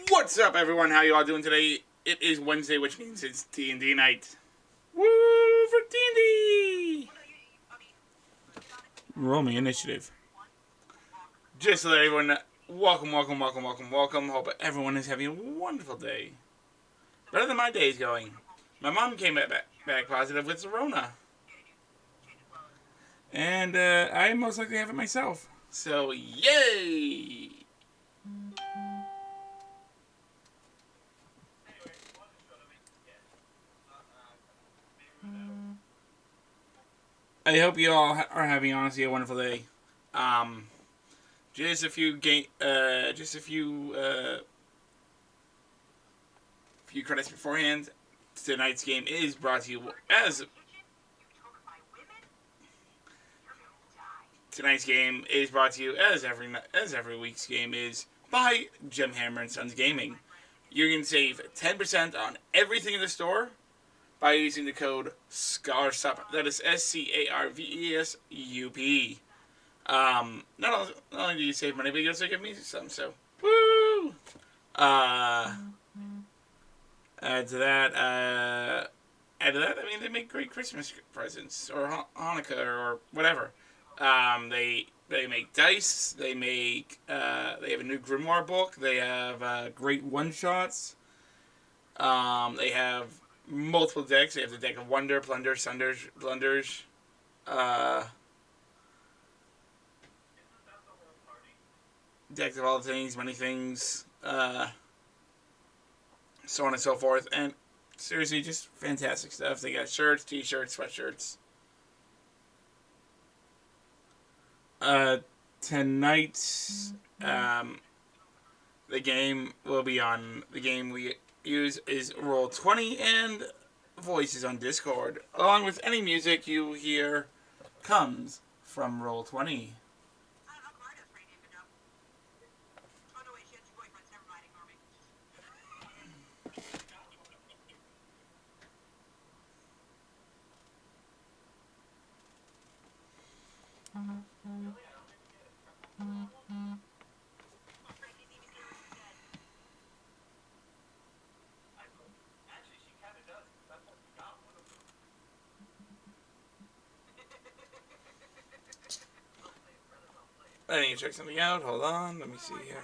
What's up, everyone? How you all doing today? It is Wednesday, which means it's D&D night. Woo for D&D! Roll me initiative. Just to let everyone know, welcome. Hope everyone is having a wonderful day. Better than my day is going. My mom came back positive with Corona. And I most likely have it myself. So, yay! I hope you all are having honestly a wonderful day. Just a few few credits beforehand. Tonight's game is brought to you as every week's game is by Gemhammer and Sons Gaming. You can save 10% on everything in the store by using the code SCHOLARSUP. That is SCARVESUP. Not only do you save money, but you also give me some. So, woo! Add to that, I mean, they make great Christmas presents or Hanukkah or whatever. They make dice. They have a new grimoire book. They have great one shots. They have multiple decks. They have the deck of Wonder, Plunder, Sunders, Blunders. Decks of all things, many things. So on and so forth. And seriously, just fantastic stuff. They got shirts, t-shirts, sweatshirts. Tonight, the game we use is Roll20, and voices on Discord, along with any music you hear comes from Roll20. I need to check something out. Hold on. Let me see here.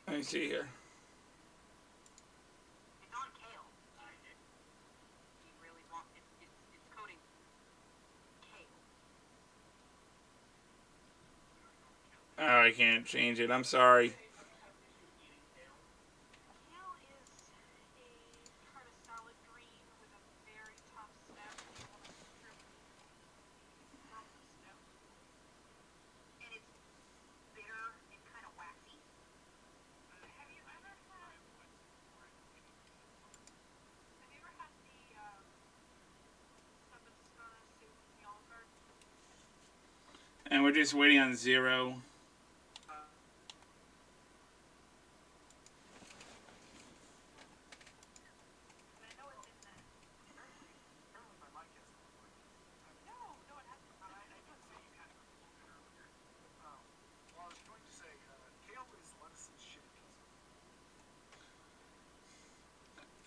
Let me see here. Oh, I can't change it. I'm sorry. And we're just waiting on Zero.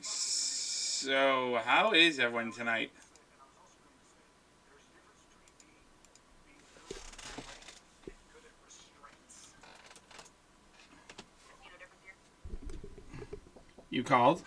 So, how is everyone tonight? You called?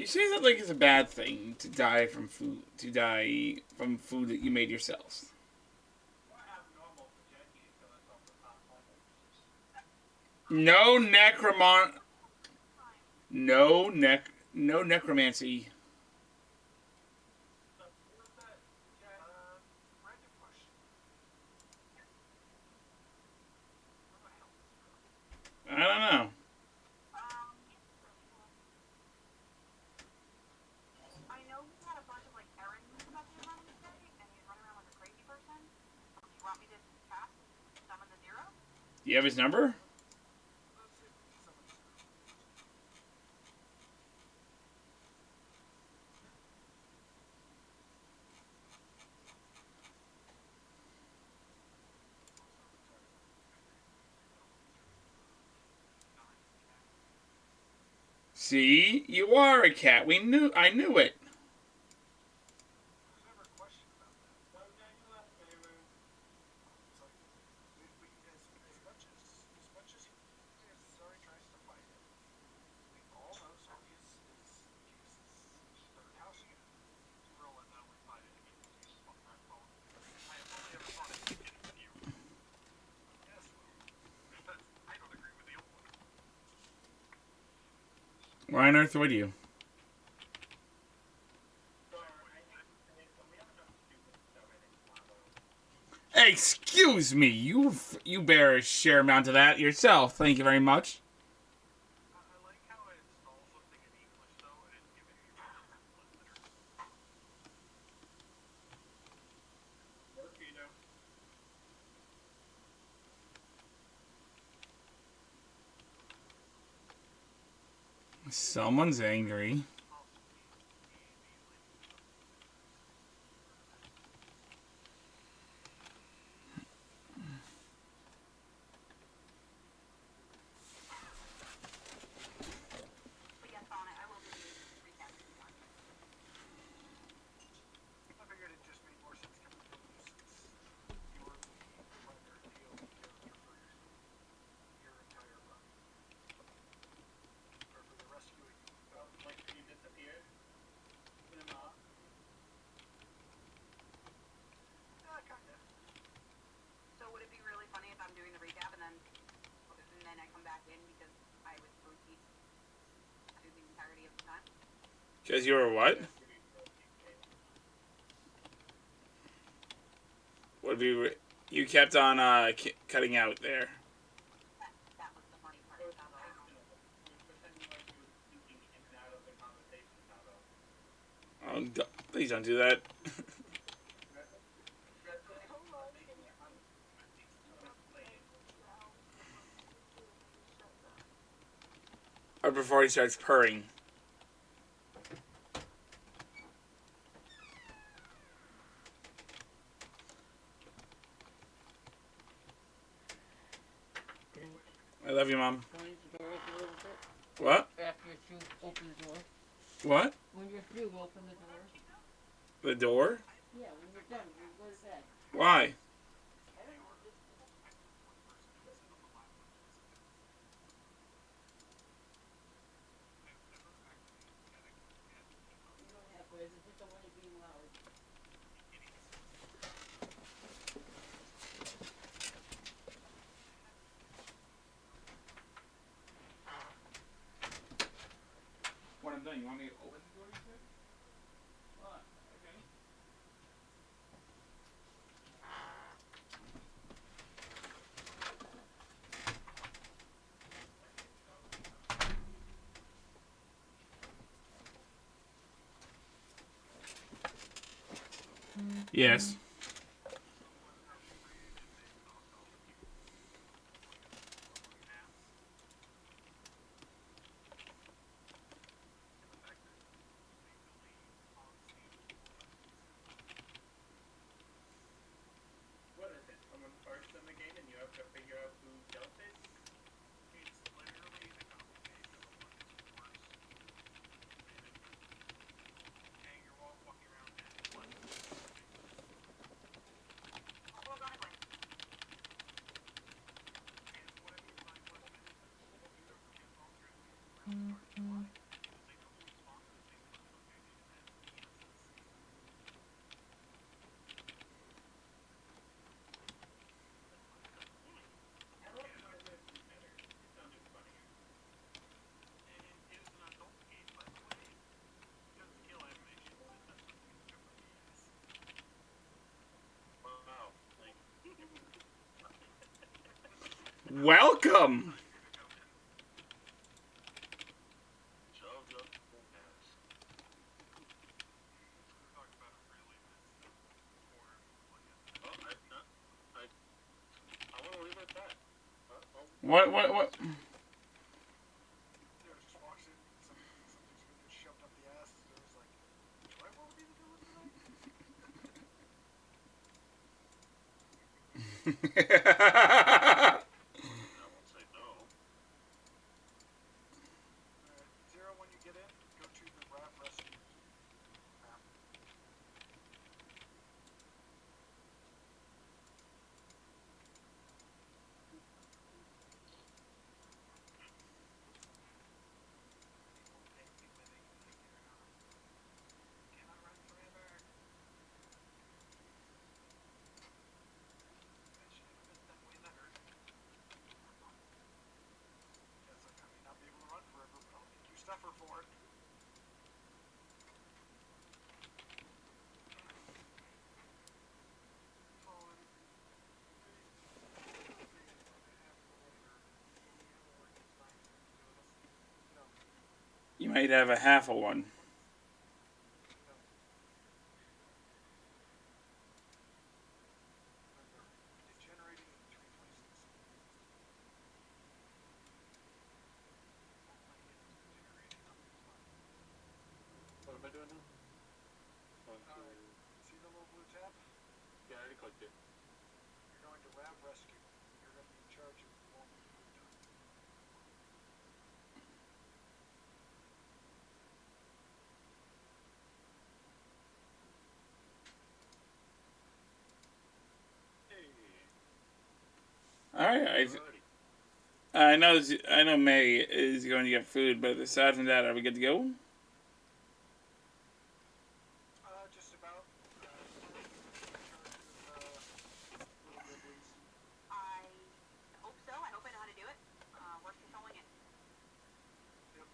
say that like it's a bad thing to die from food. To die from food that you made yourselves. No necromon. No necromancy. I don't know. Do you have his number? See, you are a cat. I knew it. Why on earth would you? Excuse me, you bear a share amount of that yourself. Thank you very much. Someone's angry. Because you were what? What be you kept on cutting out there? Oh, please don't do that. Or before he starts purring. I love you, Mom. What? After you open the door. What? When you're through, open the door. The door? Yeah, when you're done, you go to bed. Why? You don't have to, I just don't want it being loud. When I'm done, you want me to open the door, you said? What? Okay. Yes. What is it? Someone farts in the game and you have to figure out who does it? Welcome. What? You might have a half of one. What am I doing now? See the little blue tab? Yeah, I already clicked it. You're going to Lab Rescue. You're going to be in charge of all the food done. All right. I know May is going to get food, but aside from that, are we good to go? Just about. Little Ripley's. I hope so. I hope I know how to do it. Worst case, I'll wing it. Yep.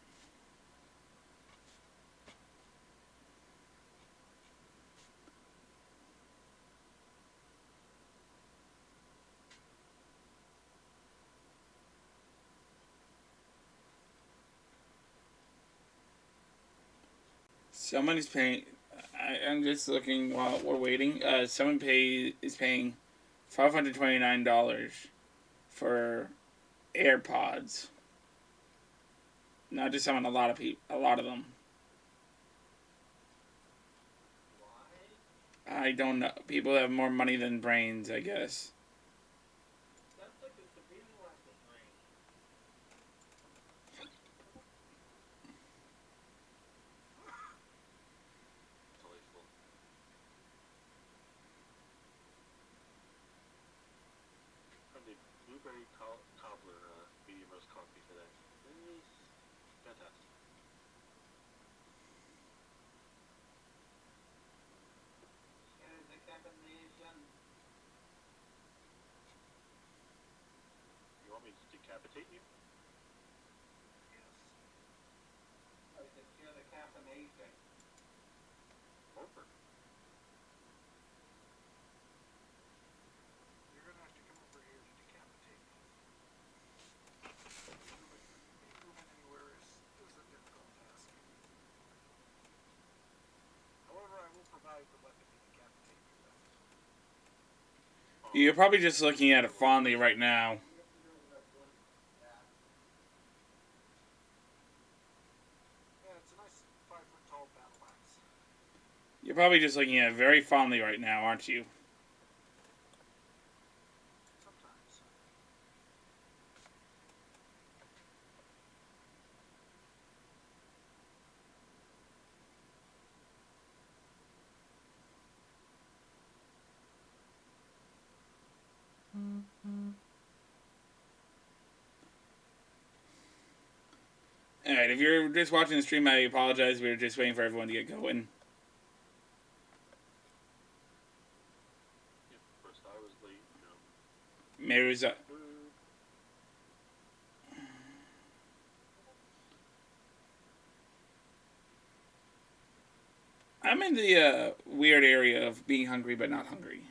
Someone is paying. I'm just looking while we're waiting. Someone is paying $529 for AirPods. Not just someone, a lot of people, a lot of them. Why? I don't know. People have more money than brains, I guess. That's like it's the beating lack of brain. Delightful. I did blueberry cobbler medium roast coffee today. It was fantastic. The caffeination. You want me to decapitate you? Yes. I said cure the caffeination. Over. You're gonna have to come over here to decapitate me. Moving anywhere is a difficult task. However, I will provide the weapon to decapitate you with. You're probably just looking at it fondly right now. Yeah, it's a nice 5-foot-tall battle axe. You're probably just looking at it very fondly right now, aren't you? Sometimes. Alright, if you're just watching the stream, I apologize. We were just waiting for everyone to get going. Yep, first I was late, Mary's I'm in the weird area of being hungry but not hungry.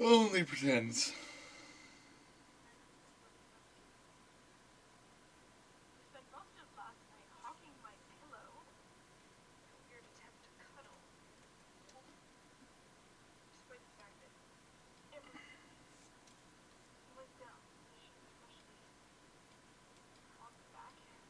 Only pretends. Spent most of last night hawking my pillow. A weird attempt to cuddle. Despite the fact that everything was dumb, especially on the back end.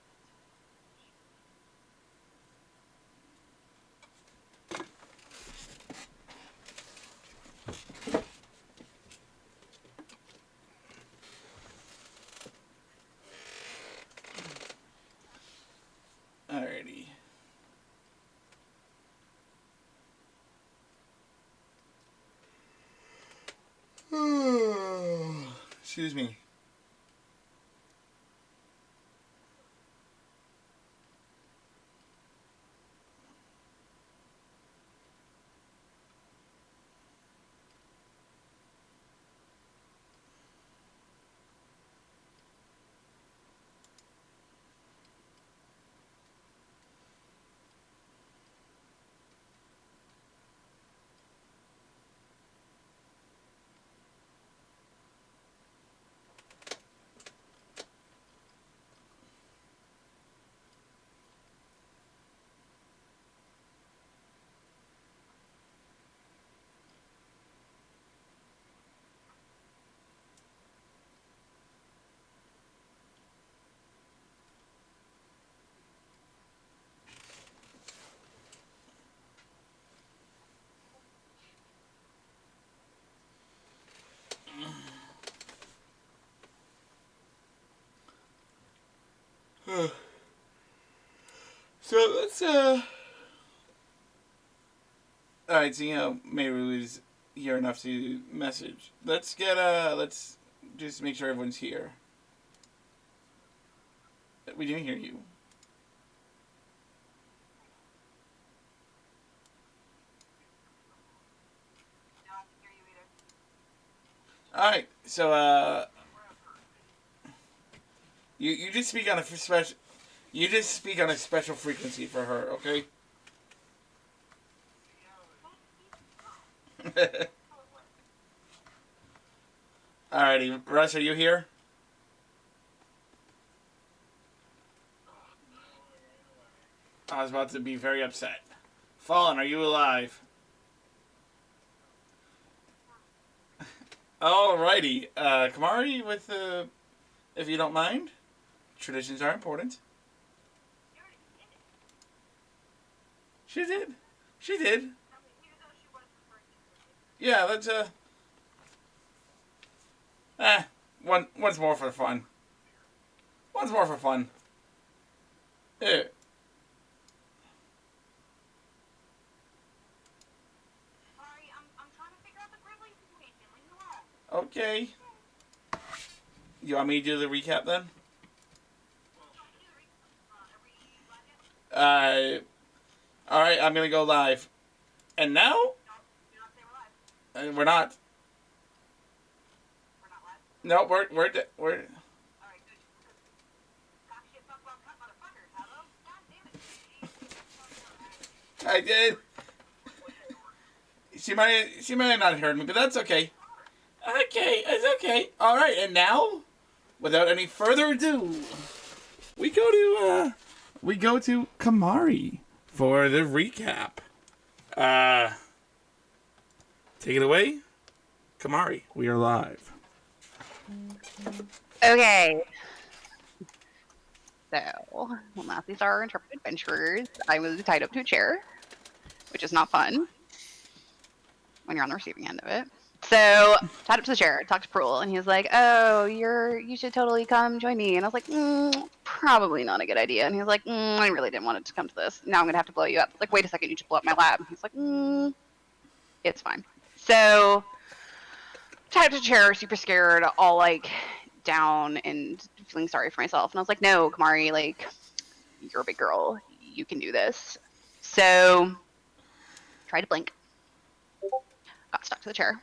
Alrighty. Excuse me. So let's Alright, so Mayru is here enough to message. Let's just make sure everyone's here. We didn't hear you. No, I didn't hear you either. Alright, so you just speak on a special frequency for her, okay? Alrighty, Russ, are you here? I was about to be very upset. Fallen, are you alive? Alrighty, Kamari with if you don't mind. Traditions are important. You already did it. She did. She did. I mean, even though she was referring to Yeah, let's one's more for fun. One's more for fun. Yeah. Sorry, I'm trying to figure out the Gridley situation. Leave me alone. Okay. You want me to do the recap then? Alright, I'm gonna go live. And now? No, do not say we're live. We're not. We're not live. No, we're. Alright, good. Cock shit, fuck, well, cut, motherfuckers. Hello? God damn it. I did. She might have not heard me, but that's okay. Okay, it's okay. Alright, and now, without any further ado, we go to Kamari for the recap. Take it away. Kamari, we are live. Okay. So, when last we saw our interpreted adventurers, I was tied up to a chair, which is not fun when you're on the receiving end of it. So, tied up to the chair, talked to Prul, and he was like, "Oh, you should totally come join me." And I was like, "Probably not a good idea." And he was like, "I really didn't want it to come to this. Now I'm gonna have to blow you up." Like, wait a second, you just blow up my lab. And he's like, "It's fine." So, tied up to a chair, super scared, all like down and feeling sorry for myself. And I was like, "No, Kamari, like, you're a big girl. You can do this." So, tried to blink. Got stuck to the chair.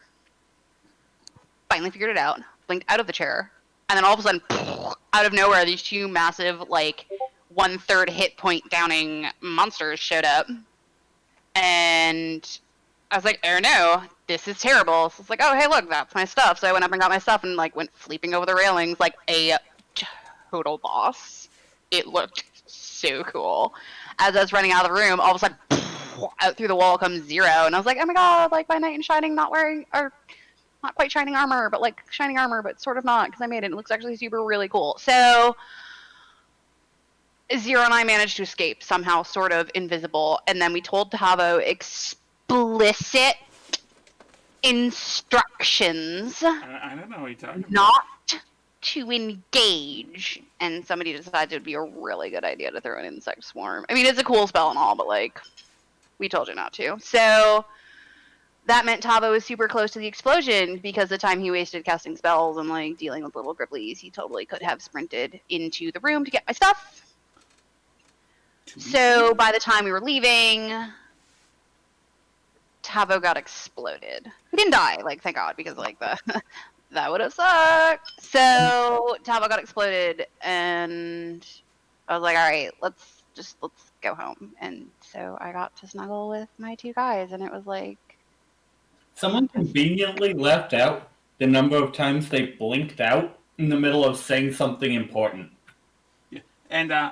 Finally figured it out. Blinked out of the chair. And then all of a sudden, out of nowhere, these two massive, like, 1/3 hit point downing monsters showed up. And I was like, oh no, this is terrible. So it's like, oh hey, look, that's my stuff. So I went up and got my stuff and like went fleeping over the railings like a total boss. It looked so cool. As I was running out of the room, all of a sudden, out through the wall comes Zero, and I was like, oh my god, like my knight in shining, not wearing, or not quite shining armor, but like shining armor, but sort of not, because I made it. It looks actually super really cool. So Zero and I managed to escape somehow, sort of invisible, and then we told Tavo explicit instructions I don't know what you're talking about. not to engage, and somebody decided it would be a really good idea to throw an insect swarm. I mean, it's a cool spell and all, but like, we told you not to. So that meant Tavo was super close to the explosion, because the time he wasted casting spells and like dealing with little gribblies, he totally could have sprinted into the room to get my stuff. So by the time we were leaving, Tavo got exploded. He didn't die, like, thank God, because like that would have sucked. So Tavo got exploded, and I was like, all right, let's go home. And so I got to snuggle with my two guys, and it was like, Someone conveniently left out the number of times they blinked out in the middle of saying something important. And I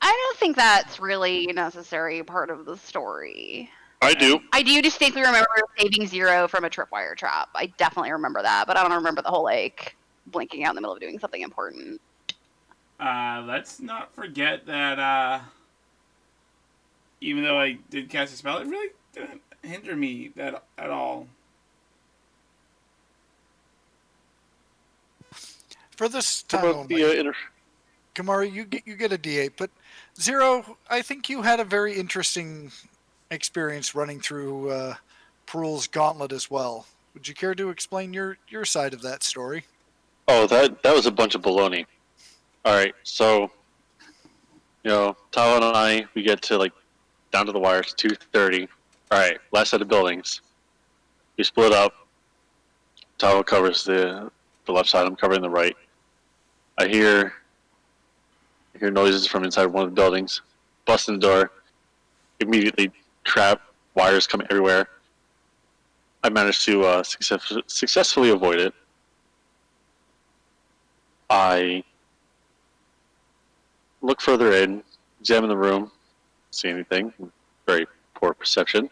don't think that's really necessary part of the story. I do. I do distinctly remember saving Zero from a tripwire trap. I definitely remember that, but I don't remember the whole like blinking out in the middle of doing something important. let's not forget that even though I did cast a spell, it really didn't hinder me that at all. For this How time about only, the Kamari, you get a D8, but Zero, I think you had a very interesting experience running through Pearl's gauntlet as well. Would you care to explain your side of that story? Oh, that was a bunch of baloney. All right, so Tao and I, we get to like down to the wire. It's 2:30. All right, last set of buildings. We split up. Tao covers the left side. I'm covering the right. I hear noises from inside one of the buildings. Bust in the door. Immediately, trap wires come everywhere. I managed to successfully avoid it. I look further in, examine the room, see anything. Very poor perception.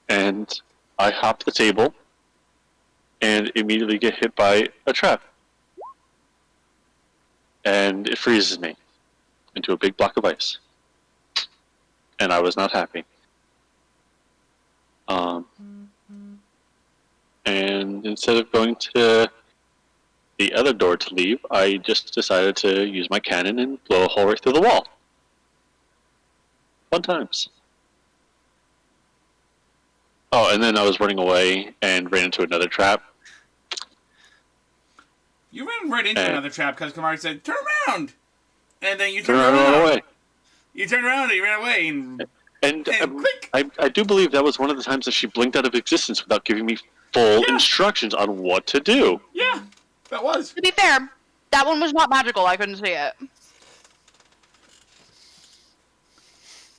And I hop the table and immediately get hit by a trap. And it freezes me into a big block of ice. And I was not happy. And instead of going to the other door to leave, I just decided to use my cannon and blow a hole right through the wall. Fun times. Oh, and then I was running away and ran into another trap. You ran right into another trap because Kamari said, "Turn around!" And then you Turn turned around and around. run away. You turned around and you ran away. And click! I do believe that was one of the times that she blinked out of existence without giving me full instructions on what to do. Yeah, that was. To be fair, that one was not magical. I couldn't see it.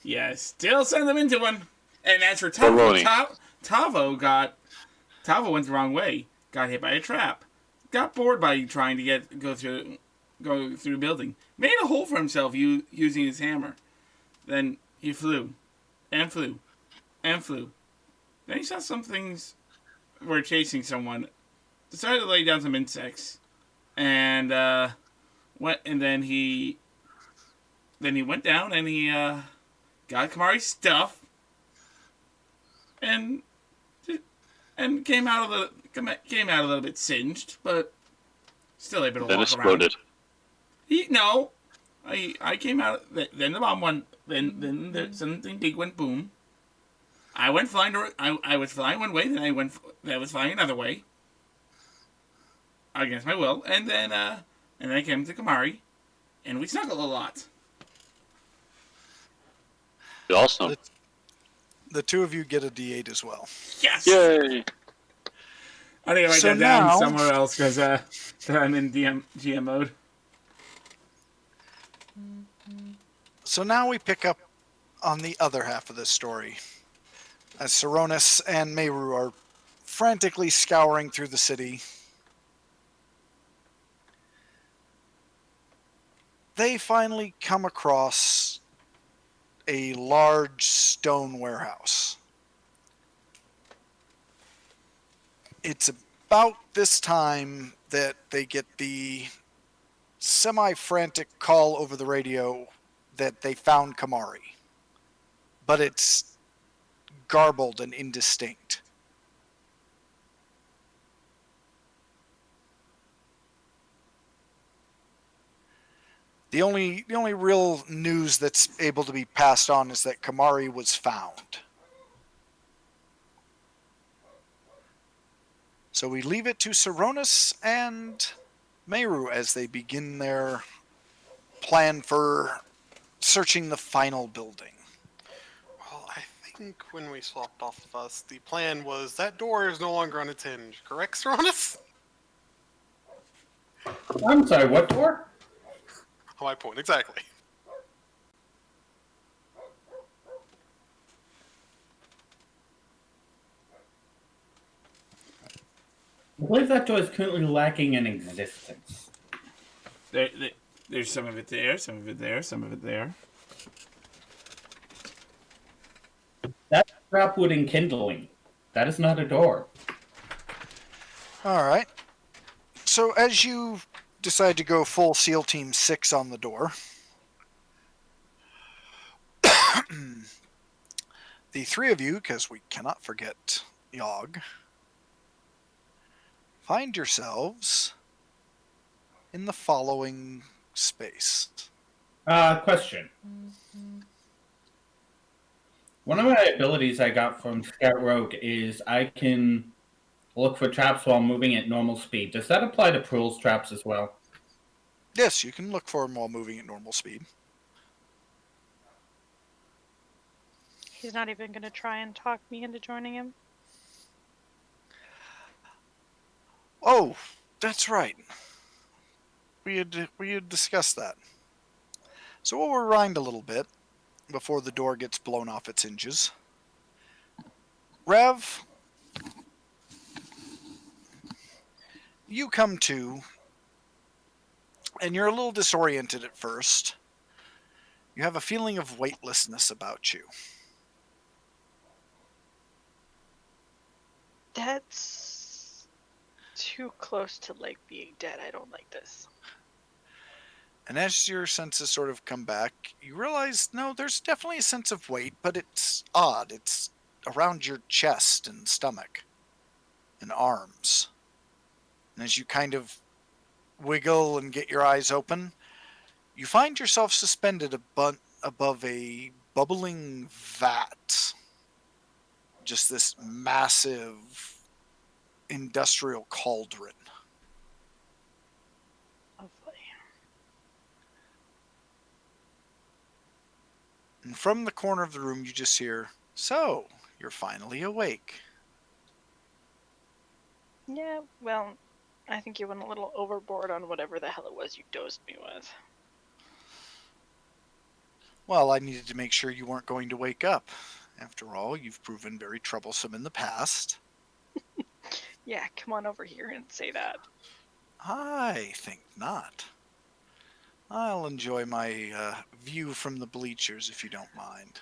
Yeah, still send them into one. And as for Tavo, Tavo went the wrong way. Got hit by a trap. Got bored by trying to go through the building. Made a hole for himself using his hammer. Then he flew. And flew. And flew. Then he saw some things were chasing someone. Decided to lay down some insects. And then he went down and he got Kamari's stuff. And came out a little bit singed, but still able to Then walk exploded. around. I came out. Then the bomb went. Then something big went boom. I went flying. I was flying one way. Then I was flying another way. Against my will, and then I came to Kamari, and we snuggled a lot. Awesome. The two of you get a D8 as well. Yes. Yay! I need to write that down somewhere else because I'm in GM mode. So now we pick up on the other half of this story, as Saronis and Meru are frantically scouring through the city, they finally come across a large stone warehouse. It's about this time that they get the semi-frantic call over the radio that they found Kamari, but it's garbled and indistinct. The only real news that's able to be passed on is that Kamari was found. So we leave it to Saronis and Meru as they begin their plan for searching the final building. Well, I think when we swapped off of us, the plan was that door is no longer on its hinge. Correct, Seronis? I'm sorry, what door? My point, exactly. I believe that door is currently lacking in existence. There's some of it there, some of it there, some of it there. That's scrap wood and kindling. That is not a door. All right. So as you decide to go full SEAL Team 6 on the door, the three of you, because we cannot forget Yogg, find yourselves in the following space. Question. One of my abilities I got from Scout Rogue is I can look for traps while moving at normal speed. Does that apply to Prule's traps as well? Yes, you can look for them while moving at normal speed. He's not even gonna try and talk me into joining him. Oh, that's right. We had discussed that. So we'll rewind a little bit before the door gets blown off its hinges. Rev, you come to, and you're a little disoriented at first. You have a feeling of weightlessness about you. That's too close to like being dead. I don't like this. And as your senses sort of come back, you realize, no, there's definitely a sense of weight, but it's odd. It's around your chest and stomach and arms. And as you kind of wiggle and get your eyes open, you find yourself suspended above a bubbling vat. Just this massive industrial cauldron. Lovely. And from the corner of the room, you just hear, "So, you're finally awake." Yeah, well, I think you went a little overboard on whatever the hell it was you dosed me with. Well, I needed to make sure you weren't going to wake up. After all, you've proven very troublesome in the past. Yeah, come on over here and say that. I think not. I'll enjoy my view from the bleachers if you don't mind.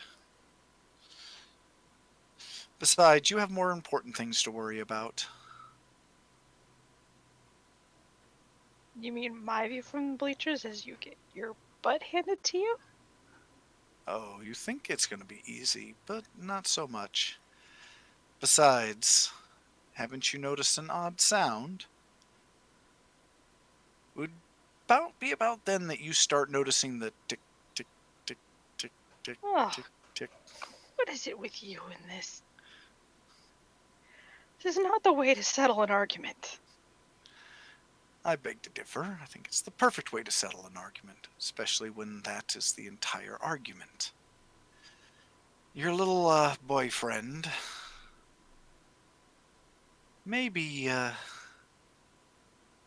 Besides, you have more important things to worry about. You mean my view from the bleachers as you get your butt handed to you? Oh, you think it's going to be easy, but not so much. Besides, haven't you noticed an odd sound? Would be about then that you start noticing the tick, tick, tick, tick, tick, Oh, tick, tick. what is it with you in this? This is not the way to settle an argument. I beg to differ. I think it's the perfect way to settle an argument, especially when that is the entire argument. Your little boyfriend may be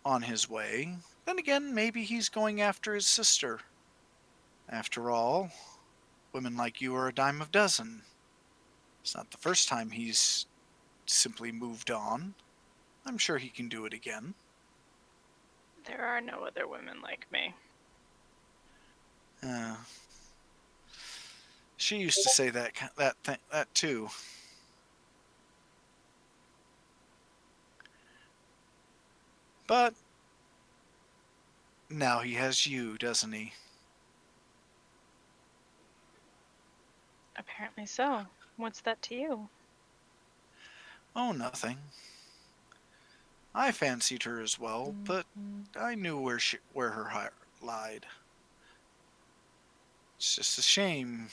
on his way. Then again, maybe he's going after his sister. After all, Women like you are a dime a dozen. It's not the first time he's simply moved on. I'm sure he can do it again. There are no other women like me. Uh, she used to say that too. But now he has you, doesn't he? Apparently so. What's that to you? Oh, nothing. I fancied her as well, but I knew where her heart lied. It's just a shame.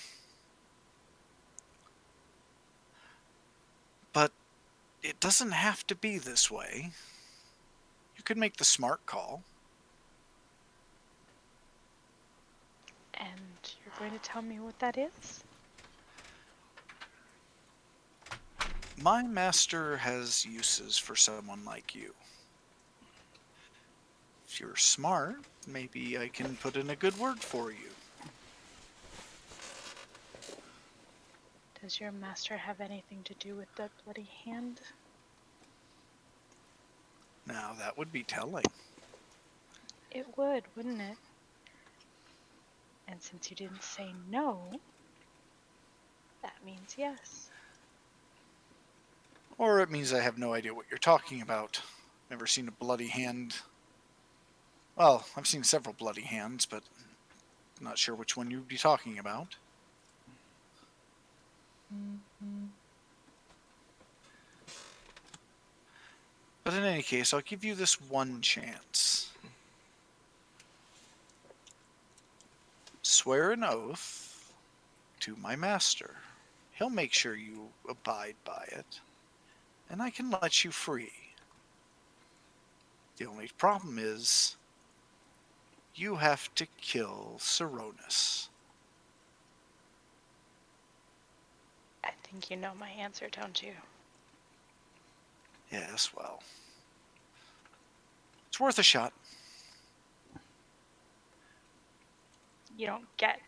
But it doesn't have to be this way. You could make the smart call. And you're going to tell me what that is? My master has uses for someone like you. If you're smart, maybe I can put in a good word for you. Does your master have anything to do with that bloody hand? Now, that would be telling. It would, wouldn't it? And since you didn't say no, that means yes. Or it means I have no idea what you're talking about. Never seen a bloody hand. Well, I've seen several bloody hands, but not sure which one you'd be talking about. But in any case, I'll give you this one chance. Swear an oath to my master. He'll make sure you abide by it, and I can let you free. The only problem is, you have to kill Saronis. I think you know my answer, don't you? Yes, well, it's worth a shot. You don't get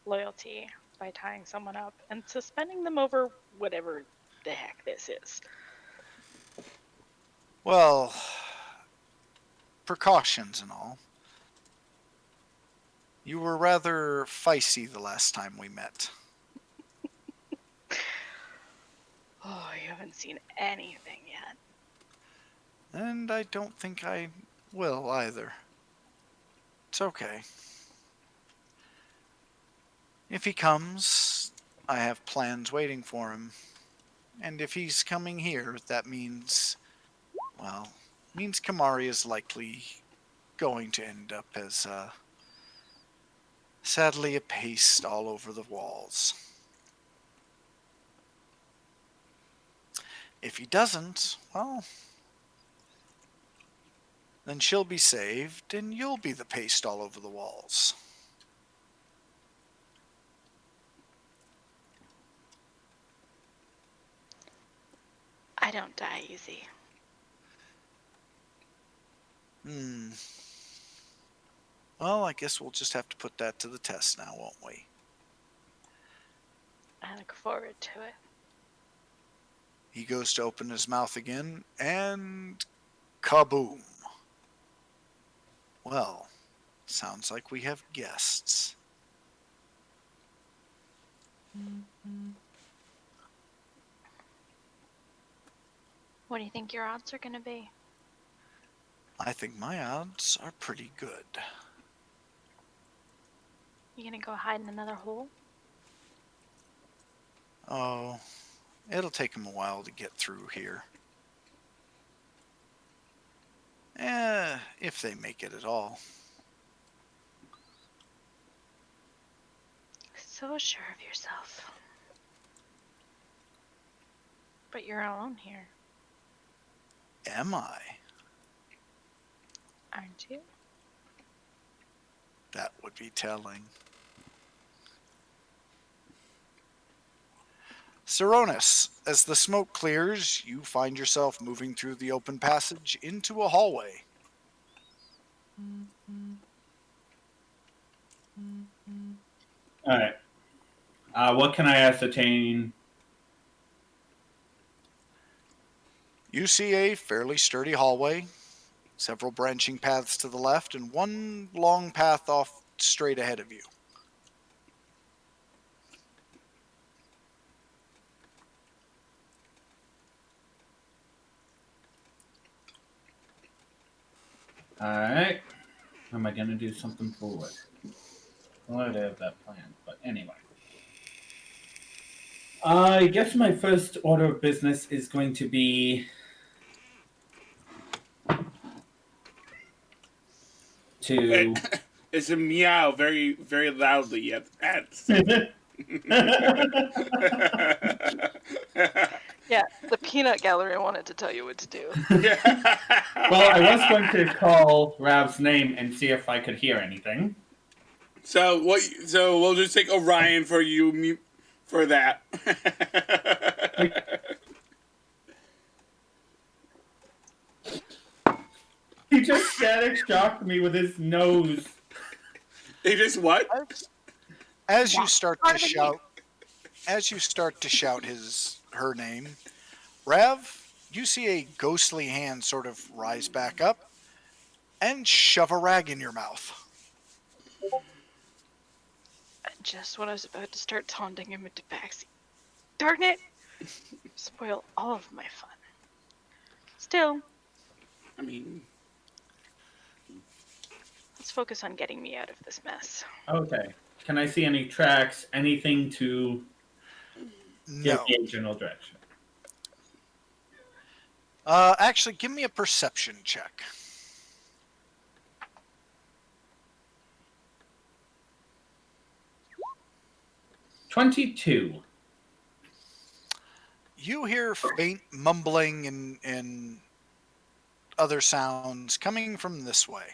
loyalty by tying someone up and suspending them over whatever the heck this is. Well, precautions and all. You were rather feisty the last time we met. Oh, you haven't seen anything yet. And I don't think I will either. It's okay. If he comes, I have plans waiting for him. And if he's coming here, that means, well, means Kamari is likely going to end up as, sadly, a paste all over the walls. If he doesn't, well, then she'll be saved and you'll be the paste all over the walls. I don't die easy. Well, I guess we'll just have to put that to the test now, won't we? I look forward to it. He goes to open his mouth again, and kaboom. Well, sounds like we have guests. What do you think your odds are going to be? I think my odds are pretty good. You going to go hide in another hole? Oh, it'll take him a while to get through here. If they make it at all. So sure of yourself. But you're alone here, Am I? aren't you? That would be telling. Saronis, as the smoke clears, you find yourself moving through the open passage into a hallway. All right. What can I ascertain? You see a fairly sturdy hallway, several branching paths to the left, and one long path off straight ahead of you. Alright. Am I going to do something foolish? Well, I have that plan, but anyway. I guess my first order of business is going to be to. It's a meow very, very loudly at Yeah, the peanut gallery wanted to tell you what to do. Well, I was going to call Rav's name and see if I could hear anything. So what? So we'll just take Orion for you for that. He just static shocked me with his nose. He just what? As you start to shout, her name, Rav, you see a ghostly hand sort of rise back up and shove a rag in your mouth. And just when I was about to start taunting him into backseat. Darn it! Spoil all of my fun. Still, I mean, let's focus on getting me out of this mess. Okay. Can I see any tracks? Anything to give No. me a general direction? Actually, give me a perception check. $22. You hear faint mumbling and other sounds coming from this way.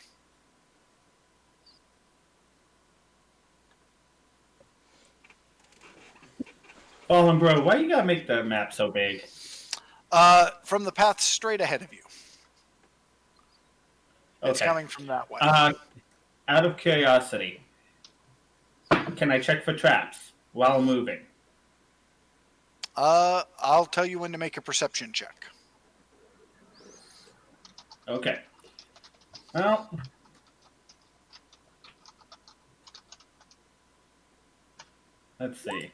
Oh, bro, why you gotta make the map so big? From the path straight ahead of you. It's Okay. coming from that way. Out of curiosity, can I check for traps while moving? I'll tell you when to make a perception check. Okay. Well, let's see.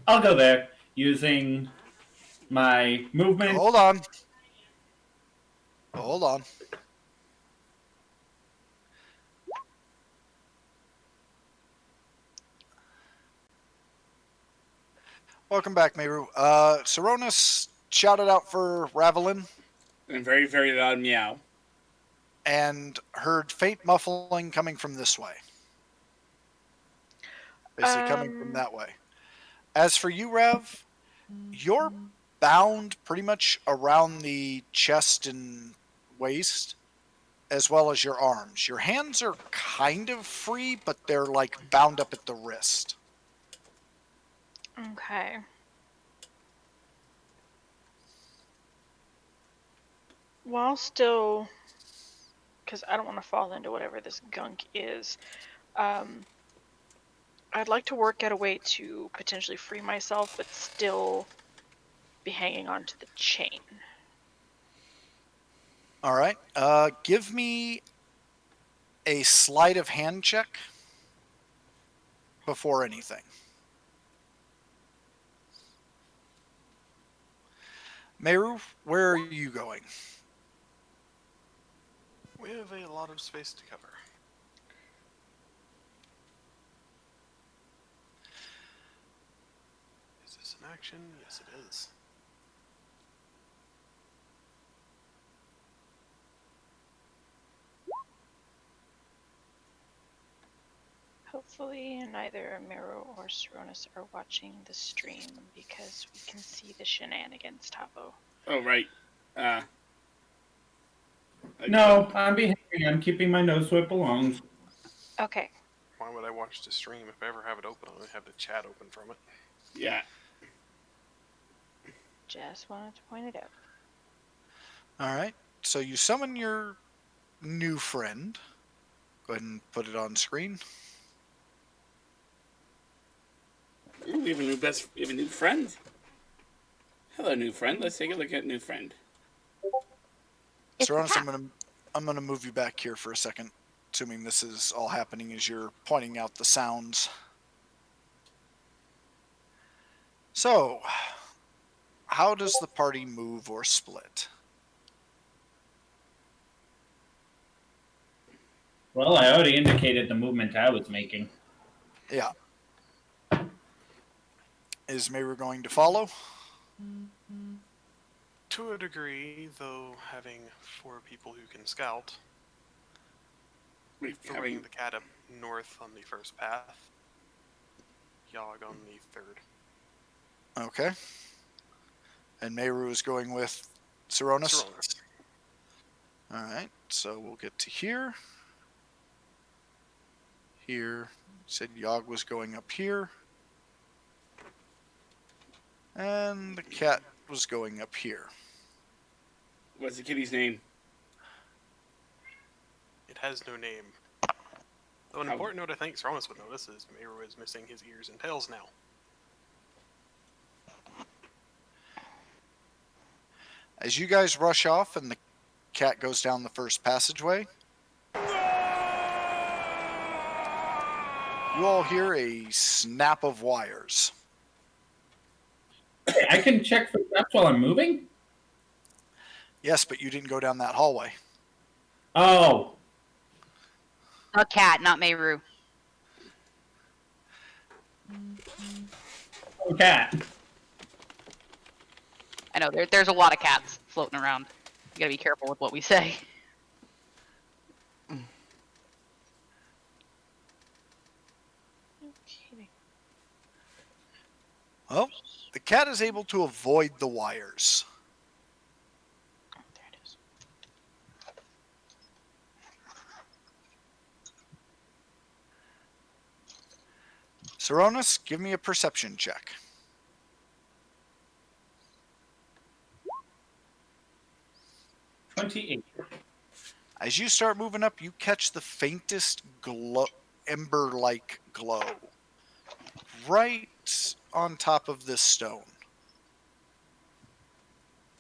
I'll go there using my movement. Hold on. Hold on. Welcome back, Meru. Saronis shouted out for Ravelin and very, very loud meow. and heard faint muffling coming from this way. Basically coming from that way. As for you, Rav, you're bound pretty much around the chest and waist, as well as your arms. Your hands are kind of free, but they're like bound up at the wrist. Okay. While still, because I don't want to fall into whatever this gunk is, I'd like to work out a way to potentially free myself, but still be hanging on to the chain. All right. Give me a sleight of hand check before anything. Meru, where are you going? We have a lot of space to cover. Is this an action? Yes, it is. Hopefully neither Miro or Saronis are watching the stream because we can see the shenanigans, Tapo. Oh, right. No, I'm behaving. I'm keeping my nose where it belongs. Okay. Why would I watch the stream if I ever have it open? I'm gonna have the chat open from it. Yeah. Just wanted to point it out. All right. So you summon your new friend. Go ahead and put it on screen. Ooh, we have a new friend. Hello, new friend. Let's take a look at new friend. It's a Sarunas, cat. I'm gonna move you back here for a second, assuming this is all happening as you're pointing out the sounds. So, how does the party move or split? Well, I already indicated the movement I was making. Yeah. Is Mayru going to follow? To a degree, though, having 4 people who can scout, bringing the cat up north on the first path, Yog on the third. Okay. And Mayru is going with Sarunas? Sarunas. Alright, so we'll get to here. Here. Said Yog was going up here. And the cat was going up here. What's the kitty's name? It has no name. Though an How- important note I think Sarunas would notice is Mayru is missing his ears and tails now. As you guys rush off and the cat goes down the first passageway, you all hear a snap of wires. I can check for traps while I'm moving? Yes, but you didn't go down that hallway. Oh. A cat, not Mayru. Oh, cat. I know there's a lot of cats floating around. You gotta be careful with what we say. Well, the cat is able to avoid the wires. There it is. Sarunas, give me a perception check. $28. As you start moving up, you catch the faintest glow, ember-like glow, right on top of this stone.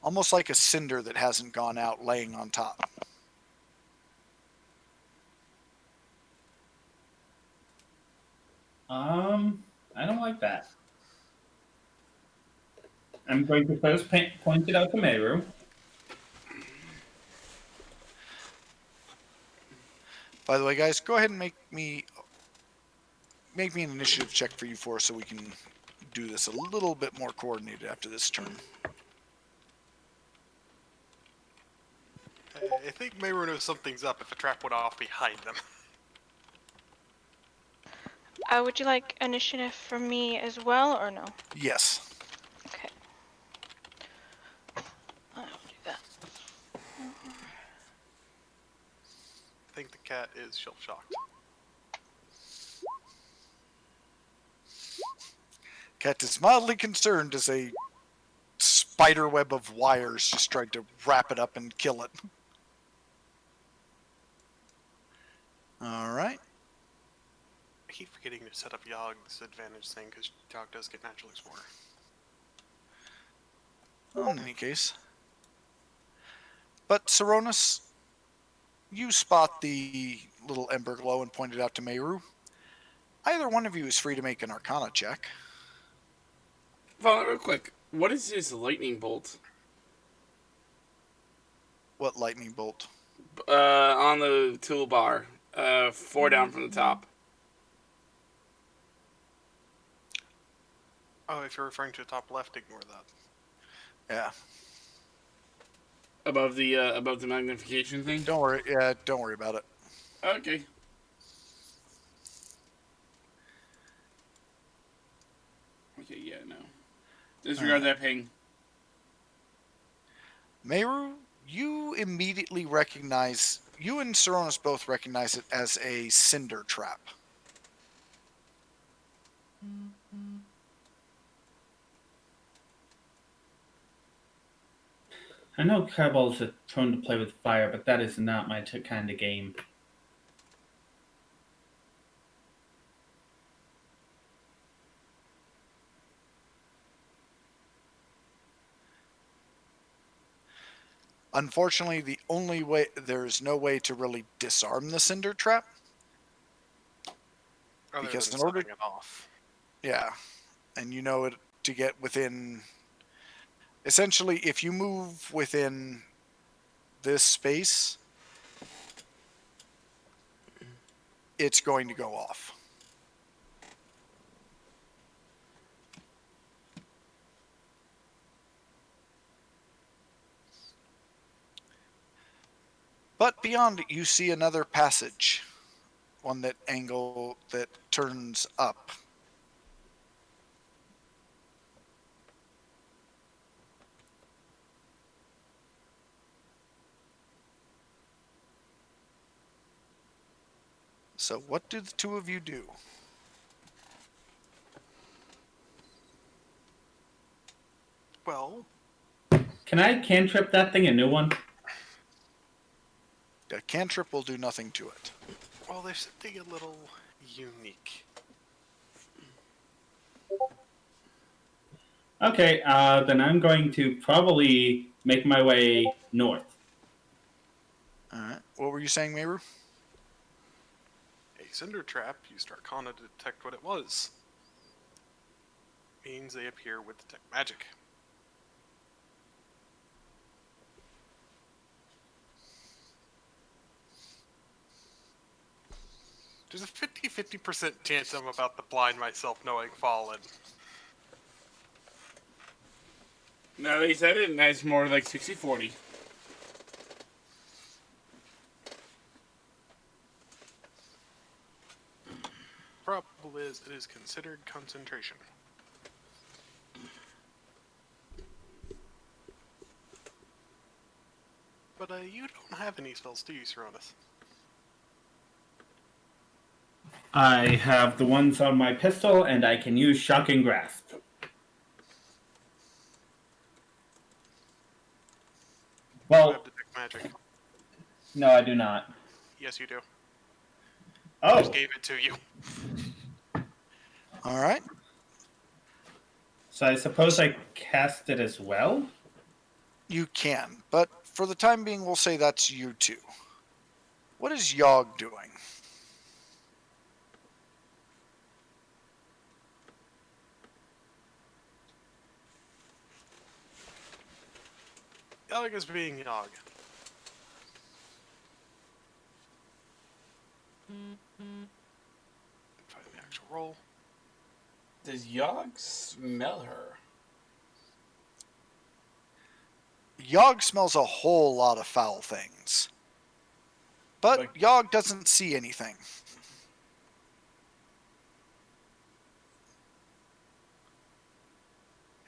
Almost like a cinder that hasn't gone out laying on top. I don't like that. I'm going to first point it out to Meru. By the way, guys, go ahead and make me an initiative check for you four so we can do this a little bit more coordinated after this turn. I think Mayru knows something's up if a trap went off behind them. Would you like initiative from me as well, or no? Yes. Okay. I'll do that. I think the cat is shell-shocked. Cat is mildly concerned as a spider web of wires just tried to wrap it up and kill it. Alright. I keep forgetting to set up Yog's advantage thing because Yog does get natural explorer. Well, in any case. But Sarunas, you spot the little ember glow and point it out to Mayru. Either one of you is free to make an Arcana check. Follow real quick. What is this lightning bolt? What lightning bolt? On the toolbar. 4 down from the top. Oh, if you're referring to the top left, ignore that. Yeah. Above the magnification thing? Don't worry. Yeah, don't worry about it. Okay. Okay, yeah, no. Disregard that ping. Mayru, you immediately recognize, you and Sarunas both recognize it as a cinder trap. I know Kerbals are prone to play with fire, but that is not my kind of game. Unfortunately, there's no way to really disarm the cinder trap. Other Because than in order, setting it off. yeah, and you know it to get within. Essentially, if you move within this space, it's going to go off. But beyond it, you see another passage, one that turns up. So, what do the two of you do? Well, Can I cantrip that thing a new one? A cantrip will do nothing to it. well, there's something a little unique. Okay, then I'm going to probably make my way north. All right. What were you saying, Meru? A cinder trap used Arcana to detect what it was. Means they appear with detect magic. There's a 50% chance I'm about to blind myself knowing Fallen. No, they said it, and that's more like 60-40. Problem is, it is considered concentration. But you don't have any spells, do you, Saronis? I have the ones on my pistol, and I can use Shocking Grasp. You Well, have detect magic. no, I do not. Yes, you do. Oh, Just gave it to you. All right. so I suppose I cast it as well? You can, but for the time being, we'll say that's you two. What is Yogg doing? Yogg is being Yogg. Find the actual roll. Does Yogg smell her? Yogg smells a whole lot of foul things. But Like- Yogg doesn't see anything.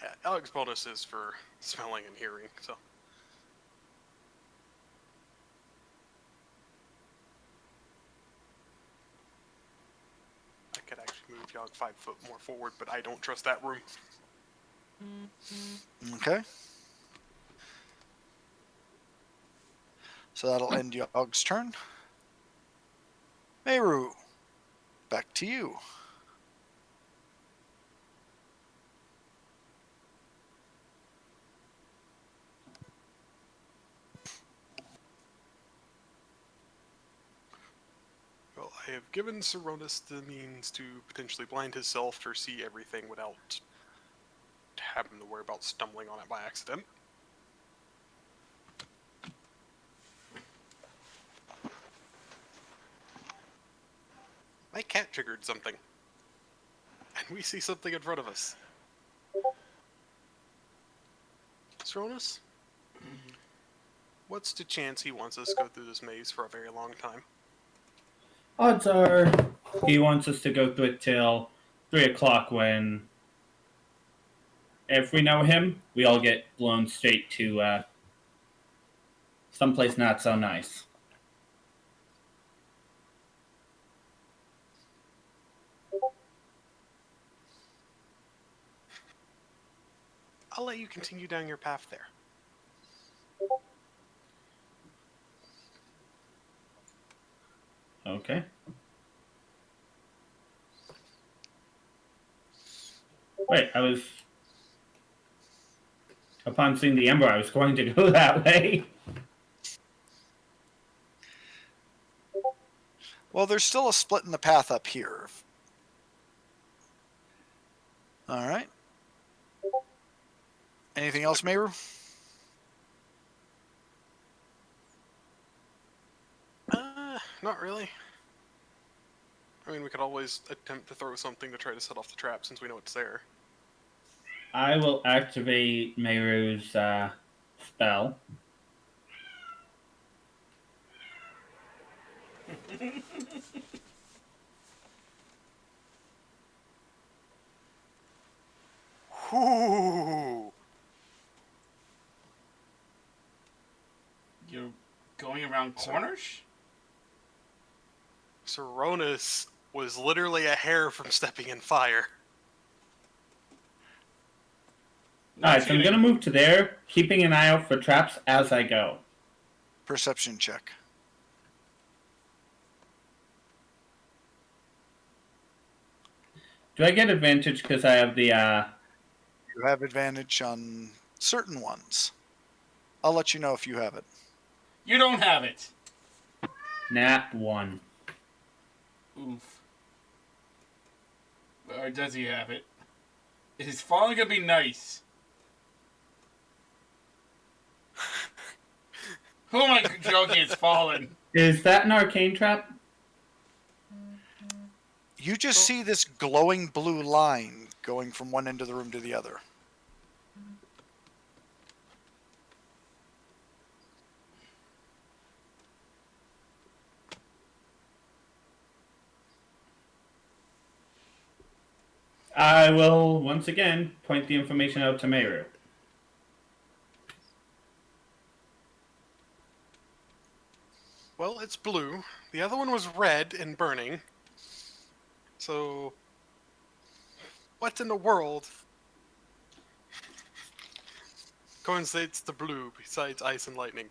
Yeah, Yogg's bonus is for smelling and hearing, so. I could actually move Yogg 5 foot more forward, but I don't trust that room. Okay. So that'll end Yogg's turn. Meru, back to you. Well, I have given Saronis the means to potentially blind himself or see everything without having to worry about stumbling on it by accident. My cat triggered something. And we see something in front of us. Saronis? What's the chance he wants us to go through this maze for a very long time? Odds are he wants us to go through it till 3 o'clock when, if we know him, we all get blown straight to someplace not so nice. I'll let you continue down your path there. Okay. Wait, I was. Upon seeing the ember, I was going to go that way. Well, there's still a split in the path up here. All right. Anything else, Mayru? Not really. I mean, we could always attempt to throw something to try to set off the trap since we know it's there. I will activate Meiru's spell. Whoo! You're going around corners? Saronis was literally a hair from stepping in fire. Alright, so I'm going to move to there, keeping an eye out for traps as I go. Perception check. Do I get advantage because I have the, You have advantage on certain ones. I'll let you know if you have it. You don't have it. nat 1. Oof. Or does he have it? Is falling gonna be nice? Who am I joking? It's fallen. Is that an arcane trap? You just see this glowing blue line going from one end of the room to the other. I will, once again, point the information out to Meiru. Well, it's blue. The other one was red and burning. So, what in the world coincides the blue besides ice and lightning?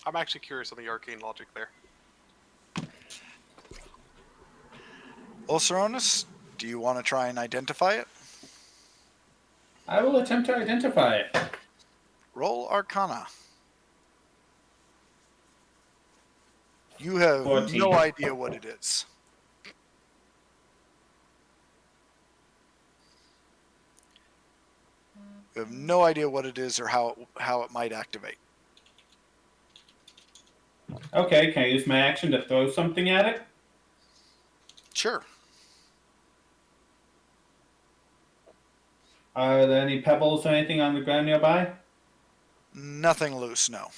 I'm actually curious on the arcane logic there. Ulceronus, do you want to try and identify it? I will attempt to identify it. Roll Arcana. You have 14. no idea what it is. You have no idea what it is or how it might activate. Okay, can I use my action to throw something at it? Sure. Are there any pebbles or anything on the ground nearby? Nothing loose, no.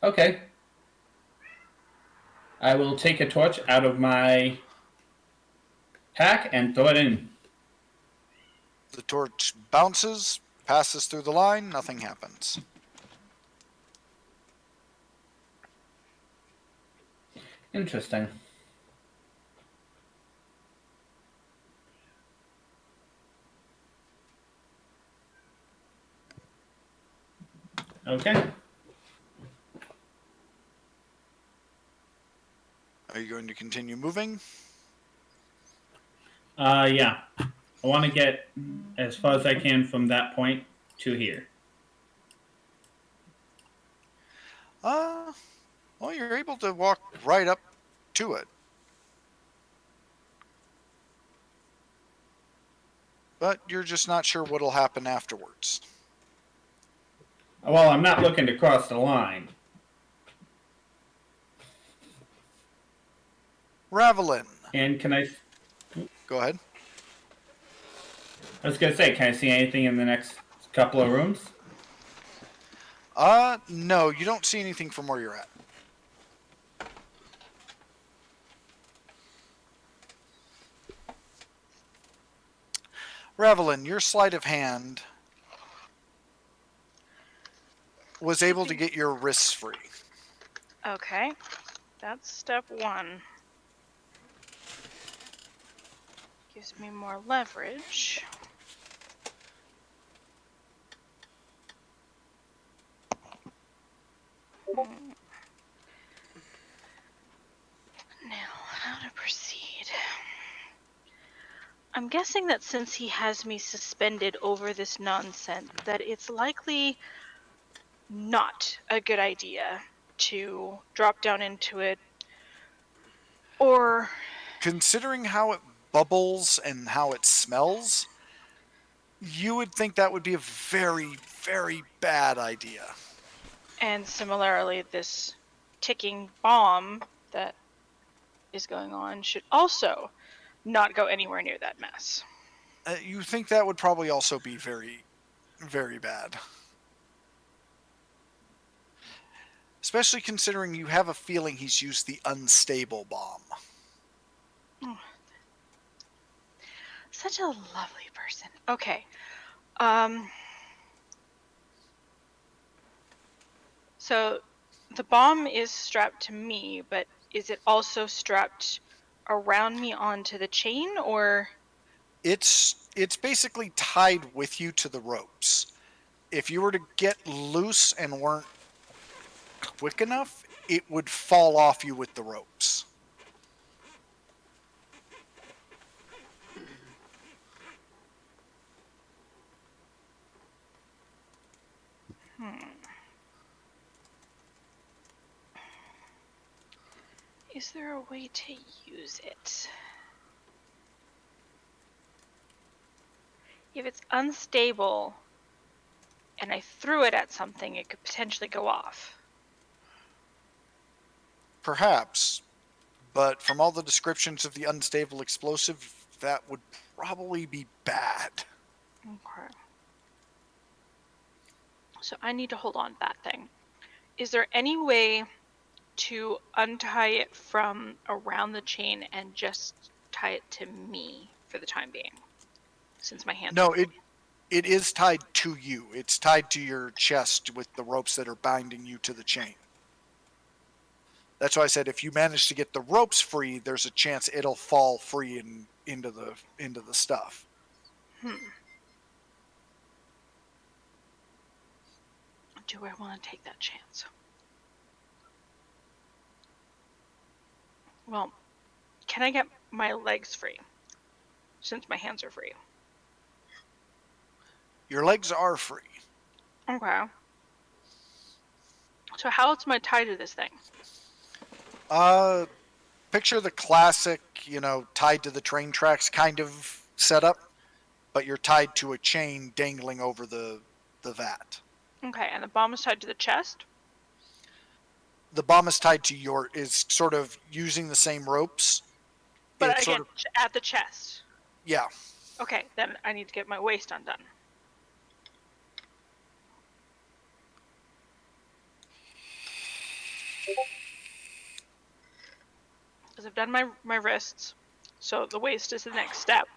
Okay. I will take a torch out of my pack and throw it in. The torch bounces, passes through the line, nothing happens. Interesting. Okay. Are you going to continue moving? Yeah. I want to get as far as I can from that point to here. Well, you're able to walk right up to it. But you're just not sure what'll happen afterwards. Well, I'm not looking to cross the line. Ravelin, And can I... go ahead. I was going to say, can I see anything in the next couple of rooms? No, you don't see anything from where you're at. Ravelin, your sleight of hand was able to get your wrists free. Okay, that's step one. Gives me more leverage. Now, how to proceed? I'm guessing that since he has me suspended over this nonsense, that it's likely not a good idea to drop down into it, or Considering how it bubbles and how it smells, you would think that would be a very, very bad idea. and similarly this ticking bomb that is going on should also not go anywhere near that mess. You think that would probably also be very, very bad. Especially considering you have a feeling he's used the unstable bomb. Such a lovely person. Okay. So the bomb is strapped to me, but is it also strapped around me onto the chain, or It's basically tied with you to the ropes. If you were to get loose and weren't quick enough, it would fall off you with the ropes. is there a way to use it? If it's unstable and I threw it at something, it could potentially go off. Perhaps, but from all the descriptions of the unstable explosive, that would probably be bad. Okay. So I need to hold on to that thing. Is there any way to untie it from around the chain and just tie it to me for the time being, since my hands No, are it is tied to you. It's tied to your chest with the ropes that are binding you to the chain. That's why I said if you manage to get the ropes free, there's a chance it'll fall free and into the stuff. Do I want to take that chance? Well, can I get my legs free, since my hands are free? Your legs are free. Okay. So how else am I tied to this thing? Picture the classic, tied to the train tracks kind of setup, but you're tied to a chain dangling over the vat. Okay, and the bomb is tied to the chest? The bomb is tied to is sort of using the same ropes. But It's again, sort of, at the chest. yeah. Okay, then I need to get my waist undone. Because I've done my wrists, so the waist is the next step.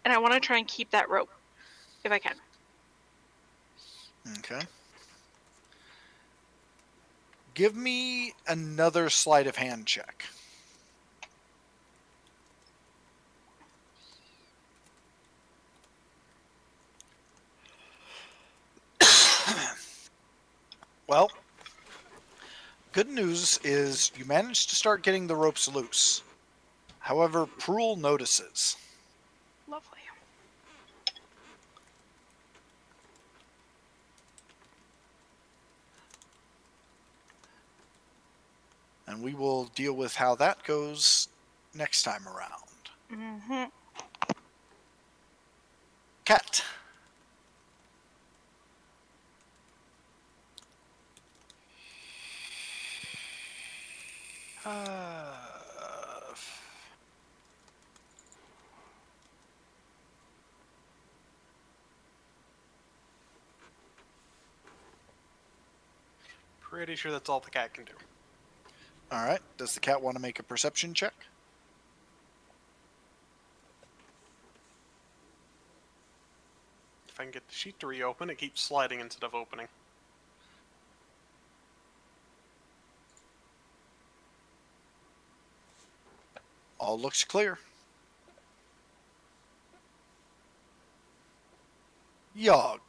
And I want to try and keep that rope, if I can. Okay. Give me another sleight of hand check. Well, good news is you managed to start getting the ropes loose. However, Prul notices. Lovely. And we will deal with how that goes next time around. Mm-hmm. Cat. Pretty sure that's all the cat can do. All right. Does the cat want to make a perception check? If I can get the sheet to reopen, it keeps sliding instead of opening. All looks clear. Yogg.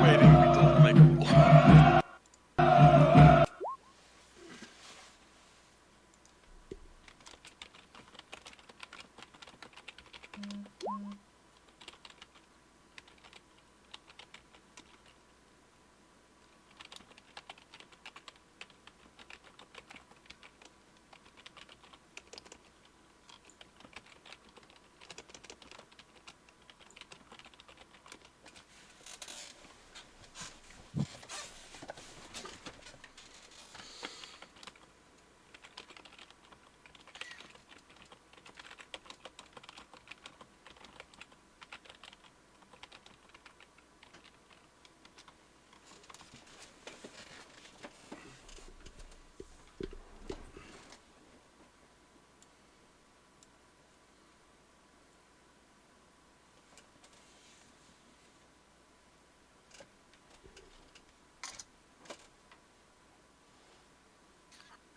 Waiting to be told to make a roll.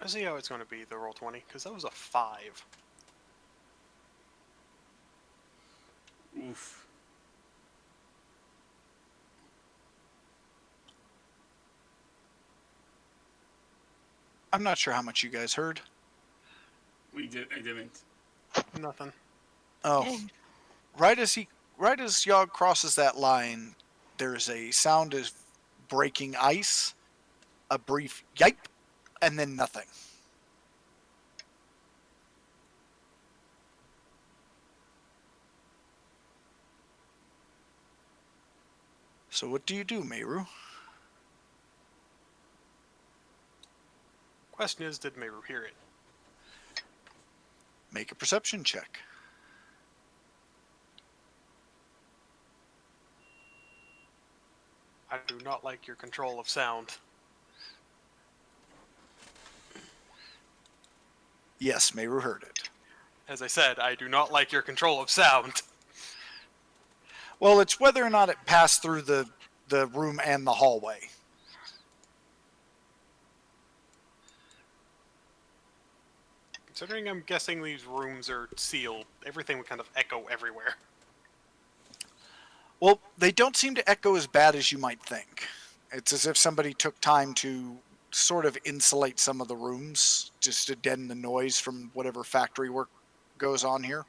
I see how it's going to be, the roll 20, because that was a 5. Oof. I'm not sure how much you guys heard. I didn't. Nothing. Oh, right as Yogg crosses that line, there's a sound of breaking ice, a brief yipe, and then nothing. So what do you do, Meru? Question is, did Meru hear it? Make a perception check. I do not like your control of sound. Yes, Meru heard it. As I said, I do not like your control of sound. Well, it's whether or not it passed through the room and the hallway. Considering I'm guessing these rooms are sealed, everything would kind of echo everywhere. Well, they don't seem to echo as bad as you might think. It's as if somebody took time to sort of insulate some of the rooms just to deaden the noise from whatever factory work goes on here.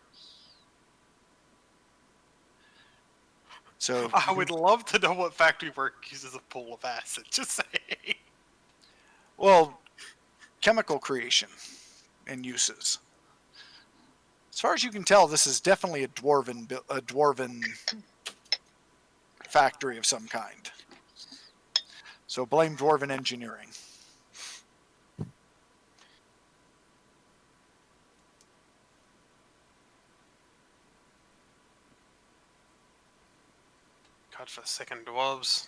So I would love to know what factory work uses a pool of acid. Just say. well, chemical creation and uses. As far as you can tell, this is definitely a dwarven factory of some kind. So blame dwarven engineering. God for second dwarves.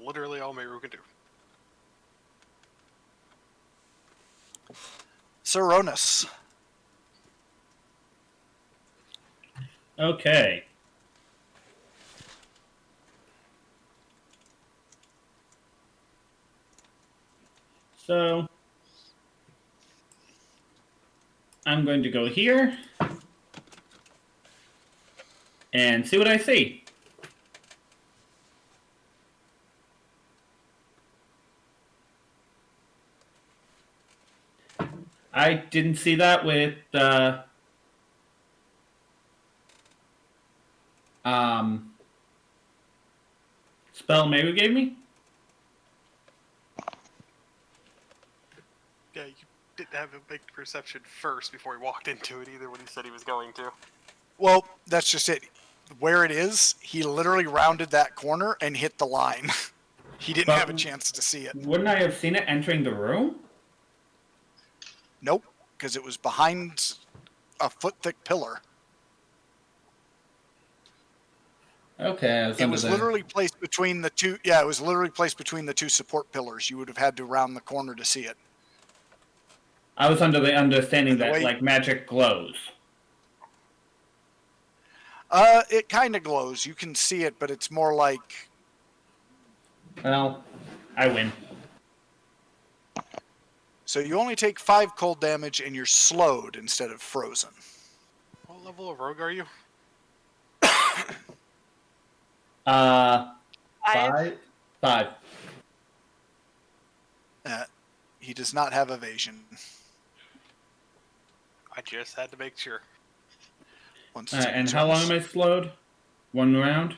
Literally all Meru can do. Saronis. Okay. So I'm going to go here and see what I see. I didn't see that with spell Meru gave me. Yeah, you didn't have a big perception first before he walked into it either when he said he was going to. Well, that's just it. Where it is, he literally rounded that corner and hit the line. He didn't But have a chance to see it. Wouldn't I have seen it entering the room? Nope, because it was behind a foot-thick pillar. Okay, I was It under was the. literally placed between the two. Yeah, it was literally placed between the two support pillars. You would have had to round the corner to see it. I was under the understanding And the that way- like magic glows. It kind of glows. You can see it, but it's more like Well, I win. so you only take 5 cold damage and you're slowed instead of frozen. What level of rogue are you? Uh, Five. 5. He does not have evasion. I just had to make sure. Once Alright, again, and how long Jonas. am I slowed? 1 round?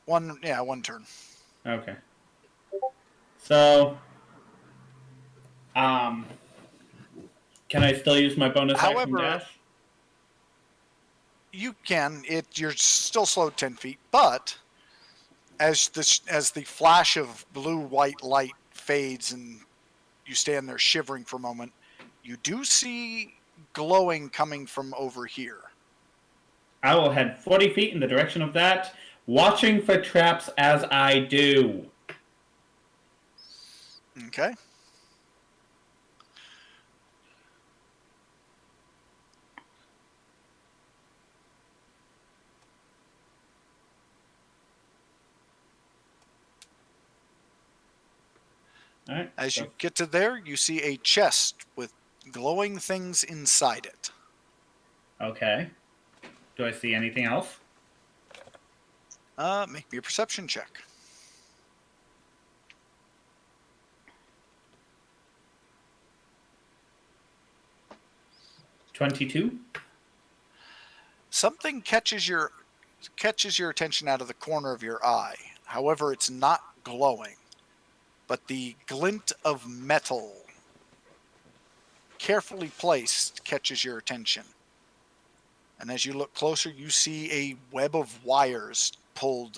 One turn. Okay. So, can I still use my bonus action However, dash? you can. You're still slowed 10 feet, but as the flash of blue-white light fades and you stand there shivering for a moment, you do see glowing coming from over here. I will head 40 feet in the direction of that, watching for traps as I do. Okay. Alright. As you get to there, you see a chest with glowing things inside it. Okay. Do I see anything else? Make me a perception check. $22. Something catches your attention out of the corner of your eye. However, it's not glowing, but the glint of metal carefully placed catches your attention. And as you look closer, you see a web of wires pulled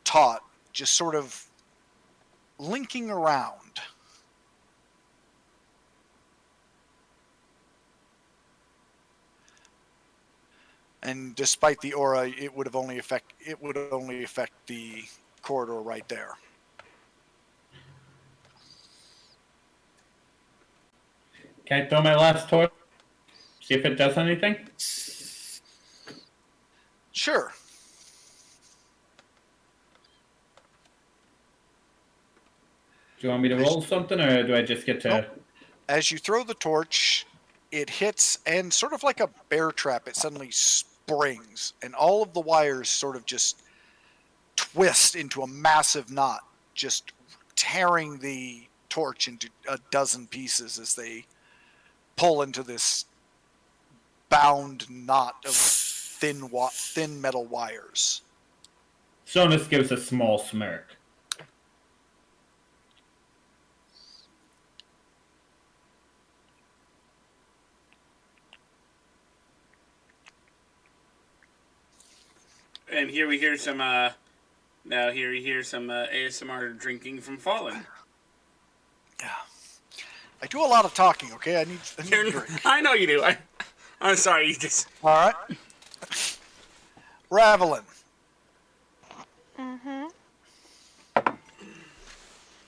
taut, just sort of linking around. And despite the aura, it would only affect the corridor right there. Can I throw my last torch? See if it does anything? Sure. Do you want me to roll something, or do I just get to... Nope. As you throw the torch, it hits, and sort of like a bear trap, it suddenly springs, and all of the wires sort of just twist into a massive knot, just tearing the torch into a dozen pieces as they pull into this bound knot of thin metal wires. Sonus gives a small smirk. And here we hear some ASMR drinking from Fallen. Yeah. I do a lot of talking, okay? I need a drink. I know you do. I'm sorry, you just... All right. Ravelin. Mm-hmm.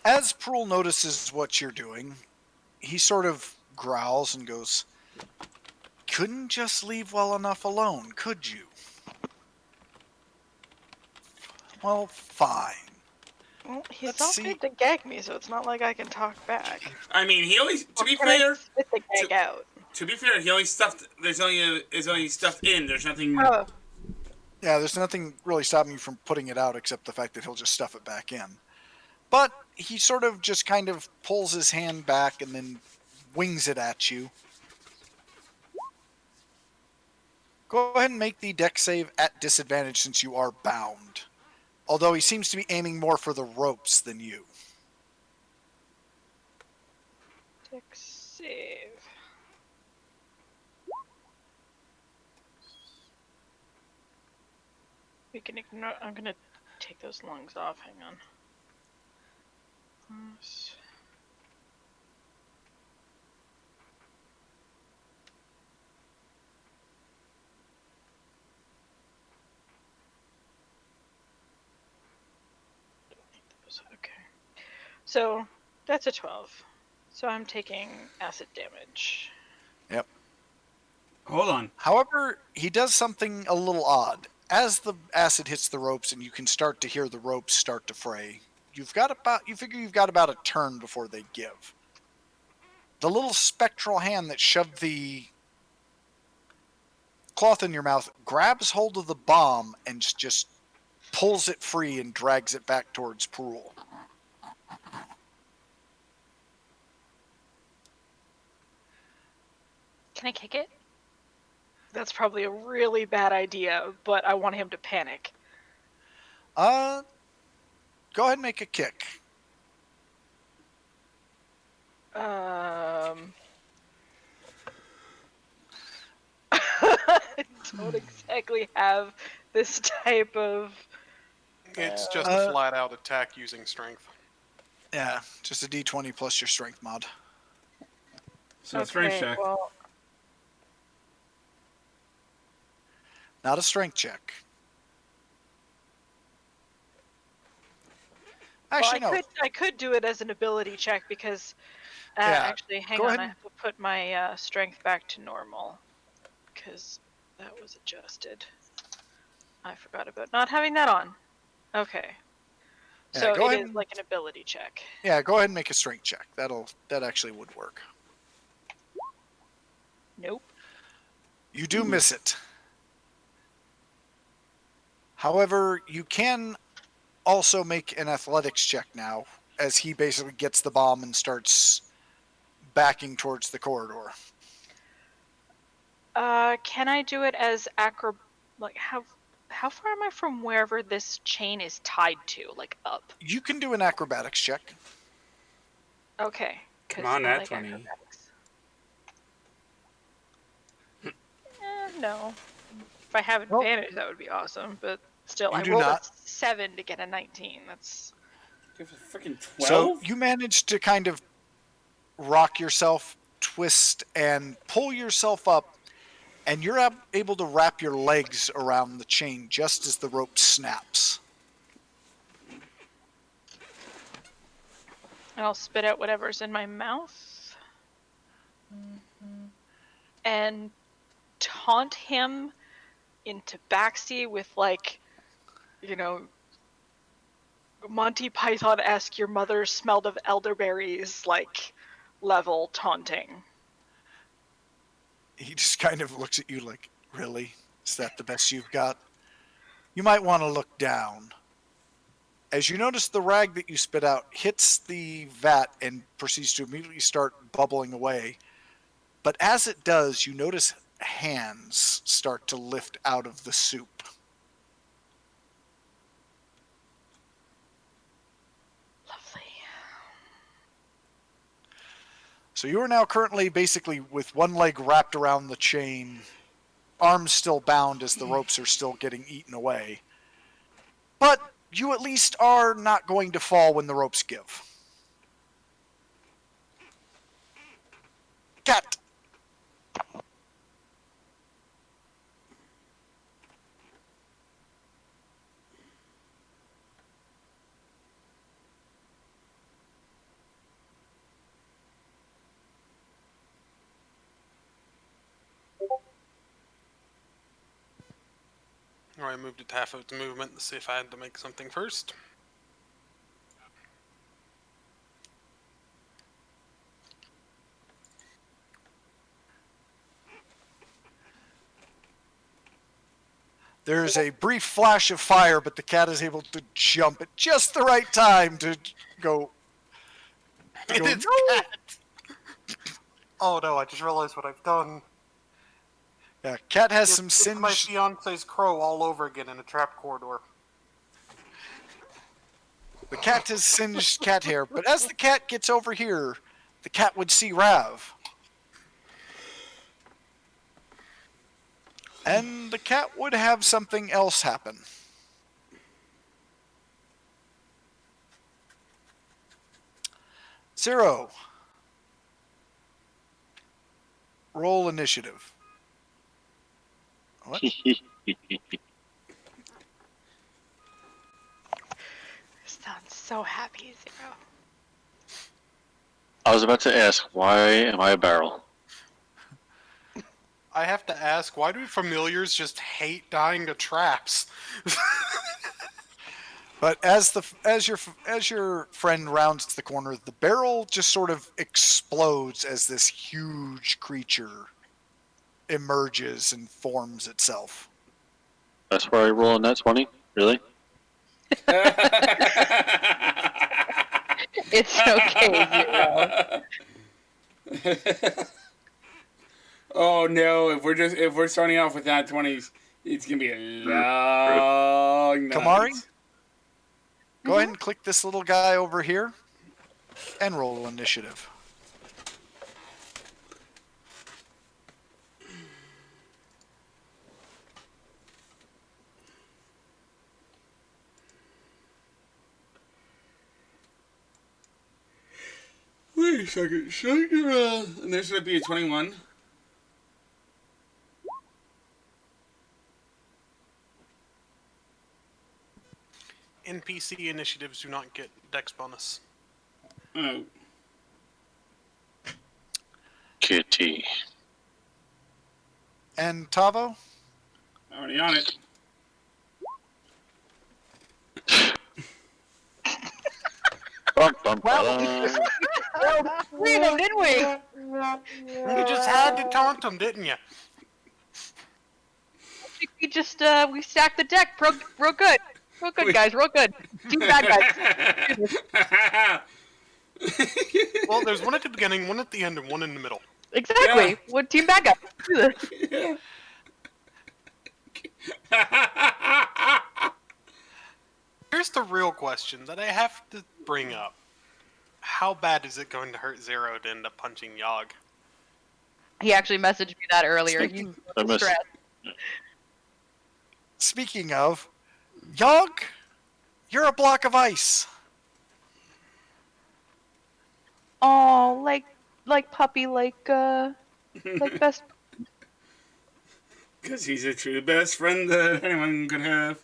As Prul notices what you're doing, he sort of growls and goes, "Couldn't just leave well enough alone, could you?" Well, fine. Well, he's Let's not see. big to gag me, so it's not like I can talk back. I mean, he only... To be Or can I fair... spit the gag out? To be fair, he only stuffed... Is only stuffed in. There's nothing... Oh, Yeah, there's nothing really stopping you from putting it out except the fact that he'll just stuff it back in. But he sort of just kind of pulls his hand back and then wings it at you. Go ahead and make the dex save at disadvantage since you are bound. Although he seems to be aiming more for the ropes than you. dex save. We can ignore. I'm gonna take those lungs off. Hang on. Plus- Okay. So that's a 12. So I'm taking acid damage. Yep. Hold on. However, he does something a little odd. As the acid hits the ropes and you can start to hear the ropes start to fray, you figure you've got about a turn before they give. The little spectral hand that shoved the cloth in your mouth grabs hold of the bomb and just pulls it free and drags it back towards Pool. Can I kick it? That's probably a really bad idea, but I want him to panic. Go ahead and make a kick. I don't exactly have this type of. It's just a flat out attack using strength. Yeah, just a d20 plus your strength mod. So strength check. Well, Not a strength check. Actually, no. I could do it as an ability check because Yeah, actually, hang go on, ahead I and- have to put my strength back to normal because that was adjusted. I forgot about not having that on. Okay. Yeah, So go it ahead is and- like an ability check. Yeah, go ahead and make a strength check. That actually would work. Nope. You do miss it. However, you can also make an athletics check now, as he basically gets the bomb and starts backing towards the corridor. Can I do it as like how far am I from wherever this chain is tied to? Like up. You can do an acrobatics check. Okay. Come 'cause on, I nat like 20. acrobatics. No. If I have Nope. advantage, that would be awesome. But still, You I do rolled not. a 7 to get a 19. That's Give us a freaking 12? So you manage to kind of rock yourself, twist, and pull yourself up, and you're able to wrap your legs around the chain just as the rope snaps. and I'll spit out whatever's in my mouth and taunt him into backseat with like, you know, Monty Python-esque "your mother smelled of elderberries" like level taunting. He just kind of looks at you like, really? Is that the best you've got? You might want to look down. As you notice, the rag that you spit out hits the vat and proceeds to immediately start bubbling away. But as it does, you notice hands start to lift out of the soup. Lovely. So you are now currently basically with one leg wrapped around the chain, arms still bound as the ropes are still getting eaten away. But you at least are not going to fall when the ropes give. Cat! Or I moved it to half of its movement to see if I had to make something first. There's a brief flash of fire, but the cat is able to jump at just the right time to go. It's cat! Oh no, I just realized what I've done. Yeah, cat has It's- some it's my singed. fiance's crow all over again in a trapped corridor. The cat has singed cat hair, but as the cat gets over here, the cat would see Rav. And the cat would have something else happen. Zero. Roll initiative. What? Sounds so happy, Zero. I was about to ask, why am I a barrel? I have to ask, why do familiars just hate dying to traps? But as your friend rounds the corner, the barrel just sort of explodes as this huge creature emerges and forms itself. That's where I roll a net 20? Really? It's okay, Zero. Oh no! If we're starting off with nat 20s, it's gonna be a long night. Kamari, go ahead and click this little guy over here and roll initiative. Wait a second. Should I and there should be a 21. NPC initiatives do not get dex bonus. Oh. Kitty. And Tavo? Already on it. We know, didn't we? You just had to taunt him, didn't you? We just we stacked the deck. Real good. Real good, guys. Real good. 2 bad guys. Well, there's one at the beginning, one at the end, and one in the middle. Exactly. Yeah. What team bad guys? Do this. Yeah. Here's the real question that I have to bring up. How bad is it going to hurt Zero to end up punching Yogg? He actually messaged me that earlier. He's I missed- stressed. Speaking of, Yogg, you're a block of ice. Oh, like puppy, like best. Because he's a true best friend that anyone could have.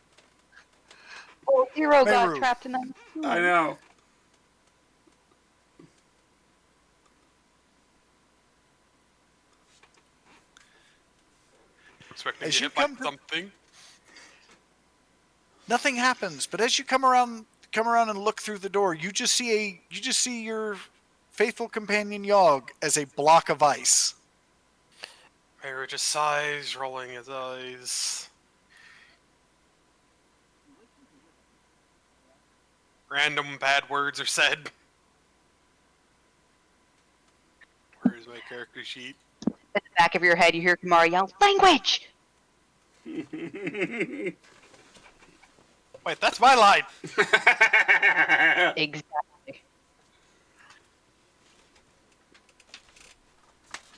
Oh, Zero got Meru. trapped in that. I know. Expecting As to you hit by come to- something. Nothing happens, but as you come around and look through the door, you just see your faithful companion Yogg as a block of ice. Meru just sighs, rolling his eyes. Random bad words are said. Where's my character sheet? At the back of your head, you hear Kamara yell, "Language!" Wait, that's my line! Exactly.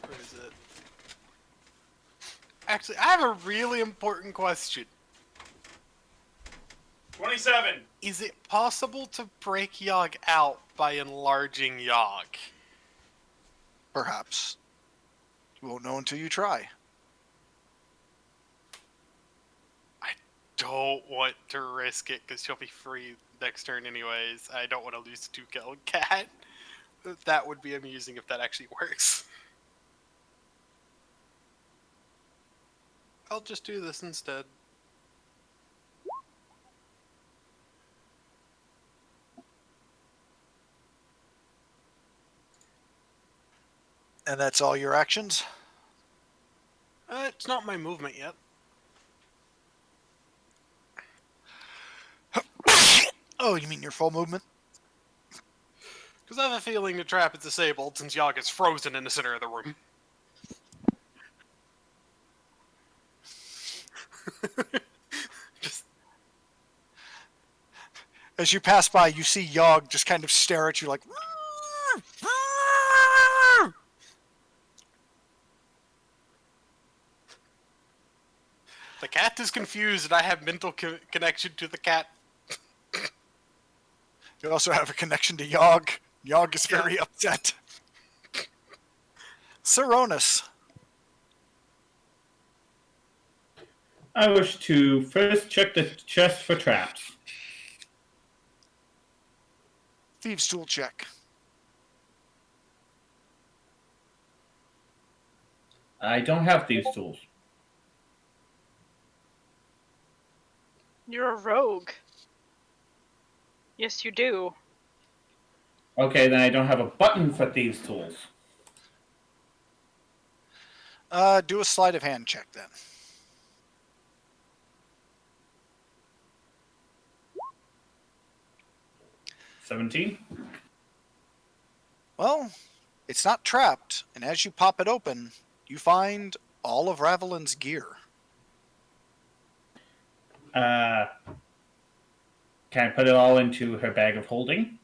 Where is it? Actually, I have a really important question. 27. Is it possible to break Yogg out by enlarging Yogg? Perhaps. You won't know until you try. Don't want to risk it because she'll be free next turn anyways. I don't want to lose to 2-kill cat. That would be amusing if that actually works. I'll just do this instead. And that's all your actions? It's not my movement yet. Oh, you mean your full movement? Because I have a feeling the trap is disabled since Yogg is frozen in the center of the room. Just As you pass by, you see Yogg just kind of stare at you like... the cat is confused and I have mental connection to the cat. You also have a connection to Yogg. Yogg is very upset. Saronis. I wish to first check the chest for traps. Thieves' tool check. I don't have thieves' tools. You're a rogue. Yes, you do. Okay, then I don't have a button for thieves' tools. Do a sleight of hand check then. $17. Well, it's not trapped, and as you pop it open, you find all of Ravelin's gear. Can I put it all into her bag of holding?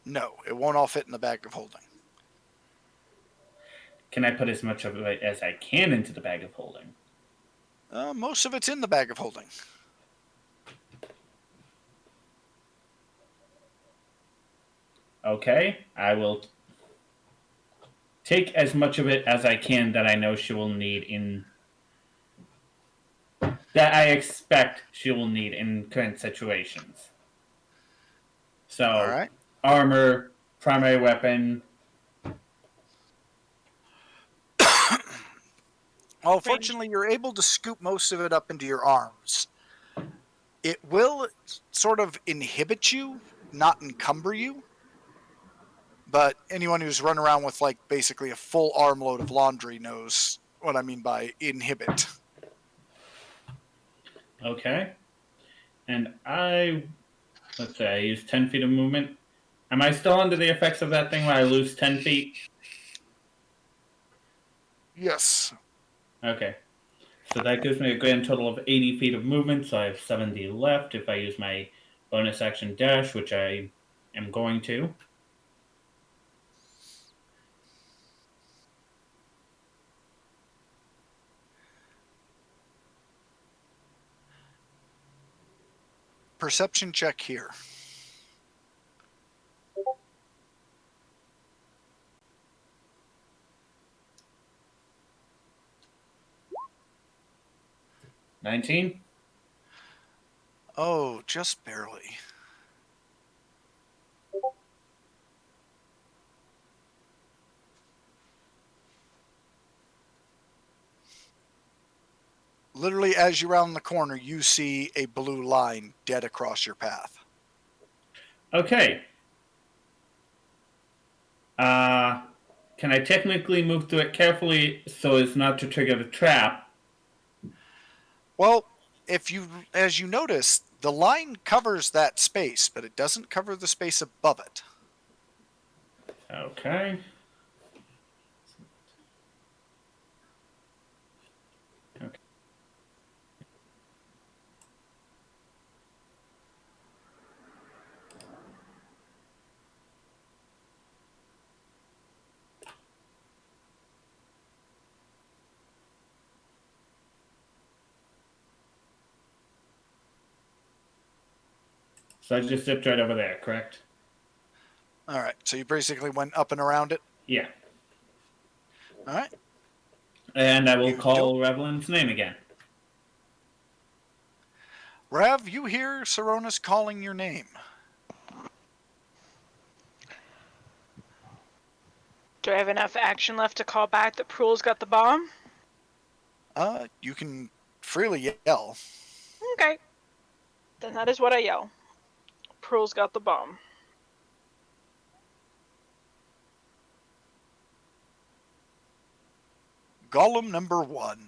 No, it won't all fit in the bag of holding. Can I put as much of it as I can into the bag of holding? Most of it's in the bag of holding. Okay, I will take as much of it as I can that I know she will need in... that I expect she will need in current situations. So, All right. armor, primary weapon. Well, fortunately, you're able to scoop most of it up into your arms. It will sort of inhibit you, not encumber you. But anyone who's run around with, like, basically a full armload of laundry knows what I mean by inhibit. Okay. And let's say I use 10 feet of movement. Am I still under the effects of that thing where I lose 10 feet? Yes. Okay. So that gives me a grand total of 80 feet of movement, so I have 70 left if I use my bonus action dash, which I am going to. Perception check here. $19? Oh, just barely. Literally, as you round the corner, you see a blue line dead across your path. Okay. Can I technically move through it carefully so as not to trigger the trap? Well, as you notice, the line covers that space, but it doesn't cover the space above it. Okay. Okay. So I just zipped right over there, correct? All right, so you basically went up and around it. Yeah. All right. And I will You call Revelin's name again. Rav, you hear Saronis calling your name. Do I have enough action left to call back that Proul's got the bomb? You can freely yell. Okay. Then that is what I yell. Proul's got the bomb. Golem number 1.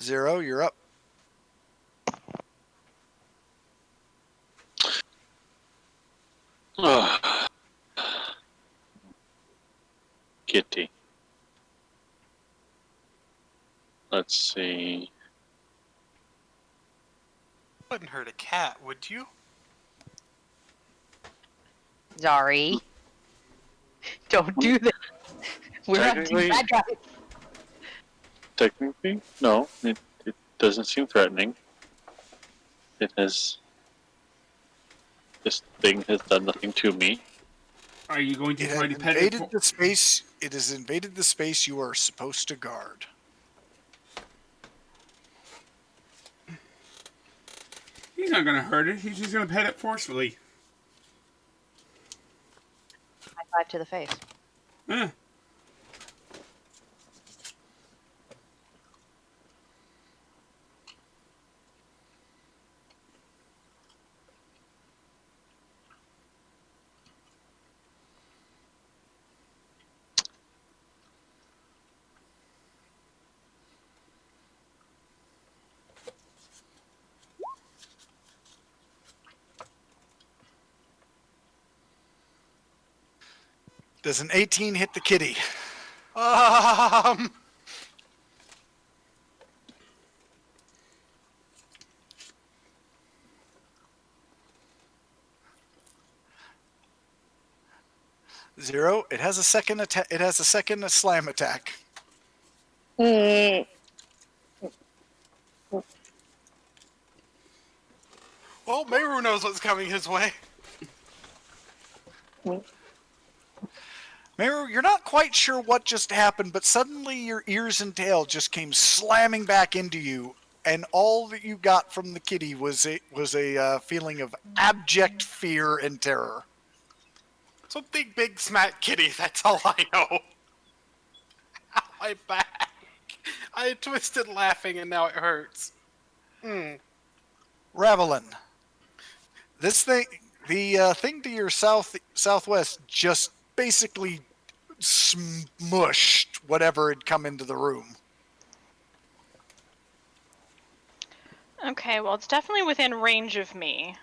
Zero, you're up. Kitty. Let's see. Wouldn't hurt a cat, would you? Sorry. Don't do that. We're on Team Technically- Bad Guys. Technically, no. It doesn't seem threatening. It has. This thing has done nothing to me. Are you going to It try has to pet it? invaded the space. It has invaded the space you are supposed to guard. He's not going to hurt it. He's just going to pet it forcefully. High five to the face. Eh. Does an 18 hit the kitty? Um, 0. It has a second attack. It has a second slam attack. well, Meru knows what's coming his way. Meru, you're not quite sure what just happened, but suddenly your ears and tail just came slamming back into you, and all that you got from the kitty was a feeling of abject fear and terror. Something big smack kitty, that's all I know. My back. I twisted laughing and now it hurts. Ravelin, this thing, the thing to your southwest, just basically smushed whatever had come into the room. Okay, well, it's definitely within range of me.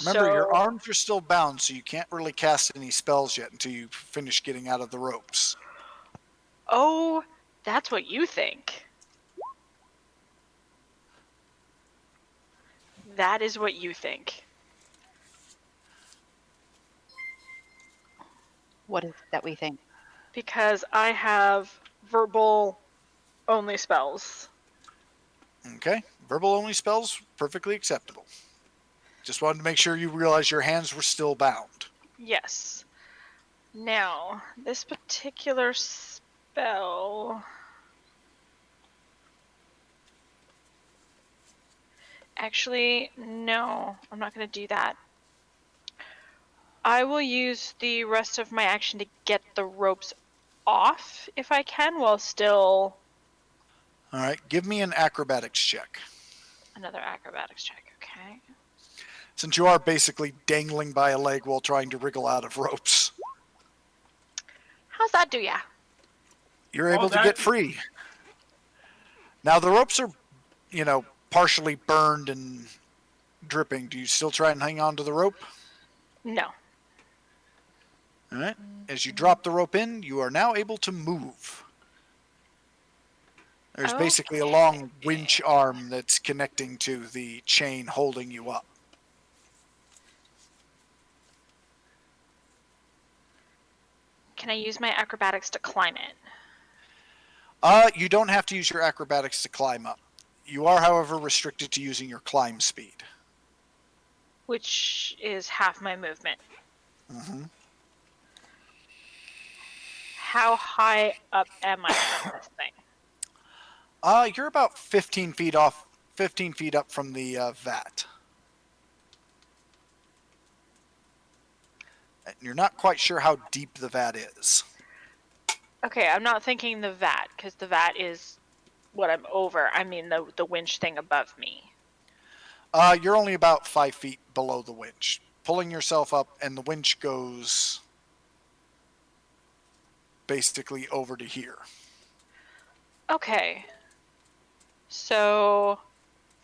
Remember, your So- arms are still bound, so you can't really cast any spells yet until you finish getting out of the ropes. Oh, that's what you think. That is what you think. What is it that we think? Because I have verbal only spells. Okay, verbal only spells, perfectly acceptable. Just wanted to make sure you realize your hands were still bound. Yes. Now, this particular spell... Actually, no, I'm not going to do that. I will use the rest of my action to get the ropes off, if I can, while still... All right, give me an acrobatics check. Another acrobatics check, okay. Since you are basically dangling by a leg while trying to wriggle out of ropes, How's that do ya? you're Oh, able to that- get free. Now, the ropes are, partially burned and dripping. Do you still try and hang on to the rope? No. All right. As you drop the rope in, you are now able to move. There's basically a long winch arm that's connecting to the chain holding you up. Can I use my acrobatics to climb it? You don't have to use your acrobatics to climb up. You are, however, restricted to using your climb speed. Which is half my movement. Mm-hmm. How high up am I from this thing? You're about 15 feet up from the vat. And you're not quite sure how deep the vat is. Okay, I'm not thinking the vat, because the vat is what I'm over. I mean the winch thing above me. You're only about 5 feet below the winch. Pulling yourself up, and the winch goes basically over to here. Okay. So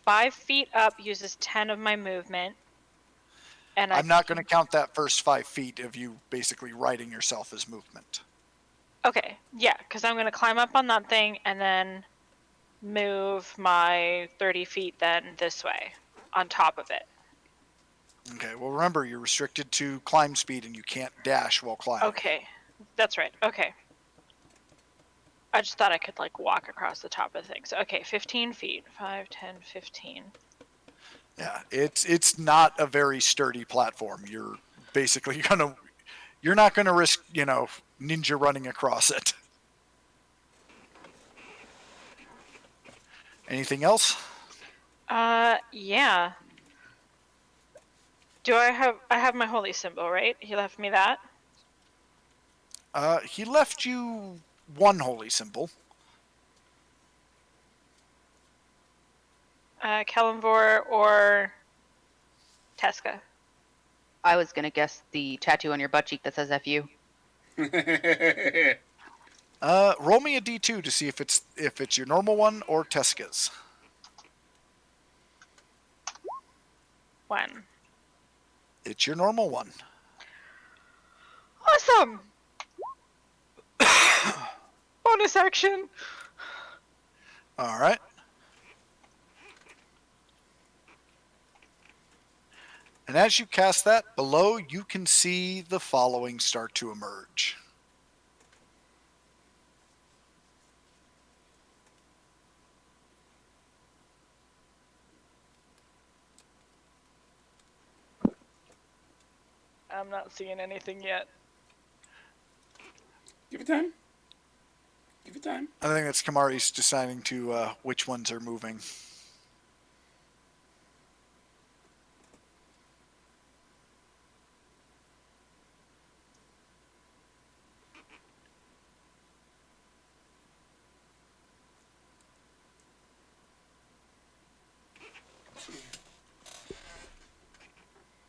5 feet up uses 10 of my movement. And I'm not going to count that first 5 feet of you basically riding yourself as movement. Okay, yeah, because I'm going to climb up on that thing and then move my 30 feet then this way on top of it. Okay, well remember, you're restricted to climb speed and you can't dash while climbing. Okay, that's right. Okay. I just thought I could like walk across the top of the thing. So, okay, 15 feet. 5, 10, 15. Yeah, it's not a very sturdy platform. You're basically you're not gonna risk, ninja running across it. Anything else? Yeah. I have my holy symbol, right? He left me that. He left you one holy symbol. Kalimvor or Teska. I was gonna guess the tattoo on your butt cheek that says "fu." Roll me a d2 to see if it's your normal one or Teska's. 1. It's your normal one. Awesome! Bonus action! All right. And as you cast that, below you can see the following start to emerge. I'm not seeing anything yet. Give it time. Give it time. I think that's Kamari's deciding to which ones are moving.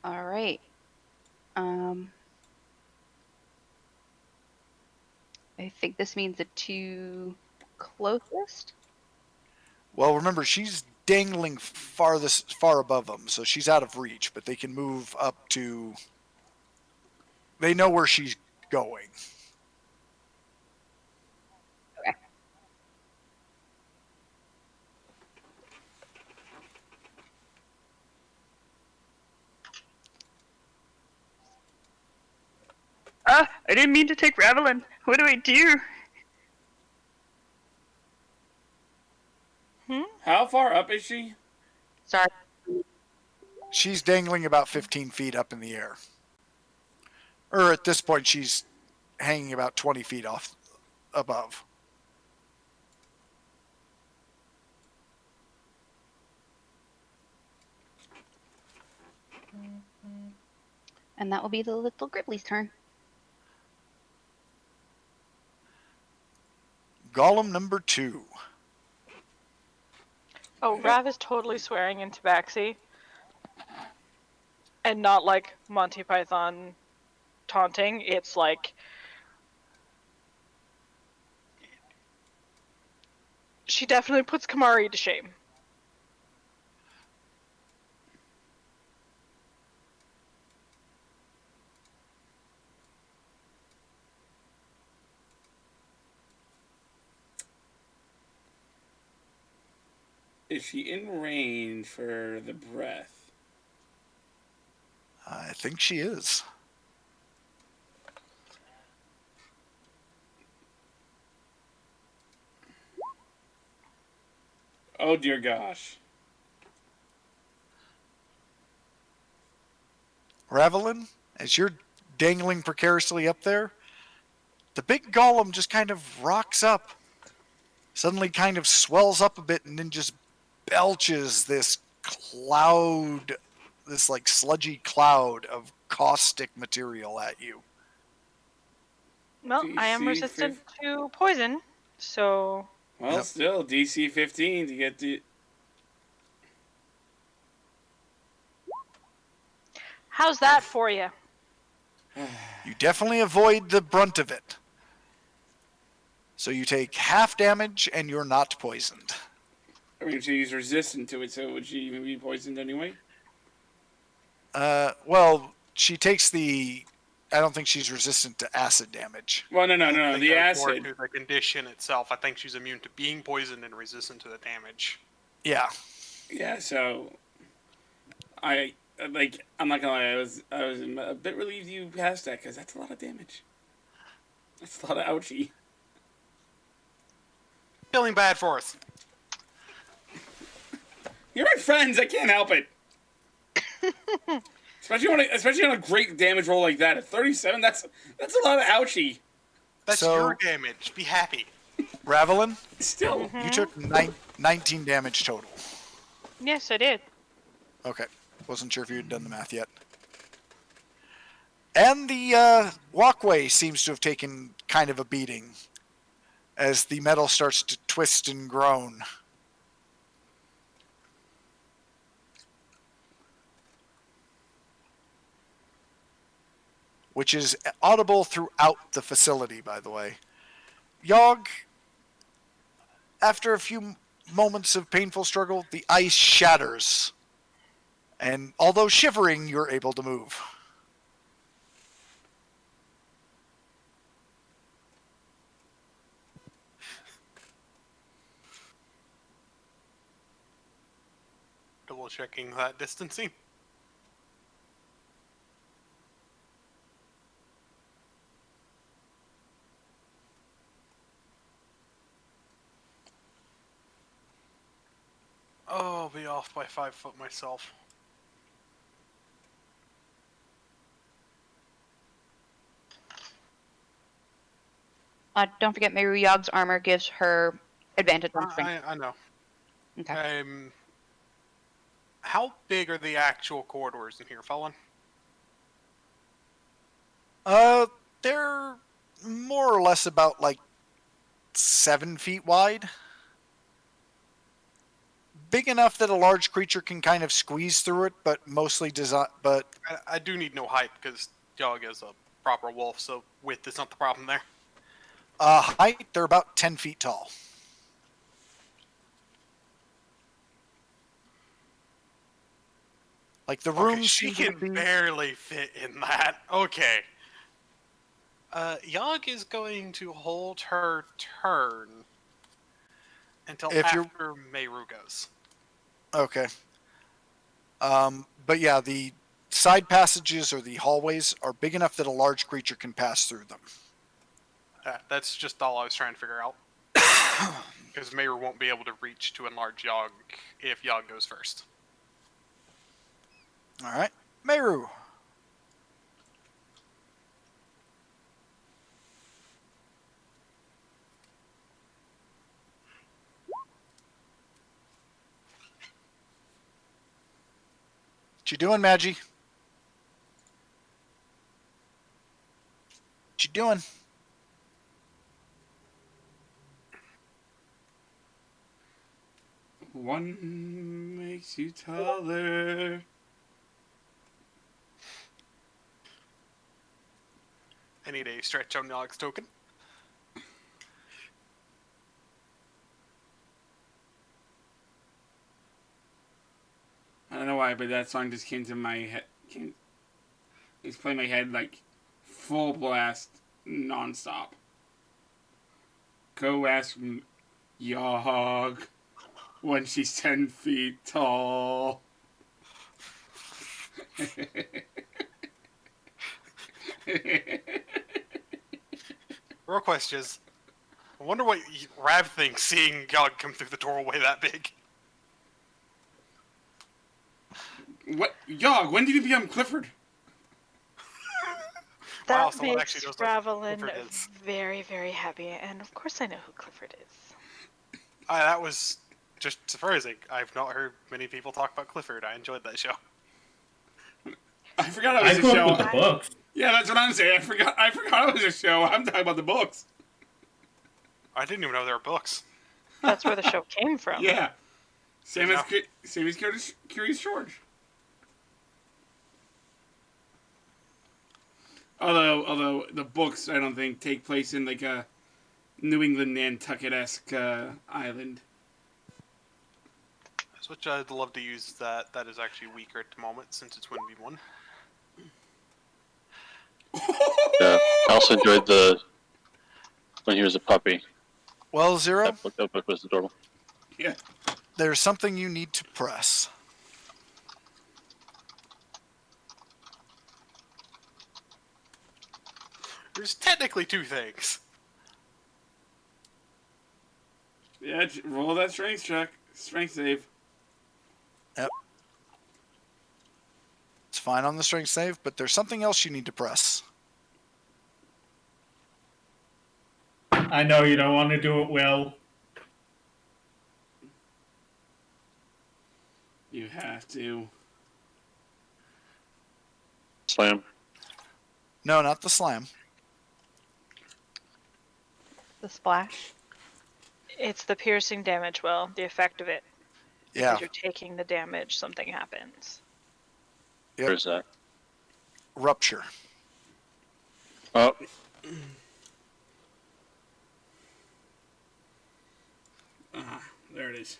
All right. I think this means the two closest. Well, remember, she's dangling far above them, so she's out of reach, but they can move up to... They know where she's going. Okay. I didn't mean to take Ravelin. What do I do? How far up is she? Sorry. She's dangling about 15 feet up in the air. Or at this point, she's hanging about 20 feet off above. And that will be the little Gribbly's turn. Golem number 2. Oh, Rav is totally swearing in Tabaxi. And not like Monty Python taunting. It's like... She definitely puts Kamari to shame. Is she in range for the breath? I think she is. Oh dear gosh. Ravelin, as you're dangling precariously up there, the big golem just kind of rocks up, suddenly kind of swells up a bit, and then just belches this cloud, this like sludgy cloud of caustic material at you. Well, I am DC resistant to poison, so... Well, Yep. still DC 15 to get the. How's that for you? You definitely avoid the brunt of it. So you take half damage and you're not poisoned. I mean, she's resistant to it, so would she even be poisoned anyway? Well, she takes the... I don't think she's resistant to acid damage. Well, no. I think The that's more acid. to the condition itself. I think she's immune to being poisoned and resistant to the damage. Yeah. Yeah, so I'm not gonna lie, I was a bit relieved you passed that because that's a lot of damage. That's a lot of ouchie. Feeling bad for us. You're my friends. I can't help it. especially on a great damage roll like that at 37. That's a lot of ouchie. That's So- your damage. Be happy. Ravelin, Still, you took 19 damage total. Yes, I did. Okay. Wasn't sure if you had done the math yet. And the walkway seems to have taken kind of a beating as the metal starts to twist and groan. Which is audible throughout the facility, by the way. Yogg, after a few moments of painful struggle, the ice shatters. And although shivering, you're able to move. Double checking that distancing. Oh, I'll be off by 5 foot myself. Don't forget, Meru Yogg's armor gives her advantage on strength. I know. Okay. How big are the actual corridors in here, Fallen? They're more or less about like 7 feet wide. Big enough that a large creature can kind of squeeze through it, but mostly but I do need no height because Yogg is a proper wolf, so width is not the problem there. height, they're about 10 feet tall. Like the room Okay, she seems to can be... barely fit in that. Okay. Yogg is going to hold her turn until If you're- after Meru goes. Okay. But yeah, the side passages or the hallways are big enough that a large creature can pass through them. That's just all I was trying to figure out. Because Meru won't be able to reach to enlarge Yogg if Yogg goes first. All right. Meru. What you doing, Maggie? What you doing? one makes you taller. I need a stretch on Yogg's token. I don't know why, but that song just came to my head. It's playing my head like full blast, nonstop. Go ask Yogg when she's 10 feet tall. Real question is, I wonder what Rav thinks seeing Yogg come through the doorway that big. What? Yogg, when did you become Clifford? That Wow, someone makes actually knows what Ravelin Clifford is. very, very happy, and of course I know who Clifford is. That was just surprising. I've not heard many people talk about Clifford. I enjoyed that show. I forgot it I was a grew show. up with the books. Yeah, that's what I'm saying. I forgot it was a show. I'm talking about the books. I didn't even know there were books. That's where the show came from. Yeah. Same Yeah. as Curious George. Although the books, I don't think, take place in like a New England Nantucket-esque island. Which I'd love to use that. That is actually weaker at the moment since it's 1v1. Yeah, I also enjoyed when he was a puppy. Well, Zero, That book was adorable. Yeah. there's something you need to press. There's technically two things. Yeah, roll that strength check. Strength save. Yep. fine on the strength save, but there's something else you need to press. I know you don't want to do it, Will. You have to. Slam. No, not the slam. The splash. It's the piercing damage, Will, the effect of it. Yeah. Because you're taking the damage, something happens. Yep. Where's that? Rupture. Oh, There it is.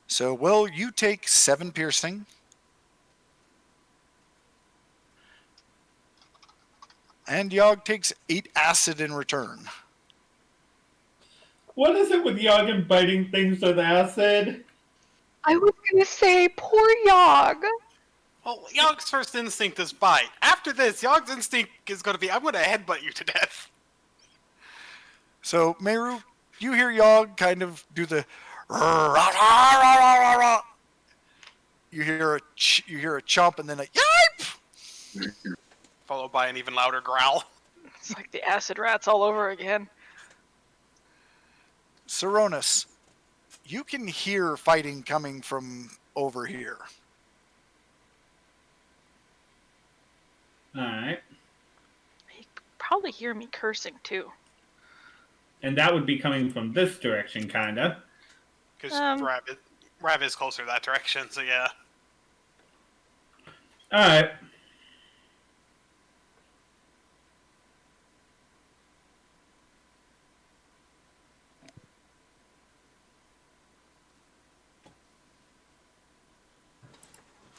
So, Will, you take 7 piercing. And Yogg takes 8 acid in return. What is it with Yoggin biting things with acid? I was gonna say, poor Yogg. Well, Yogg's first instinct is bite. After this, Yogg's instinct is going to be, I'm going to headbutt you to death. So, Meru, you hear Yogg kind of do the. You hear a chomp and then a yipe. Followed by an even louder growl. It's like the acid rats all over again. Saronis, you can hear fighting coming from over here. Alright. You could probably hear me cursing too. And that would be coming from this direction, kinda. Because Rav is closer that direction, so yeah. Alright.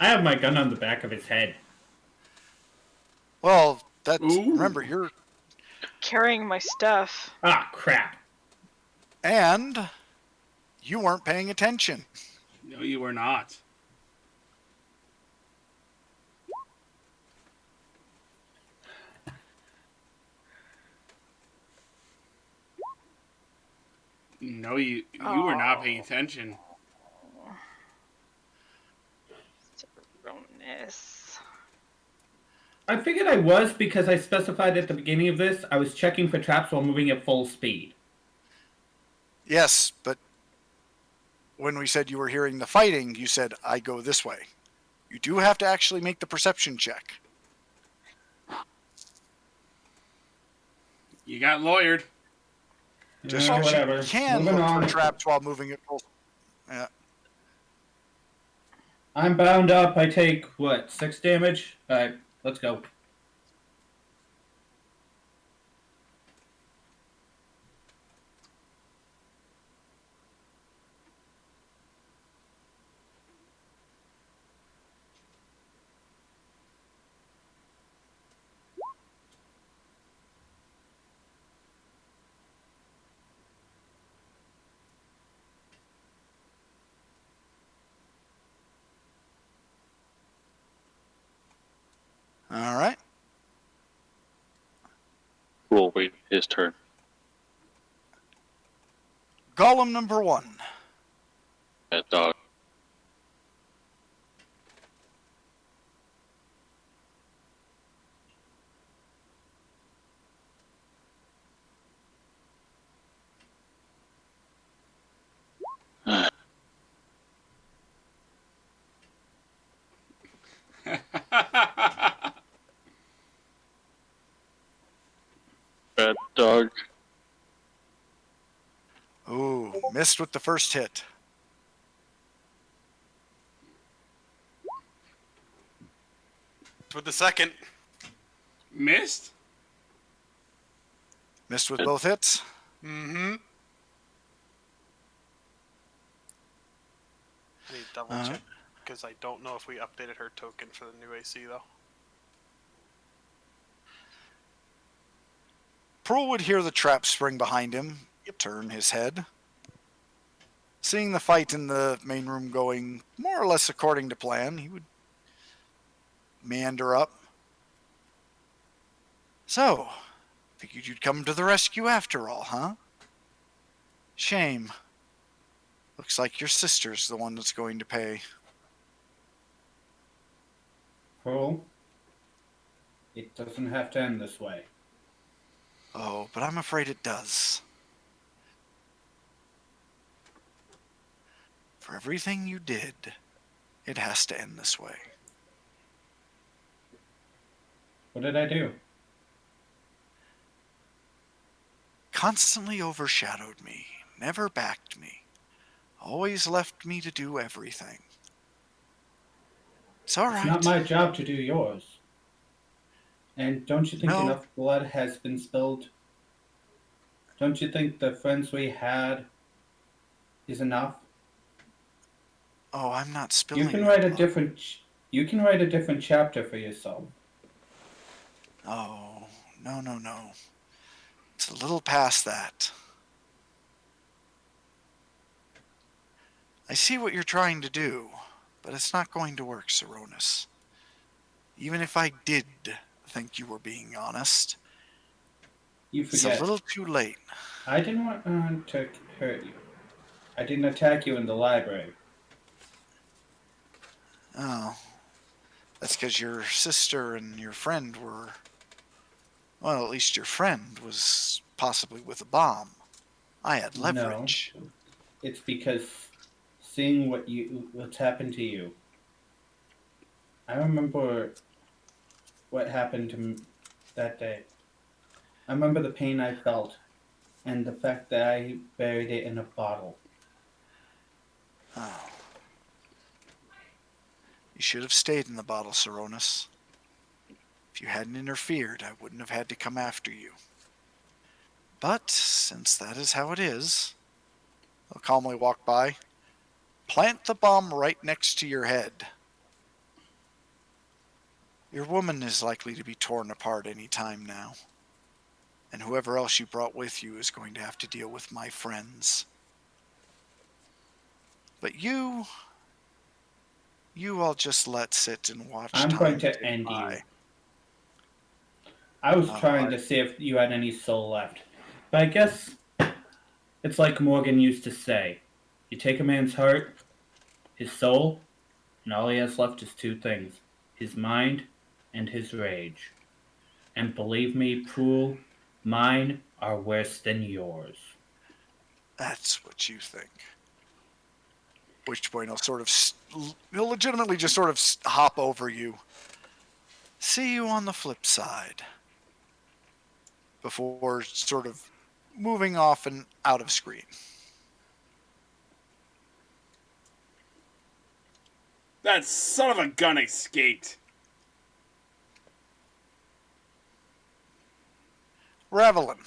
I have my gun on the back of his head. Well, that's Ooh. remember you're Carrying my stuff. Ah, crap. and you weren't paying attention. No, you were not. No, you were not paying attention. Bonus. I figured I was because I specified at the beginning of this I was checking for traps while moving at full speed. Yes, but when we said you were hearing the fighting, you said, I go this way. You do have to actually make the perception check. You got lawyered. Just Yeah, 'cause whatever. you can Moving look on. for traps while moving at full. Yeah. I'm bound up. I take, what, 6 damage? Alright, let's go. All right. cool. Wait, his turn. Golem number 1. That dog. Bad dog. Ooh, missed with the first hit. With the second. Missed? Missed with both hits. Mm-hmm. I need to double check, because I don't know if we updated her token for the new AC, though. Pearl would hear the trap spring behind him, turn his head. Seeing the fight in the main room going more or less according to plan, he would meander up. So, figured you'd come to the rescue after all, huh? Shame. Looks like your sister's the one that's going to pay. Cruel, it doesn't have to end this way. Oh, but I'm afraid it does. For everything you did, it has to end this way. What did I do? Constantly overshadowed me, never backed me, always left me to do everything. It's all It's not right. my job to do yours. And don't you think No, enough blood has been spilled? Don't you think the friends we had is enough? oh, I'm not You spilling can your write a blood. different. You can write a different chapter for yourself. Oh, no, no, no. It's a little past that. I see what you're trying to do, but it's not going to work, Saronis. Even if I did think you were being honest, You it's a forget. little too late. I didn't want to hurt you. I didn't attack you in the library. Oh, that's because your sister and your friend were. Well, at least your friend was possibly with a bomb. I had No, leverage. it's because seeing what's happened to you. I remember what happened to me that day. I remember the pain I felt and the fact that I buried it in a bottle. Oh, you should have stayed in the bottle, Saronis. If you hadn't interfered, I wouldn't have had to come after you. But since that is how it is, I'll calmly walk by. Plant the bomb right next to your head. Your woman is likely to be torn apart any time now. And whoever else you brought with you is going to have to deal with my friends. But you all just let sit and watch I'm going time to tick end by. you. I was Oh, trying to see if you had any soul left. But I guess it's like Morgan used to say. You take a man's heart, his soul, and all he has left is two things. His mind and his rage. And believe me, Poole, mine are worse than yours. that's what you think. Which point he'll legitimately just sort of hop over you. See you on the flip side. Before sort of moving off and out of screen. That son of a gun escaped. Revelin.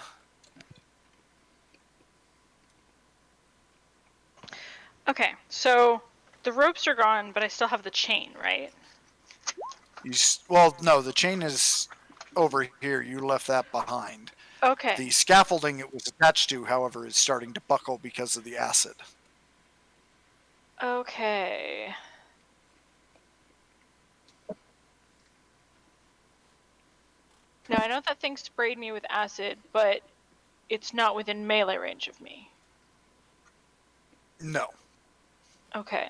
Okay, so the ropes are gone, but I still have the chain, right? Well, no, the chain is over here. You left that behind. Okay. The scaffolding it was attached to, however, is starting to buckle because of the acid. Okay. Now, I know that thing sprayed me with acid, but it's not within melee range of me. No. Okay.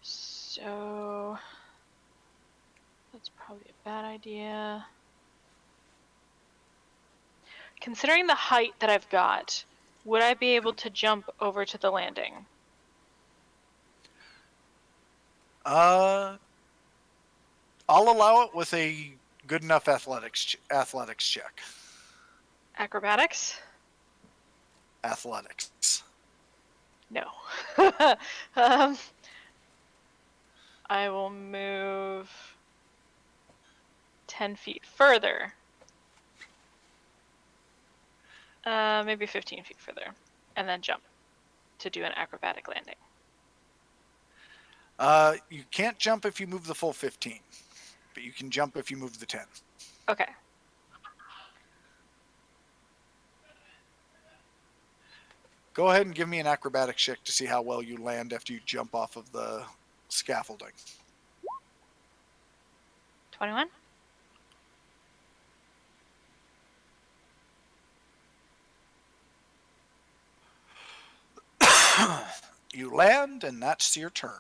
So that's probably a bad idea. Considering the height that I've got, would I be able to jump over to the landing? I'll allow it with a good enough athletics check. Acrobatics? Athletics. No. I will move 10 feet further. Maybe 15 feet further. And then jump to do an acrobatic landing. You can't jump if you move the full 15, but you can jump if you move the 10. Okay. Go ahead and give me an acrobatics check to see how well you land after you jump off of the scaffolding. 21. You land, and that's your turn.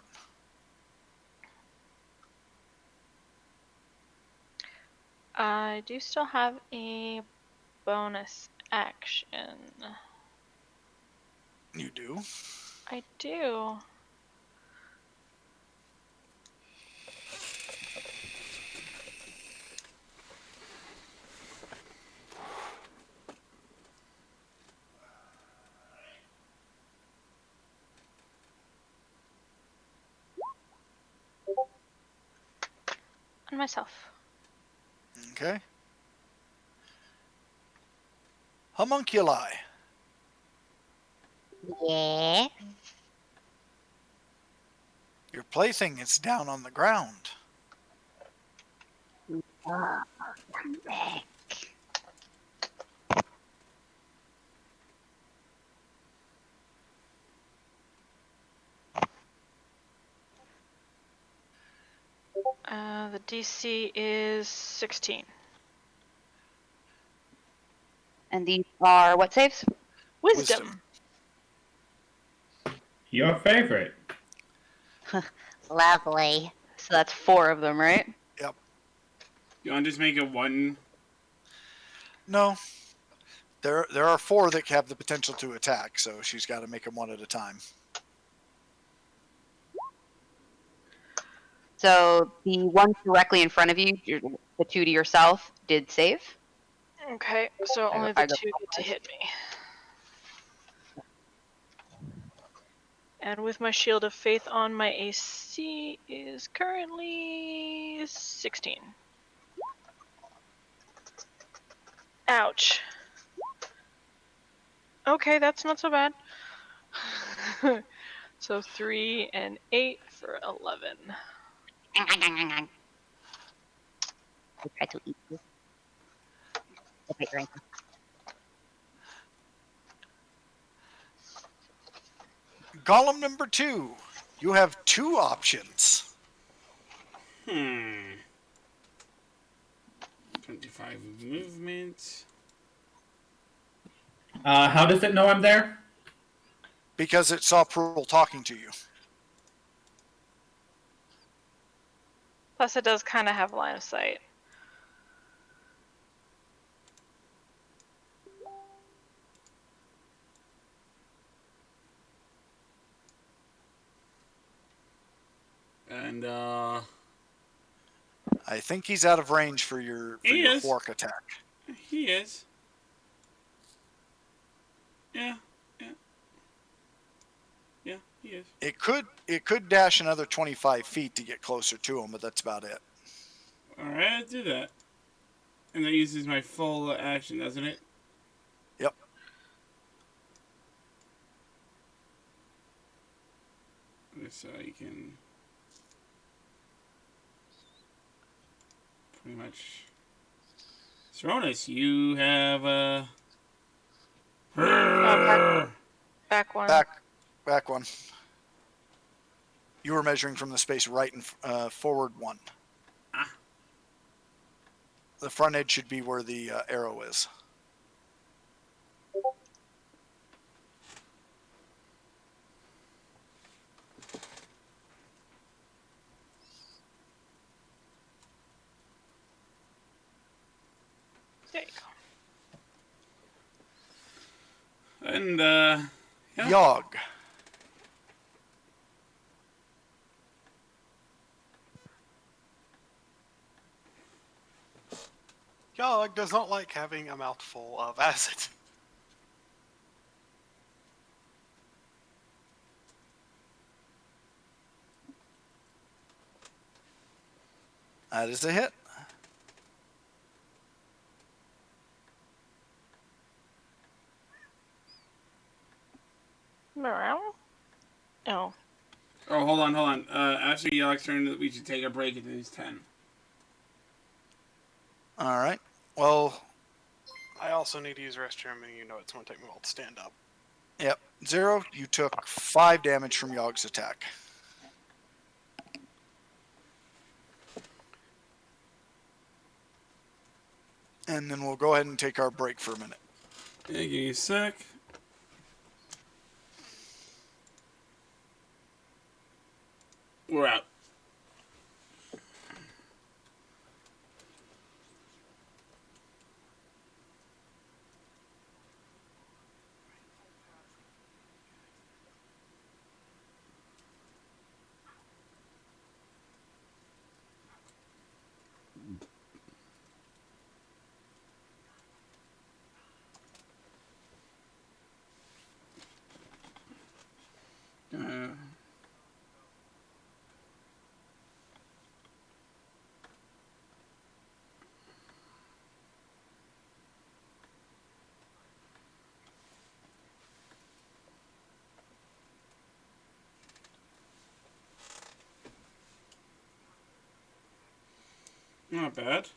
I do still have a bonus action. You do. I do. On myself. Okay. Homunculi. Yeah. Your plaything is down on the ground. Come back. The DC is 16. And these are what saves? Wisdom. Your favorite. Lovely. So that's 4 of them, right? Yep. You want to just make it one? No. There are 4 that have the potential to attack, so she's got to make them one at a time. So the one directly in front of you, the 2 to yourself, did save. Okay, so only the 2 get to hit me. And with my Shield of Faith on, my AC is currently 16. Ouch. Okay, that's not so bad. So 3 and 8 for 11. I try to eat this. Okay, drink. Golem number 2. You have 2 options. 25 movement. How does it know I'm there? Because it saw Prul talking to you. Plus, it does kind of have line of sight. And I think he's out of range for your fork attack. He is. Yeah. Yeah, he is. It could dash another 25 feet to get closer to him, but that's about it. Alright, I'll do that. And that uses my full action, doesn't it? Yep. So you can pretty much. Saronis, you have Back one. Back one. You were measuring from the space right and forward 1. The front edge should be where the arrow is. There you go. And yeah. Yogg. Yogg does not like having a mouthful of acid. That is a hit. Meow. Oh. Oh, hold on. After Yogg's turn, we should take a break and lose 10. All right. Well, I also need to use the restroom, and you know it's going to take me a while to stand up. yep. 0, you took 5 damage from Yogg's attack. and then we'll go ahead and take our break for a minute. Yeah, give me a sec. We're out. Not bad.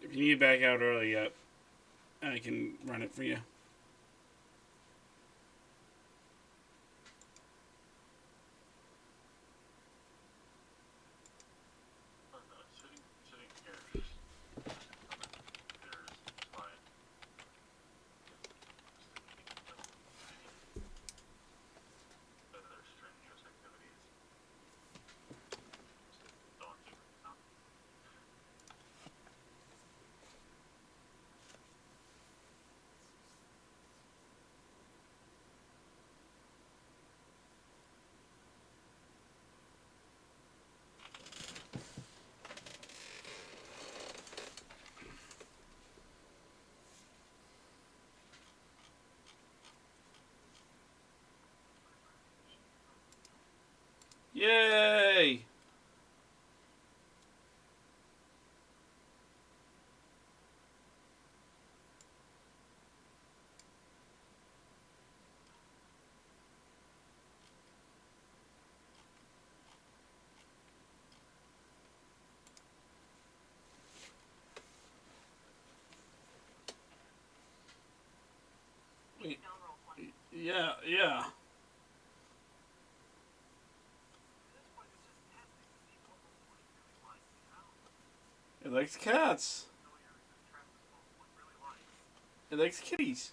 If you need to back out early, I can run it for you. Yay! Yeah, yeah. It likes cats. It likes kitties.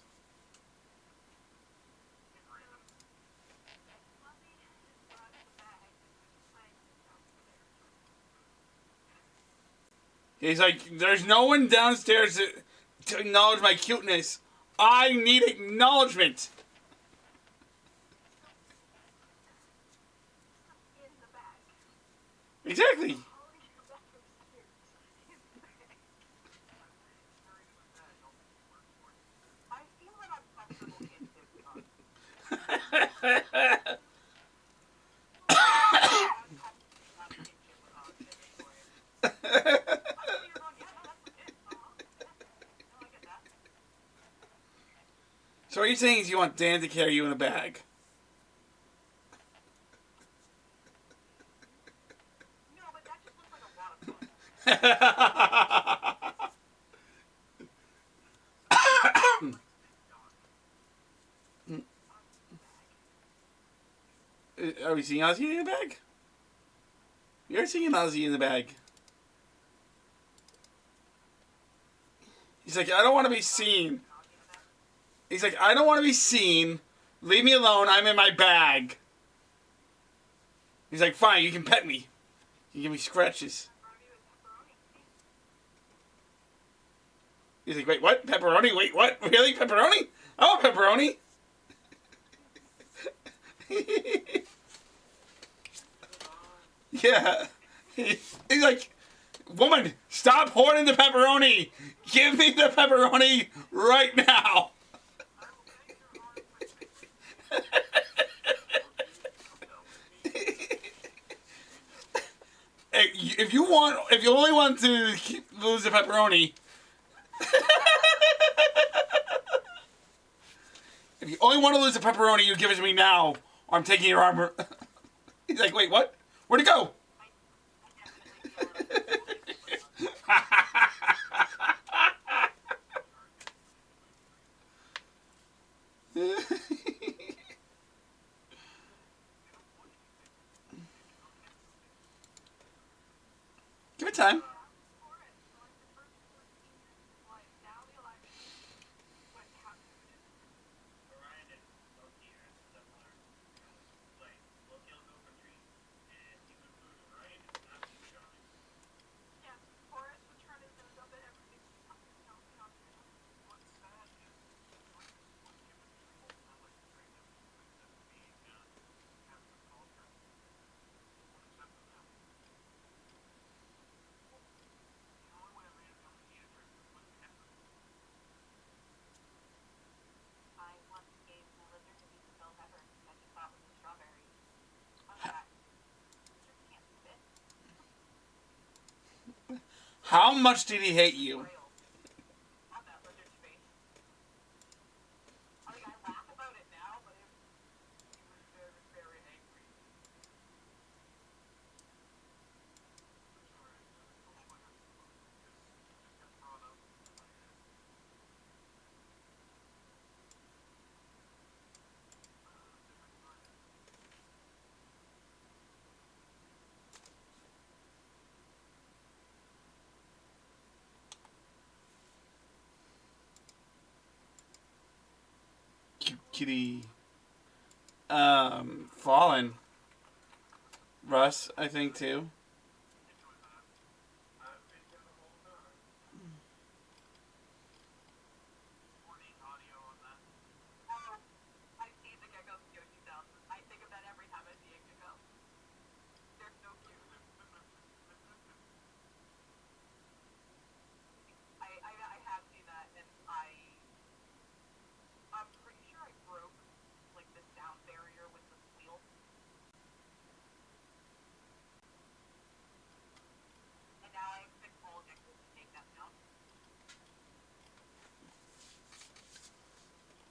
He's like, there's no one downstairs to acknowledge my cuteness. I need acknowledgement. Exactly. So what you're saying is you want Dan to carry you in a bag? Are we seeing Ozzy in the bag? We are seeing Ozzy in the bag. He's like, I don't want to be seen. He's like, I don't want to be seen. Leave me alone. I'm in my bag. He's like, fine, you can pet me. You can give me scratches. He's like, wait, what? Pepperoni? Wait, what? Really? Pepperoni? Oh, pepperoni. Yeah. He's like, woman, stop hoarding the pepperoni. Give me the pepperoni right now. If you only want to lose the pepperoni, if you only want to lose the pepperoni, you give it to me now, or I'm taking your armor. He's like, wait, what? Where'd it go? Give it time. How much did he hate you? Kitty. Fallen. Russ, I think too.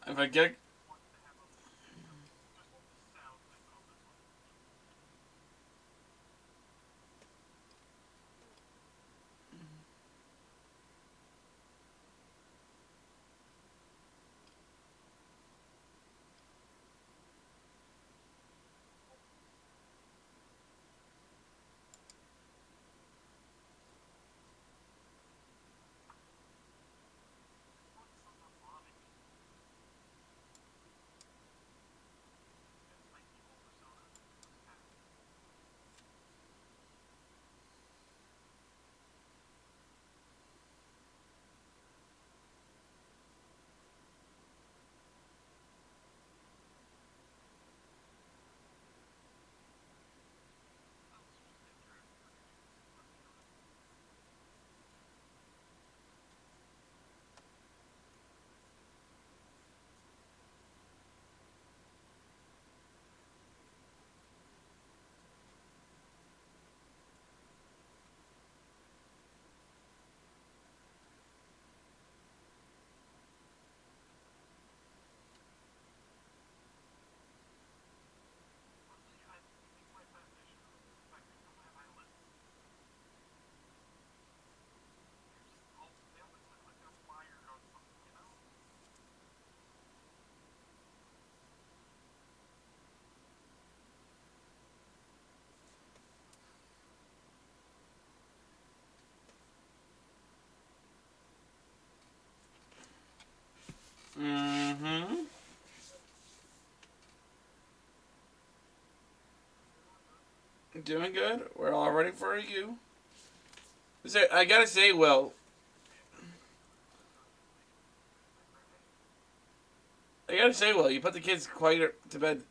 If I get Doing good. We're all ready for you. I gotta say, Will. You put the kids quite to bed.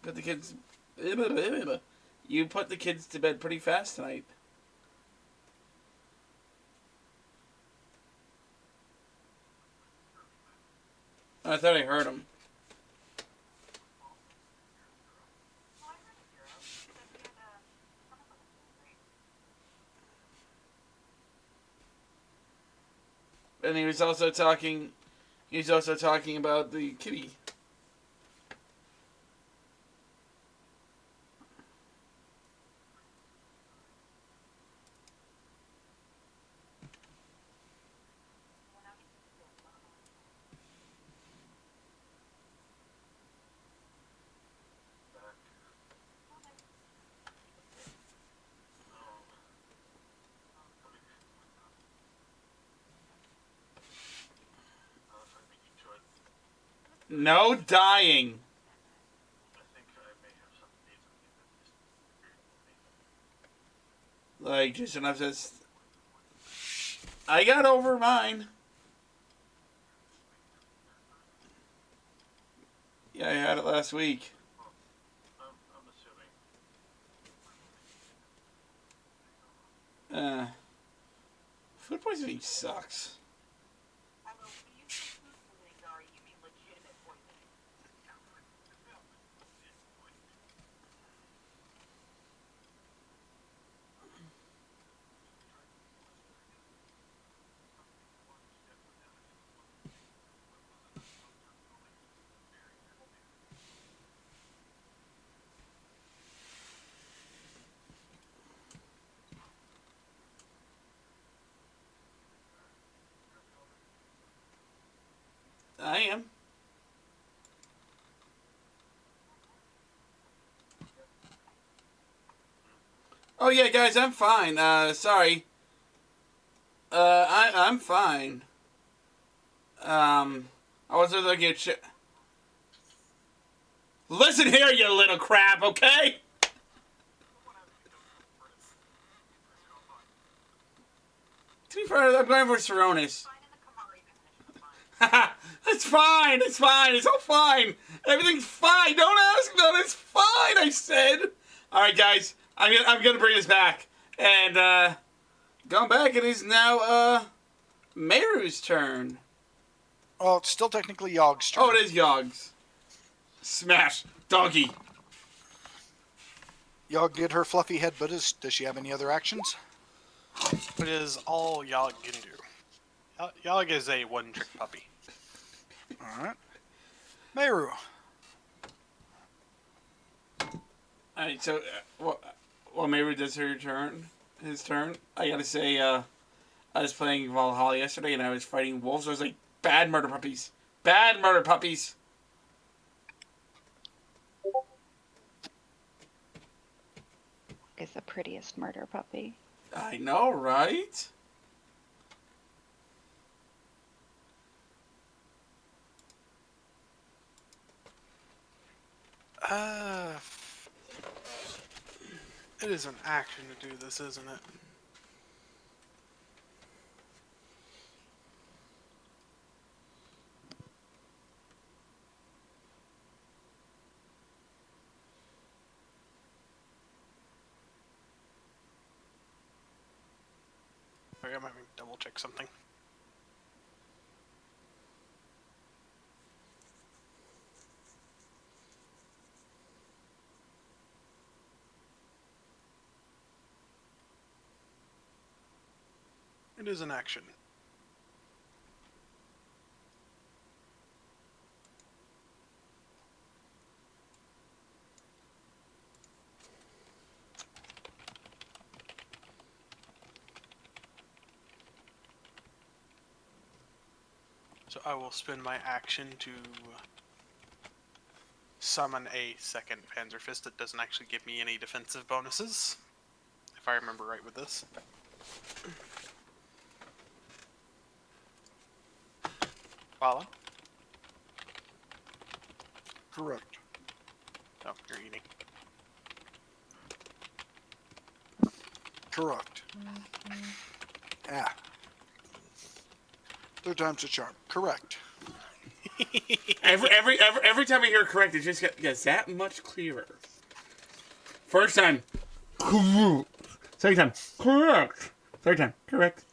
Put the kids. You put the kids to bed pretty fast tonight. I thought I heard him. And he was also talking. He's also talking about the kitty. No dying. Like, just enough to... I got over mine. Yeah, I had it last week. Food poisoning sucks. I am. Oh yeah, guys, I'm fine. Sorry. I'm fine. I wasn't looking at shit. Listen here, you little crap, okay? To be fair, I'm going for Saronis. It's fine. It's fine. It's all fine. Everything's fine. Don't ask me. It's fine. I said. All right, guys. I'm gonna bring this back, and going back. It is now Meru's turn. Oh, it's still technically Yogg's turn. Oh, it is Yogg's. Smash, doggy. Yogg did her fluffy head, but does she have any other actions? It is all Yogg can do. Yogg is a one-trick puppy. Alright. Meru. Alright, so while Meru does his turn, I gotta say, I was playing Valhalla yesterday and I was fighting wolves. I was like, bad murder puppies. Bad murder puppies. Is the prettiest murder puppy. I know, right? It is an action to do this, isn't it? Okay, I might double check something. It is an action. So I will spend my action to summon a second Panzer Fist that doesn't actually give me any defensive bonuses, if I remember right with this. Follow? Correct. Oh, you're eating. Correct. Ah. Third time's a charm. Correct. Every time I hear correct, it just gets that much clearer. First time, correct. Second time, correct. Third time, correct.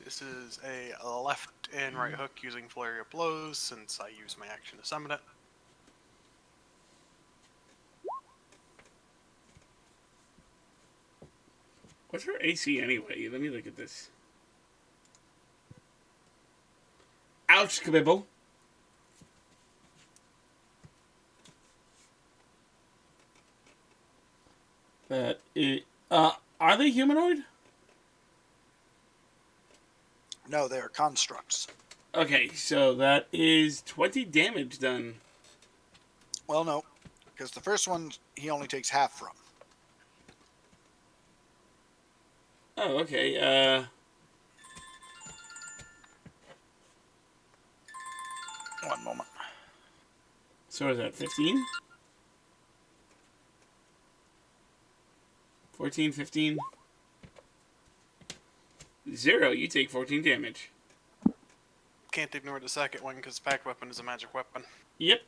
This is a left and right hook using Flurry of Blows, since I use my action to summon it. What's her AC anyway? Let me look at this. Ouch, Kabibble. That is, are they humanoid? No, they are constructs. Okay, so that is 20 damage done. Well, no, because the first one he only takes half from. Oh, okay. One moment. So is that 15? 14, 15. 0, you take 14 damage. Can't ignore the second one because pack weapon is a magic weapon. Yep.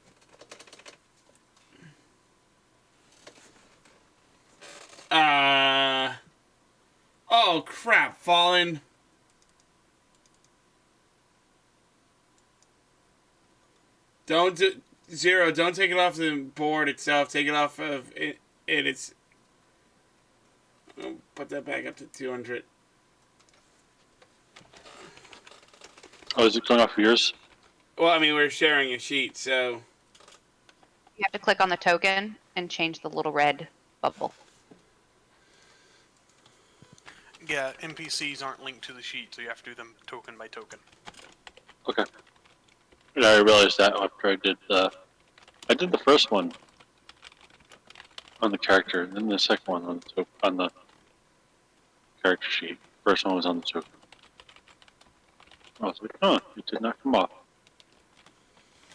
Oh crap, fallen. Don't do 0. Don't take it off the board itself. Take it off of it. It's. I'll put that back up to 200. Oh, is it going off of yours? Well, I mean, we're sharing a sheet, so. You have to click on the token and change the little red bubble. Yeah, NPCs aren't linked to the sheet, so you have to do them token by token. Okay. Yeah, I realized that after I did the first one on the character, and then the second one on the character sheet. First one was on the token. I was like, huh, it did not come off.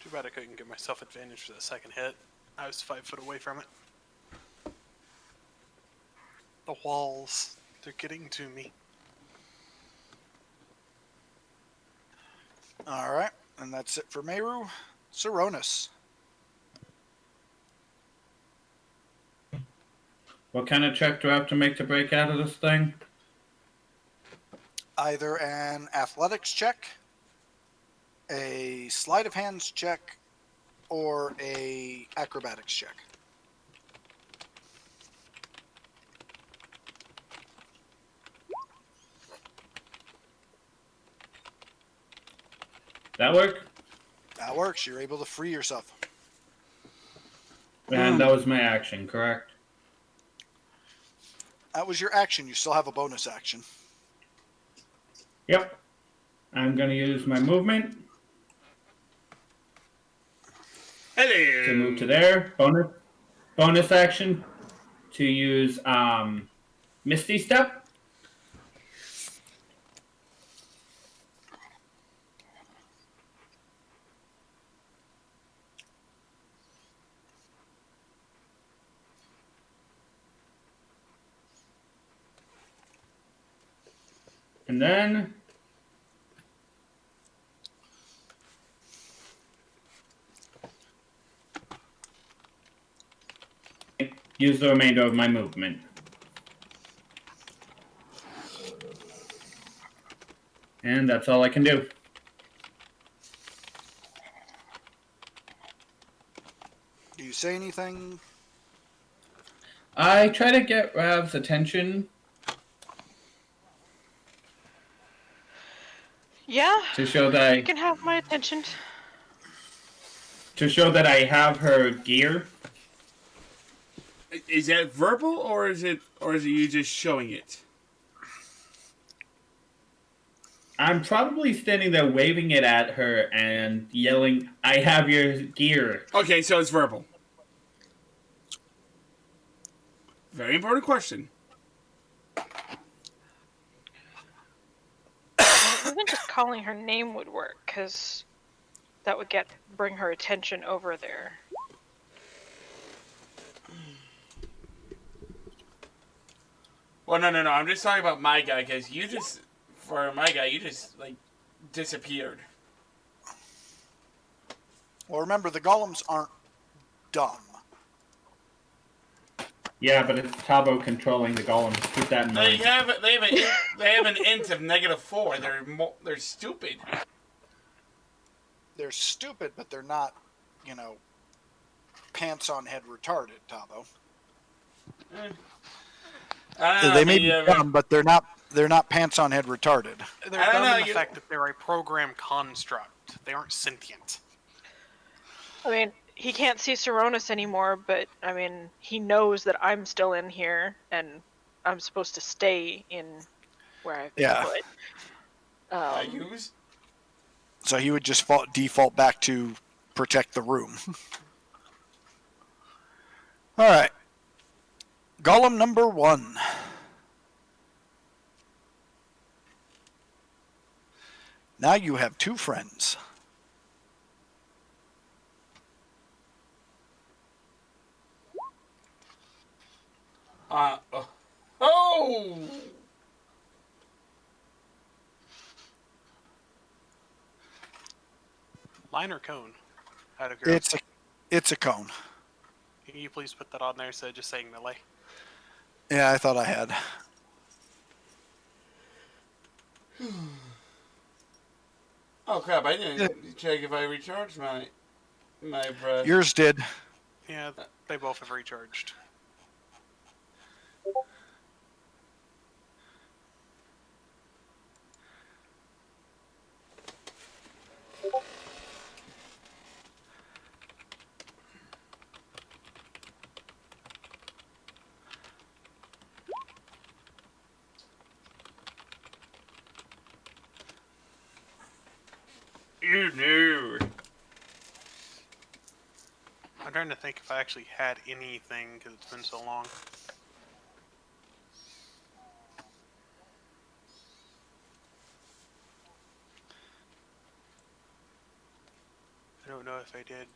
Too bad I couldn't give myself advantage for the second hit. I was 5 foot away from it. The walls, they're getting to me. All right, and that's it for Meru. Saronis. What kind of check do I have to make to break out of this thing? Either an athletics check, a sleight of hands check, or a acrobatics check. That work? That works. You're able to free yourself. And that was my action, correct? That was your action. You still have a bonus action. Yep. I'm going to use my movement Hello. to move to there. Bonus action to use Misty Step. And then use the remainder of my movement. And that's all I can do. Do you say anything? I try to get Rav's attention Yeah, to show that you can have my attention. I have her gear. Is that verbal or is it you just showing it? I'm probably standing there waving it at her and yelling, "I have your gear." Okay, so it's verbal. Very important question. Even just calling her name would work, because that would bring her attention over there. Well, no. I'm just talking about my guy because for my guy, you just like disappeared. Well, remember, the golems aren't dumb. Yeah, but it's Tabo controlling the golems. Keep that in They mind. have an int of -4. They're stupid. They're stupid, but they're not, pants on head retarded, Tabo. I don't know, They may be maybe dumb, but they're not pants on head retarded. They're I don't dumb know, in the fact that they're a program construct. They aren't sentient. I mean, he can't see Saronis anymore, but I mean, he knows that I'm still in here and I'm supposed to stay in where I've been put. use. So he would just default back to protect the room. All right. Golem number 1. Now you have 2 friends. Oh! Line or cone? Out of curiosity. It's a cone. Can you please put that on there instead of just saying melee? Yeah, I thought I had. Oh crap! I didn't check if I recharged my breath. Yours did. Yeah, they both have recharged. You knew. I'm trying to think if I actually had anything because it's been so long. I don't know if I did.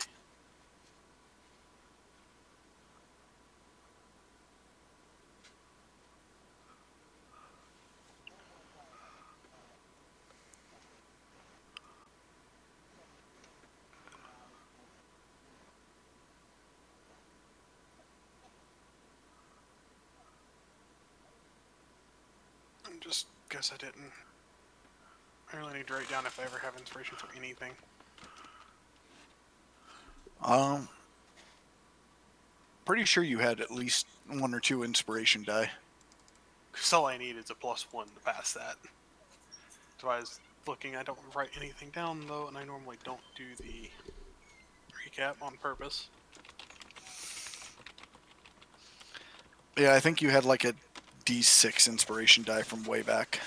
Just guess I didn't. I really need to write down if I ever have inspiration for anything. Pretty sure you had at least 1 or 2 inspiration die. Because all I need is a +1 to pass that. So I was looking, I don't write anything down though, and I normally don't do the recap on purpose. Yeah, I think you had like a D6 inspiration die from way back.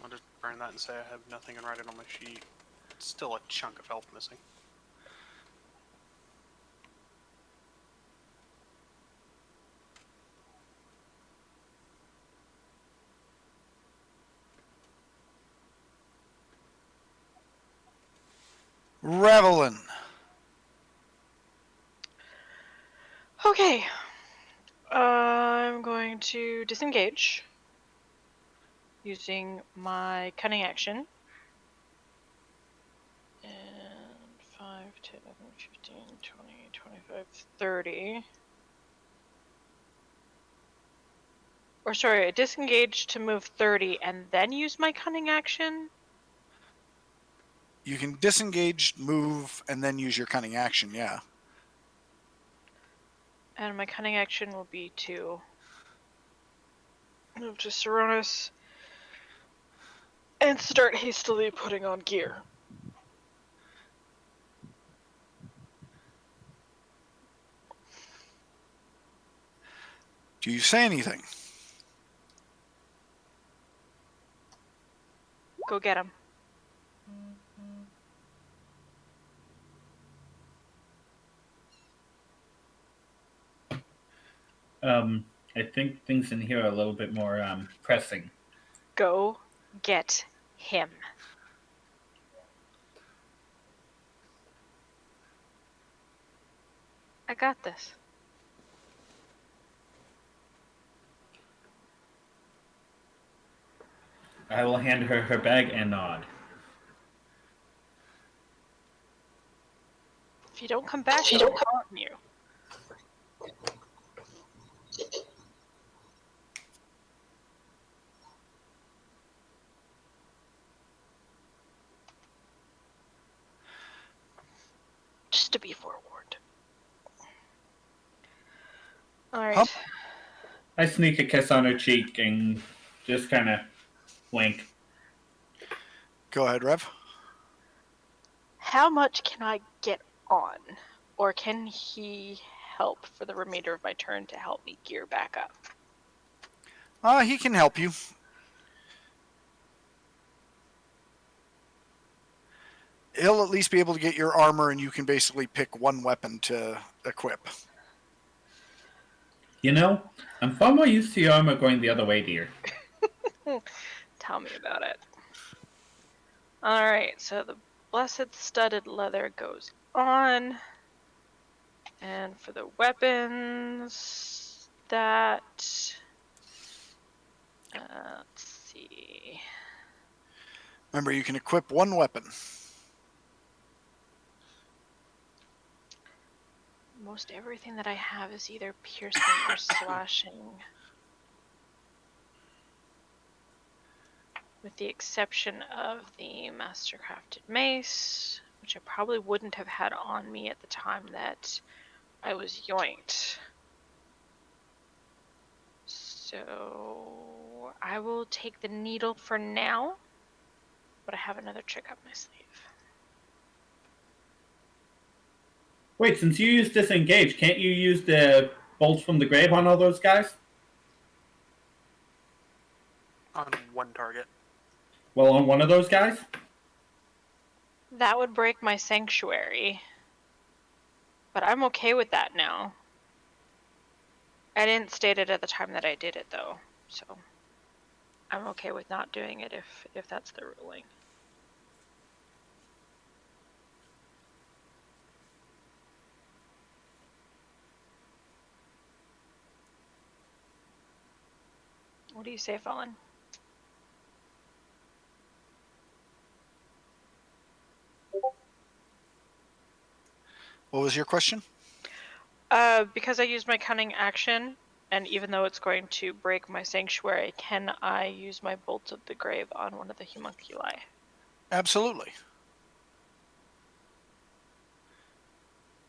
I'll just burn that and say I have nothing and write it on my sheet. It's still a chunk of health missing. Revelin. Okay. I'm going to disengage using my cunning action. And 5, 10, 11, 15, 20, 25, 30. Or sorry, I disengage to move 30 and then use my cunning action? You can disengage, move, and then use your cunning action, yeah. And my cunning action will be to move to Saronis and start hastily putting on gear. Do you say anything? Go get him. I think things in here are a little bit more pressing. Go get him. I got this. I will hand her her bag and nod. If you don't come back, I'll haunt you. Just to be forewarned. Alright. Hump. I sneak a kiss on her cheek and just kind of wink. Go ahead, Rev. How much can I get on? Or can he help for the remainder of my turn to help me gear back up? He can help you. He'll at least be able to get your armor, and you can basically pick one weapon to equip. You know, I'm far more used to your armor going the other way, dear. Tell me about it. Alright, so the blessed studded leather goes on. And for the weapons, that... let's see... Remember, you can equip one weapon. Most everything that I have is either piercing or slashing. With the exception of the mastercrafted mace, which I probably wouldn't have had on me at the time that I was yoinked. So I will take the needle for now, but I have another trick up my sleeve. Wait, since you use disengage, can't you use the bolts from the grave on all those guys? On one target. Well, on one of those guys? That would break my sanctuary. But I'm okay with that now. I didn't state it at the time that I did it, though. So I'm okay with not doing it if that's the ruling. What do you say, Fallen? What was your question? Because I used my cunning action, and even though it's going to break my sanctuary, can I use my bolts of the grave on one of the homunculi? Absolutely.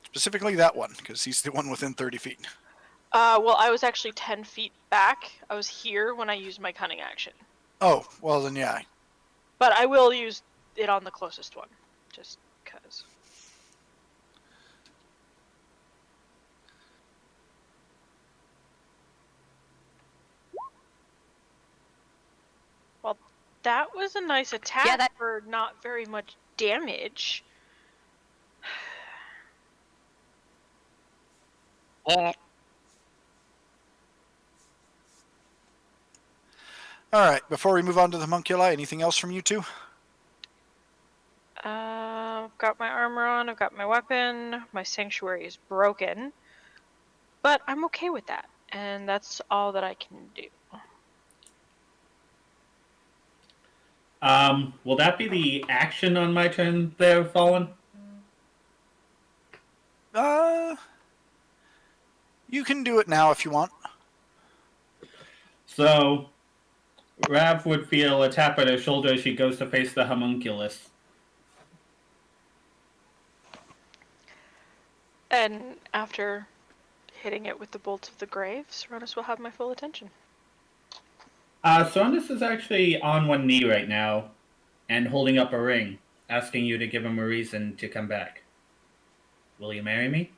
Specifically that one, because he's the one within 30 feet. Well, I was actually 10 feet back. I was here when I used my cunning action. Oh, well then yeah. But I will use it on the closest one, just because. Well, that was a nice attack for not very much damage. Alright, before we move on to the homunculi, anything else from you two? I've got my armor on, I've got my weapon, my sanctuary is broken. But I'm okay with that, and that's all that I can do. Will that be the action on my turn there, Fallen? You can do it now if you want. So, Rav would feel a tap at her shoulder as she goes to face the homunculus. And after hitting it with the bolt of the grave, Serenus will have my full attention. Serenus is actually on one knee right now and holding up a ring, asking you to give him a reason to come back. Will you marry me?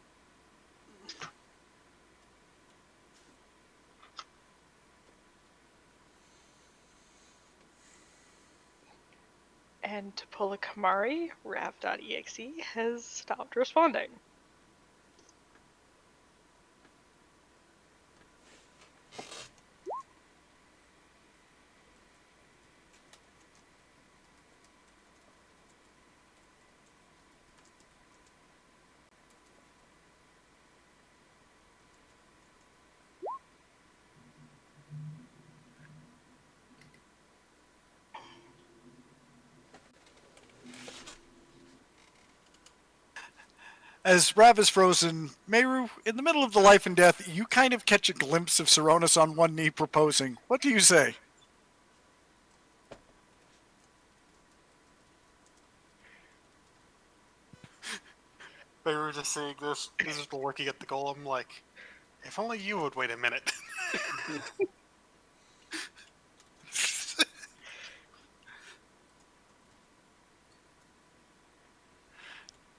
And to pull a Kamari, Rav.exe has stopped responding. As Rav is frozen, Meru, in the middle of the life and death, you kind of catch a glimpse of Saronis on one knee proposing. What do you say? They were just saying this. This is looking at the golem like, if only you would wait a minute.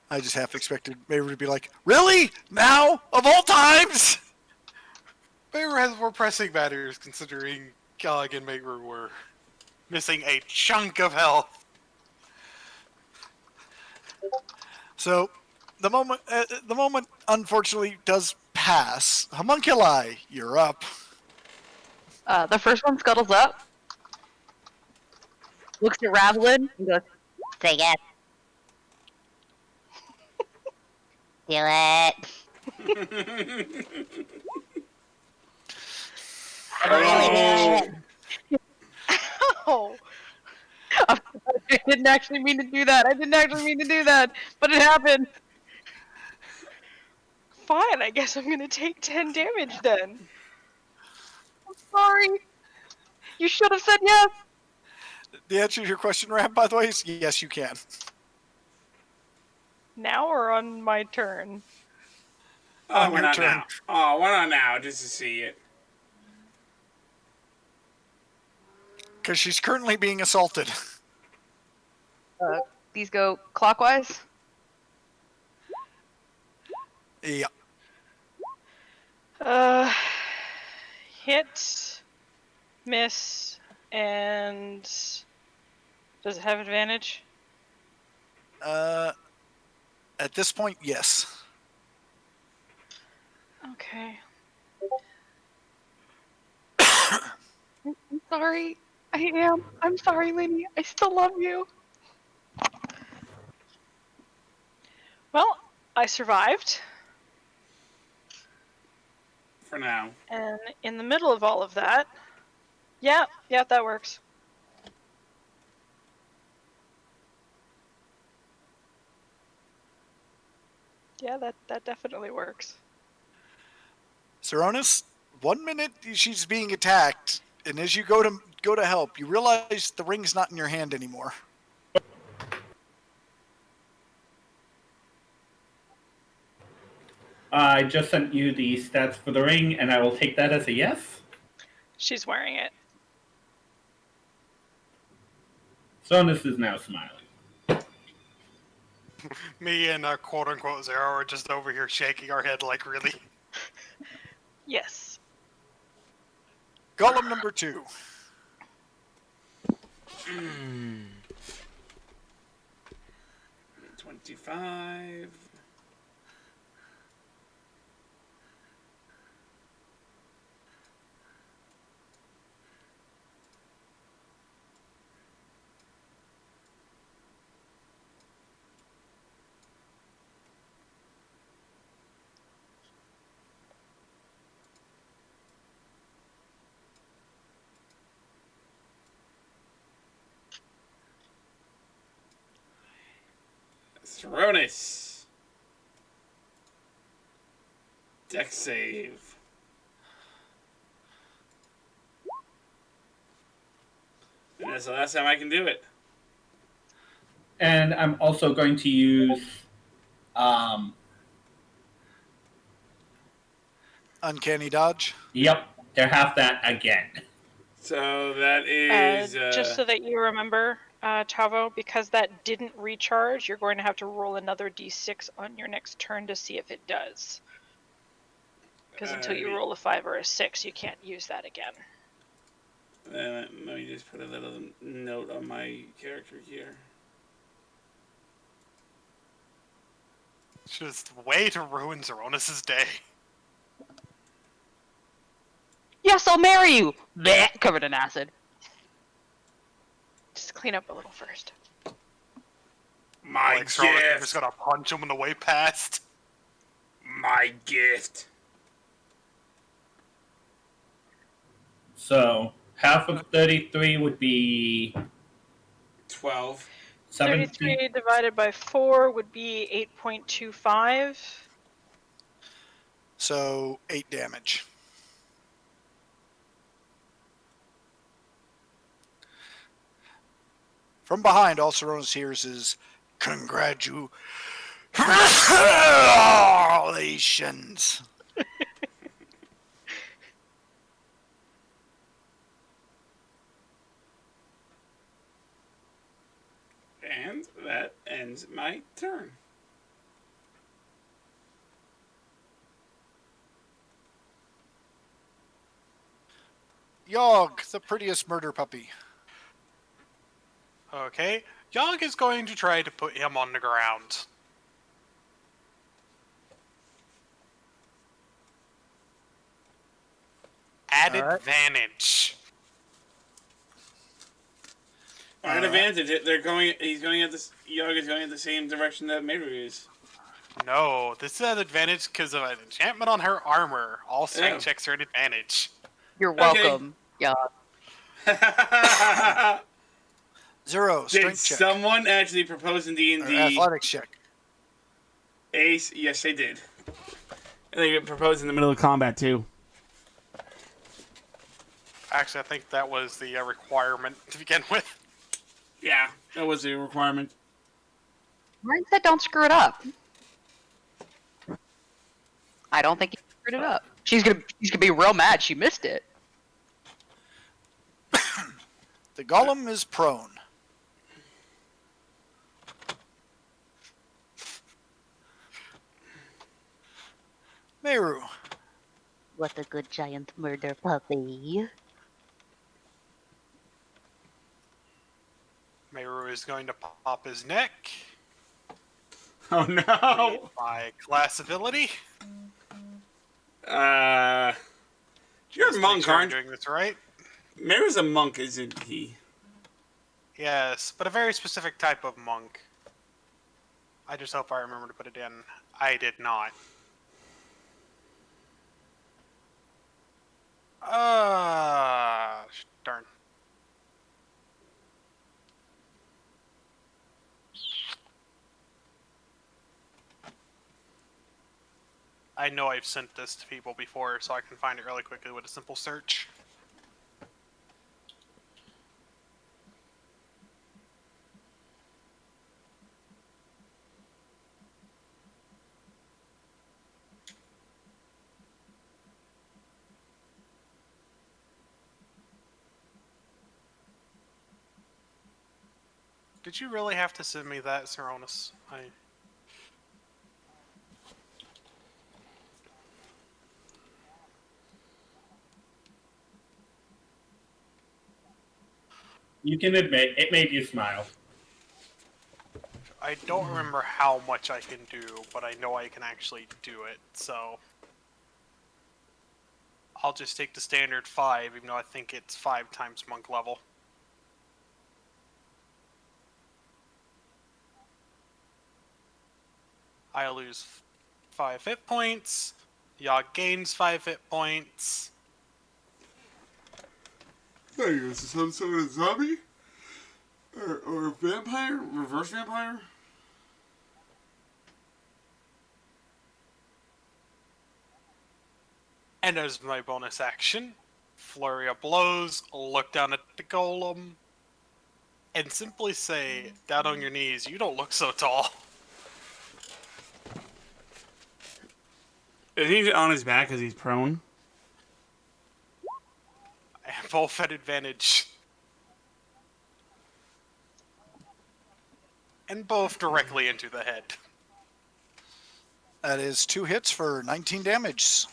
I just half expected Meru to be like, really? Now? Of all times? Mayru has more pressing matters considering Gallag and Mayru were missing a chunk of health. So, the moment unfortunately does pass. Homunculi, you're up. The first one scuttles up, looks at Ravlin, and goes, "Say yes." Do it. Oh. Ow. I didn't actually mean to do that. But it happened. Fine, I guess I'm gonna take 10 damage then. I'm sorry. You should have said yes. The answer to your question, Rav, by the way, is yes, you can. Now or on my turn? Oh, On why your not turn. now? Oh, why not now? Just to see it. Because she's currently being assaulted. These go clockwise. Yeah. Hit, miss, and does it have advantage? At this point, yes. Okay. I'm sorry. I am. I'm sorry, lady. I still love you. Well, I survived, For now. and in the middle of all of that, yeah, that works. Yeah, that definitely works. Saronis, 1 minute she's being attacked, and as you go to help, you realize the ring's not in your hand anymore. I just sent you the stats for the ring, and I will take that as a yes. She's wearing it. Sonus is now smiling. Me and quote unquote Zero are just over here shaking our head like, really? Yes. Golem number 2. 25. Saronis. Dex save. And that's the last time I can do it. And I'm also going to use Uncanny dodge. Yep, to have that again. So that is. Just so that you remember, Tavo, because that didn't recharge, you're going to have to roll another d6 on your next turn to see if it does. Because until you roll a 5 or a 6, you can't use that again. Let me just put a little note on my character here. Just way to ruin Zeronis' day. Yes, I'll marry you. Blech, covered in acid. Just clean up a little first. My Like, Zeronis, you're gift. just gonna punch him on the way past. My gift. So half of 33 would be 12. 7 feet. 33 divided by 4 would be 8.25. So 8 damage. From behind, all Saronis hears is congratulations. And that ends my turn. Yogg, the prettiest murder puppy. Okay. Yogg is going to try to put him on the ground. At All right. advantage. At advantage, they're going. He's going at this. Yogg is going at the same direction that Meru is. No, this is at advantage because of an enchantment on her armor. All strength Oh. checks are at advantage. You're Okay. welcome. Yeah. Zero, Did strength check. someone actually propose in Or D&D? athletics check. Ace, yes, they did. And they proposed in the middle of combat too. Actually, I think that was the requirement to begin with. Yeah, that was a requirement. Martin said don't screw it up. I don't think he screwed it up. She's gonna be real mad she missed it. The golem is prone. Meru. What a good giant murder puppy. Meru is going to pop his neck. Oh no! By class ability. You're Just a make monk, sure I'm aren't you? doing this right. Meru's a monk, isn't he? Yes, but a very specific type of monk. I just hope I remember to put it in. I did not. Darn. I know I've sent this to people before, so I can find it really quickly with a simple search. Did you really have to send me that, Saronis? You can admit it made you smile. I don't remember how much I can do, but I know I can actually do it, so... I'll just take the standard 5, even though I think it's 5 times monk level. I lose 5 hit points. Yogg gains 5 hit points. Hey, is this some sort of zombie? Or vampire? Reverse vampire? And as my bonus action, flurry of blows, look down at the golem, and simply say, down on your knees, you don't look so tall. Is he on his back because he's prone? I have both at advantage. And both directly into the head. That is 2 hits for 19 damage.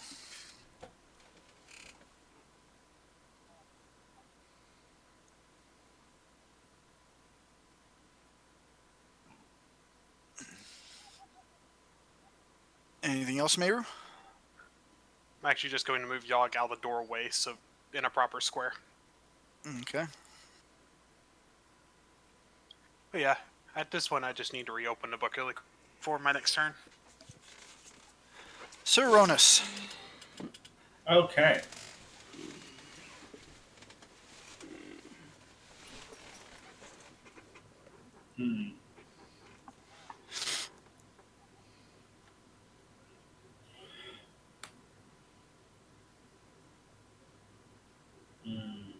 Anything else, Meru? I'm actually just going to move Yogg out of the doorway, so in a proper square. Okay. But yeah, at this one I just need to reopen the book really quick for my next turn. Saronis. Okay. Hmm. Hmm.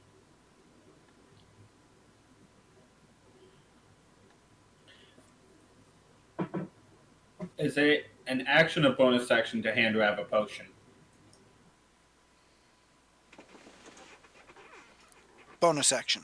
Is it an action or bonus action to hand grab a potion? Bonus action.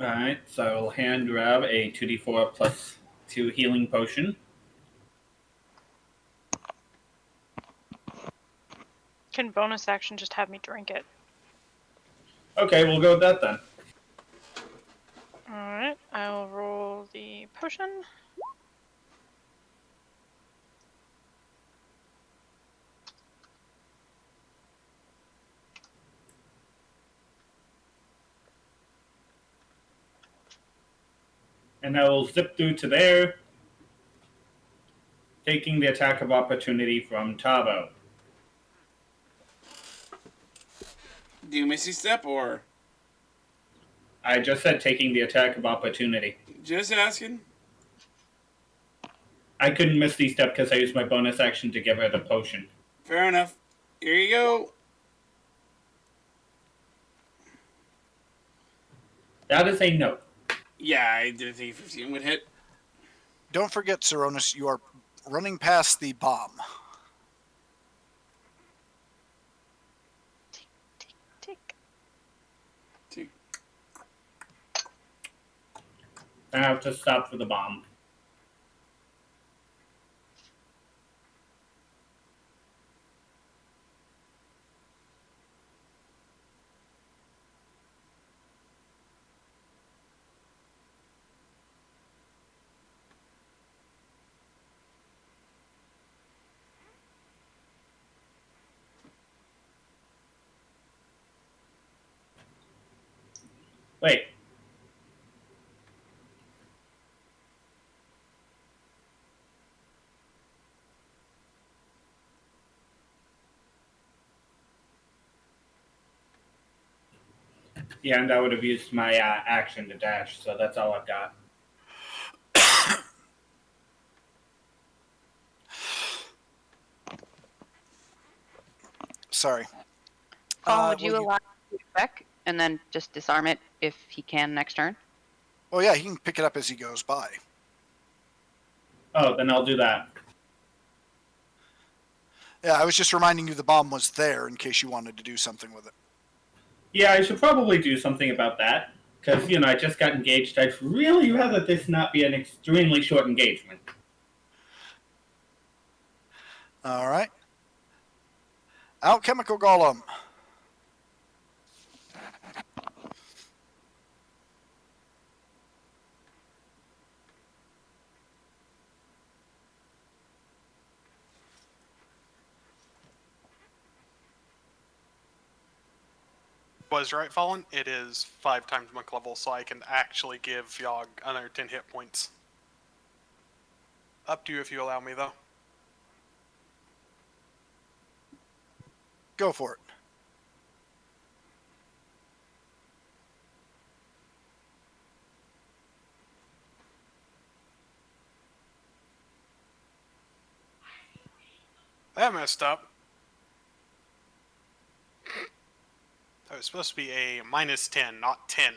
Alright, so I'll hand grab a 2d4 plus 2 healing potion. Can bonus action just have me drink it? Okay, we'll go with that then. Alright, I will roll the potion. And I will zip through to there, taking the attack of opportunity from Tavo. Do you Misty Step or I just said taking the attack of opportunity. just asking? I couldn't miss these step because I used my bonus action to give her the potion. Fair enough. Here you go. That is a no. Yeah, I didn't think 15 would hit. Don't forget, Saronis, you are running past the bomb. Tick. I have to stop for the bomb. Wait. Yeah, and I would have used my action to dash, so that's all I've got. Sorry. Colin, would you well, allow him to check and then just disarm it if he can next turn? Oh, yeah, he can pick it up as he goes by. Oh, then I'll do that. Yeah, I was just reminding you the bomb was there in case you wanted to do something with it. Yeah, I should probably do something about that. Because, I just got engaged. I'd really rather this not be an extremely short engagement. All right. Alchemical Golem. Was right, Fallen? It is 5 times monk level, so I can actually give Yogg another 10 hit points. Up to you if you allow me, though. Go for it. That messed up. That was supposed to be a -10, not 10.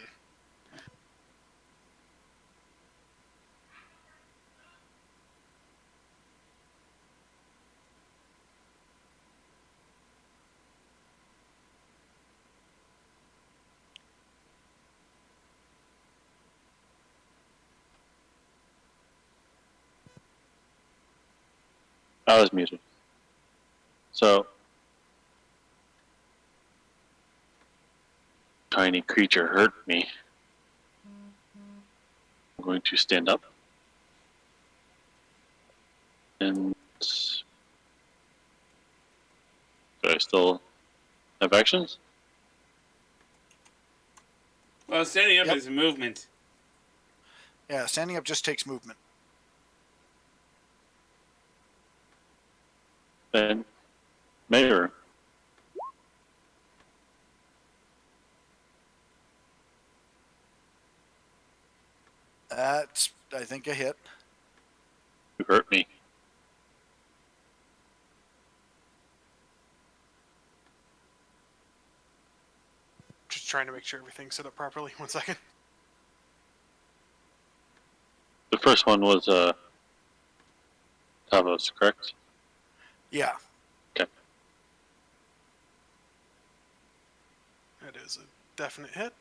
I was muted. So, tiny creature hurt me. I'm going to stand up. And do I still have actions? Well, standing up Yep. is movement. Yeah, standing up just takes movement. Then, Mayor, That's, I think, a hit. you hurt me. Just trying to make sure everything's set up properly. 1 second. The first one was Tavos, correct? Yeah. Okay. That is a definite hit.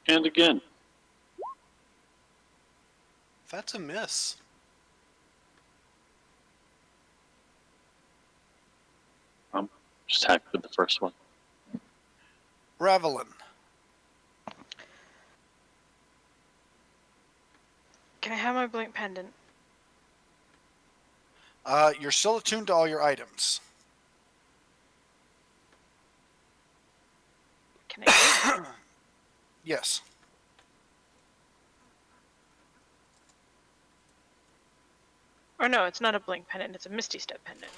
And again. That's a miss. I'm just happy with the first one. Ravelin. Can I have my blink pendant? You're still attuned to all your items. Can I use it? Yes. Or no, it's not a blink pendant, it's a Misty Step pendant.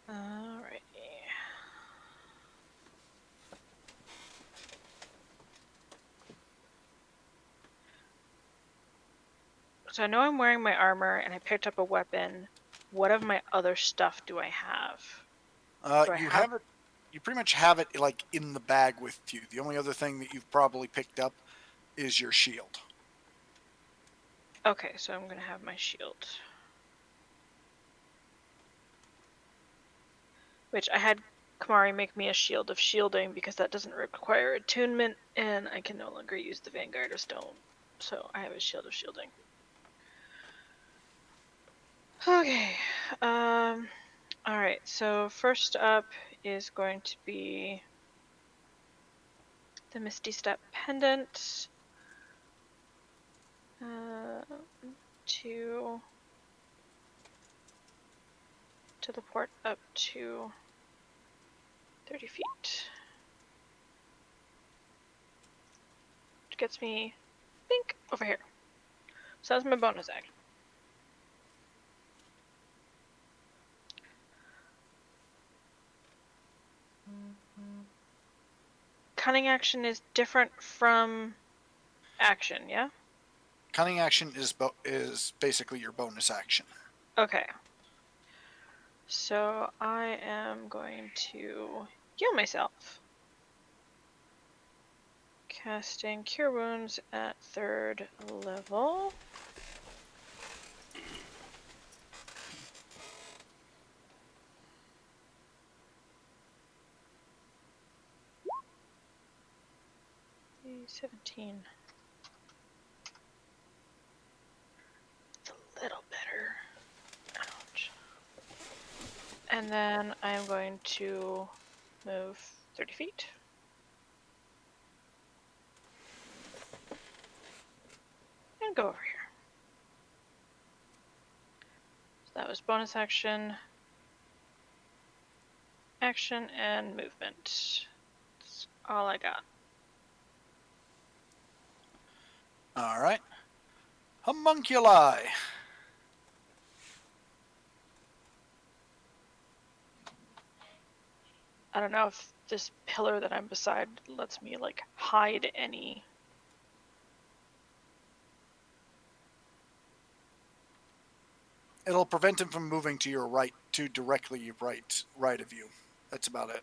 Alrighty. So I know I'm wearing my armor and I picked up a weapon. What of my other stuff do I have? Do I You have- have it. You pretty much have it like in the bag with you. The only other thing that you've probably picked up is your shield. Okay, so I'm gonna have my shield. Which I had Kamari make me a shield of shielding because that doesn't require attunement and I can no longer use the Vanguard of Stone. So I have a shield of shielding. Okay. Alright, so first up is going to be the Misty Step pendant. To teleport up to 30 feet. Which gets me, I think, over here. So that's my bonus action. Cunning action is different from action, yeah? Cunning action is basically your bonus action. Okay. So I am going to heal myself. Casting Cure Wounds at 3rd level. $17. It's a little better. Ouch. And then I'm going to move 30 feet. And go over here. So that was bonus action, action, and movement. That's all I got. All right. Homunculi. I don't know if this pillar that I'm beside lets me like hide any. It'll prevent him from moving to your right, to directly right of you. That's about it.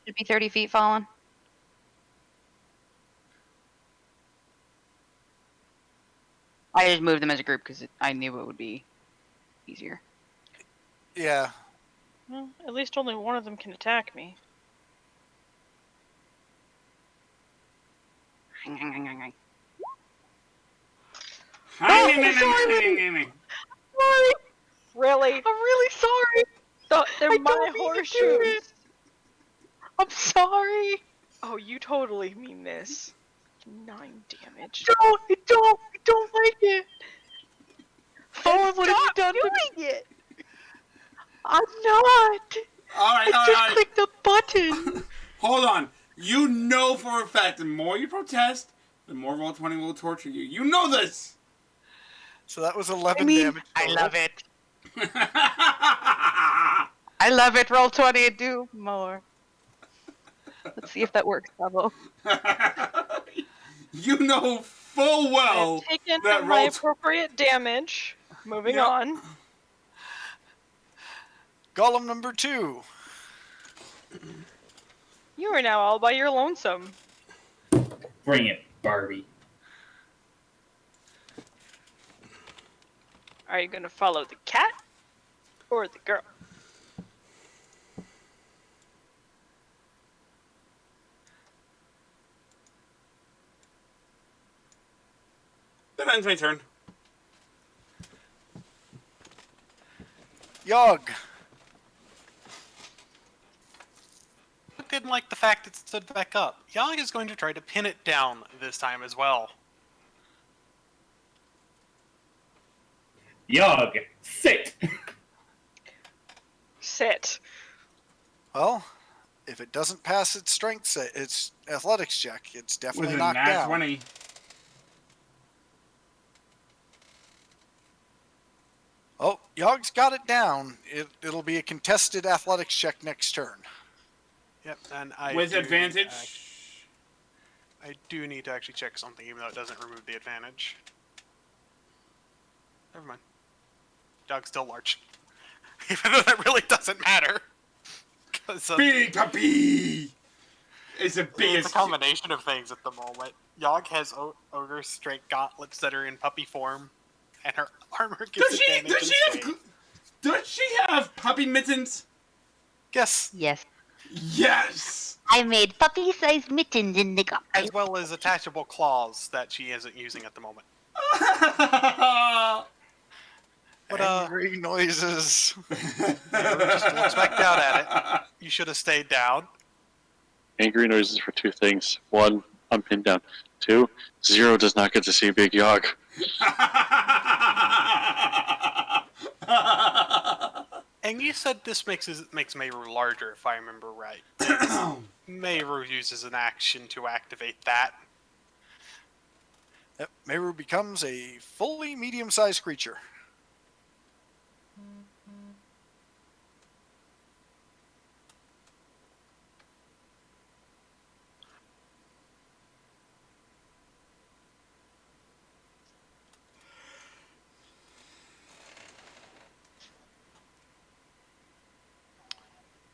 Should be 30 feet fallen. I just moved them as a group because I knew it would be easier. Yeah. Well, at least only one of them can attack me. Really? Ellie. I'm really sorry. They're I my don't mean to do horseshoes. it. I'm sorry. Oh, you totally mean this. 9 damage. I don't like it. Fallen, what have you Stop done to me? doing it. I'm not. All right, I all right, just all right. clicked the button. Hold on. You know for a fact the more you protest, the more Roll20 will torture you. You know this. So that was 11 I mean, damage. I total. love it. I love it. Roll 20 and do more. Let's see if that works, Bravo. You know full well I've taken that my roll. appropriate damage. Moving Yep. on. Golem number 2. You are now all by your lonesome. Bring it, Barbie. Are you gonna follow the cat or the girl? That ends my turn. Yogg. Didn't like the fact it stood back up. Yang is going to try to pin it down this time as well. Yogg, sit. Sit. Well, if it doesn't pass its its athletics check, it's With definitely a knocked nat down. 20. Oh, Yogg's got it down. It'll be a contested athletics check next turn. Yep, and I With do, advantage. I do need to actually check something, even though it doesn't remove the advantage. Never mind. Dog's still large. Even though that really doesn't matter. Big puppy! It's the It's biggest. a combination of things at the moment. Yogg has ogre strength gauntlets that are in puppy form, and her armor gets advantage. Does she have puppy mittens? Yes, Yes. Yes! I made puppy-sized mittens in the garden. as well as attachable claws that she isn't using at the moment. But Angry noises. just looks back down at it. You should have stayed down. Angry noises for two things. One, I'm pinned down. Two, Zero does not get to see Big Yogg. And you said this makes Mayru larger, if I remember right. Mayru uses an action to activate that. Yep, Meru becomes a fully medium-sized creature.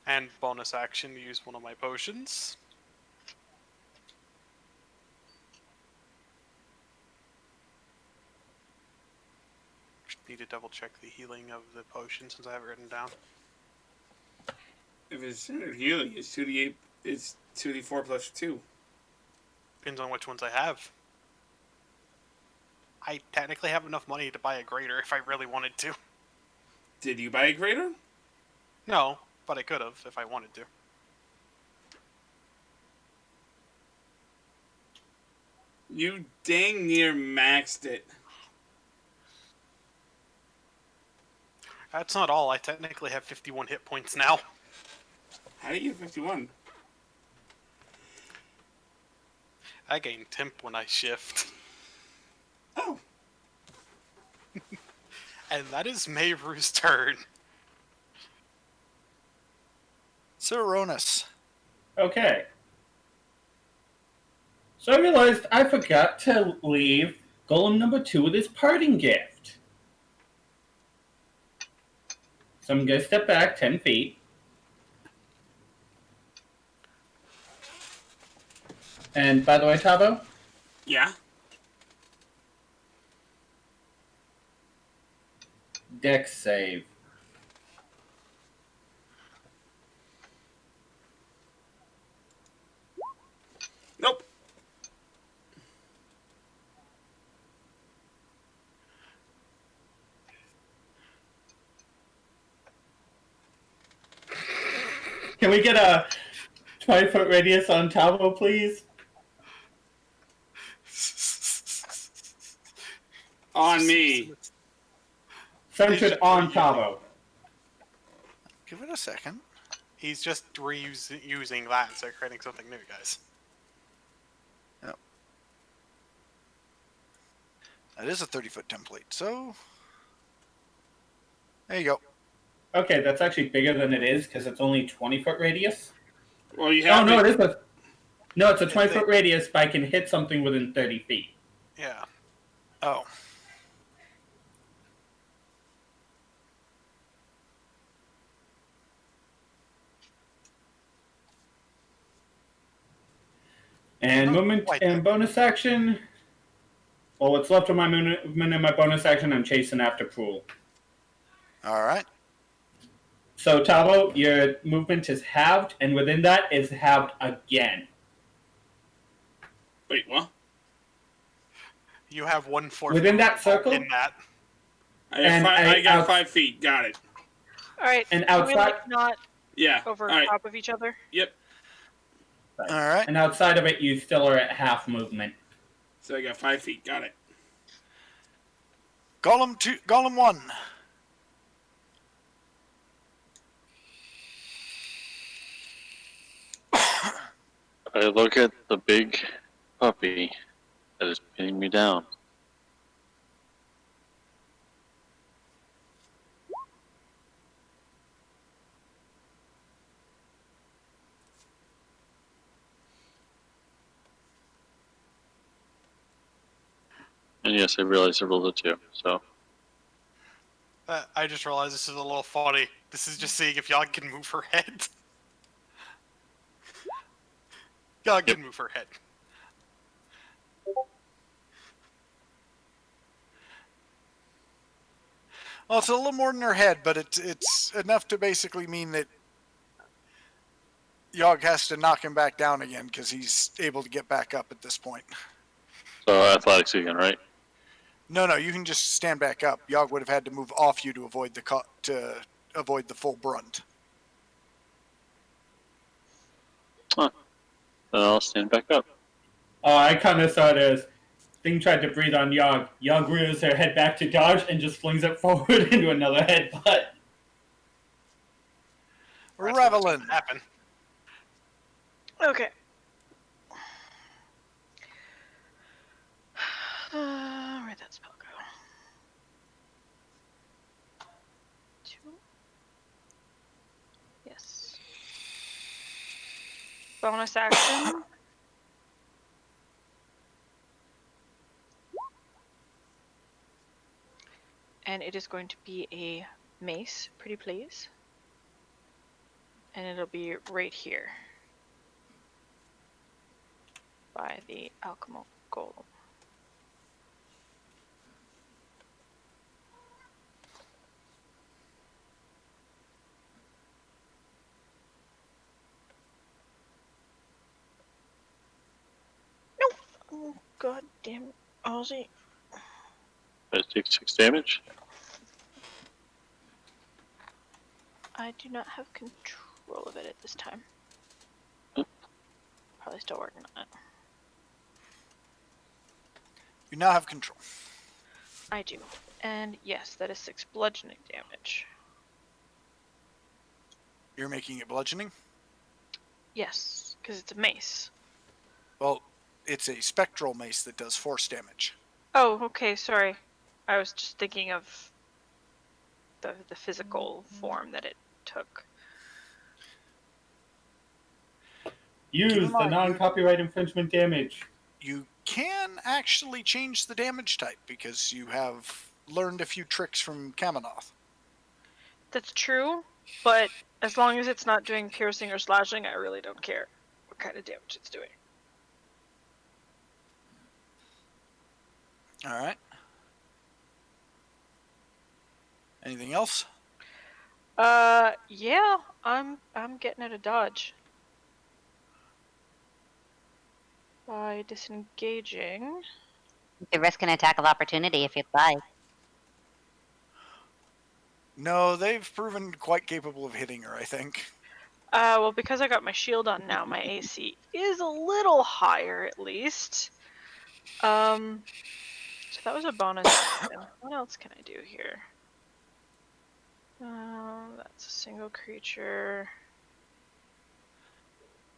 And bonus action to use one of my potions. Just need to double check the healing of the potion since I have it written down. If it's centered healing, it's 2d8. It's 2d4 plus 2. Depends on which ones I have. I technically have enough money to buy a greater if I really wanted to. Did you buy a greater? No, but I could have if I wanted to. You dang near maxed it. That's not all. I technically have 51 hit points now. How do you get 51? I gain temp when I shift. Oh. And that is Mayru's turn. Cyrronus. Okay. So I realized I forgot to leave Golem number 2 with his parting gift. So I'm going to step back 10 feet. And by the way, Tavo, Yeah? Dex save. Nope. Can we get a 20-foot radius on Tavo, please? On me. Centered on Tavo. Give it a second. He's just reusing that instead of creating something new, guys. Yep. That is a 30-foot template, so there you go. Okay, that's actually bigger than it is because it's only 20-foot radius. Well, you Oh have no, it. it is a. No, it's a 20-foot radius, but I can hit something within 30 feet. Yeah. Oh. And Not movement quite and that. bonus action. Well, what's left of my movement and my bonus action, I'm chasing after Pool. All right. So, Tavo, your movement is halved, and within that is halved again. Wait, what? You have 1/4 Within that circle? in that. I got 5 feet. Got it. All right. And Can we outside, like not Yeah. over All right. top of each other? Yep. All right. and outside of it, you still are at half movement. So I got 5 feet. Got it. Golem 2, Golem 1. I look at the big puppy that is pinning me down. And yes, I realize I rolled a 2, so. I just realized this is a little funny. This is just seeing if y'all can move her head. Y'all can move her head. Well, it's a little more than her head, but it's enough to basically mean that Yogg has to knock him back down again because he's able to get back up at this point. So athletics again, right? No, you can just stand back up. Yogg would have had to move off you to avoid the full brunt. Huh. Then I'll stand back up. Oh, I kind of saw it as Thing tried to breathe on Yogg. Yogg rears her head back to dodge and just flings it forward into another headbutt. Revelin. Happen. Okay. Where'd that spell go? 2. Yes. Bonus action. And it is going to be a mace, pretty please. And it'll be right here. By the alchemical golem. Nope. Oh, god damn it. Ozzy. I take 6 damage. I do not have control of it at this time. Oh. Probably still working on it. You now have control. I do. And yes, that is 6 bludgeoning damage. You're making it bludgeoning? Yes, because it's a mace. Well, it's a spectral mace that does force damage. Oh, okay, sorry. I was just thinking of the physical form that it took. Use Keep in the mind, non-copyright infringement damage. You can actually change the damage type because you have learned a few tricks from Kaminoth. That's true, but as long as it's not doing piercing or slashing, I really don't care what kind of damage it's doing. All right. Anything else? Yeah, I'm getting at a dodge. By disengaging. You could risk an attack of opportunity if you'd like. No, they've proven quite capable of hitting her, I think. Well, because I got my shield on now, my AC is a little higher at least. So that was a bonus action. What else can I do here? That's a single creature.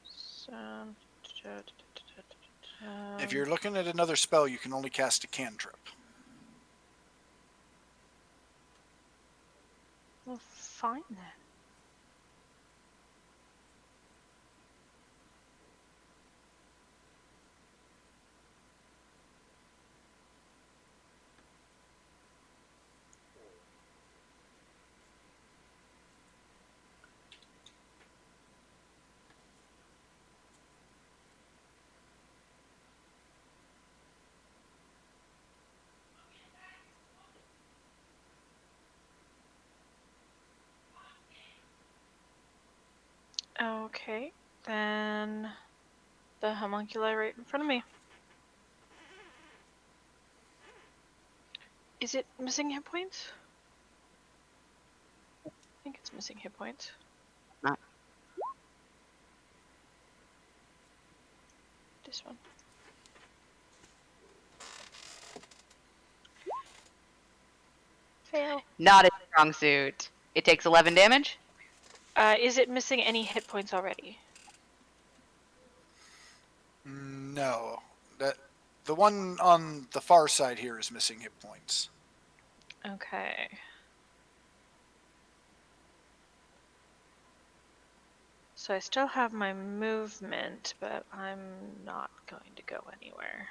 So, If you're looking at another spell, you can only cast a cantrip. well, fine then. Okay, then the homunculi right in front of me. Is it missing hit points? I think it's missing hit points. Not. This one. Fail. Not a strong suit. It takes 11 damage. Is it missing any hit points already? No, the one on the far side here is missing hit points. Okay. So I still have my movement, but I'm not going to go anywhere.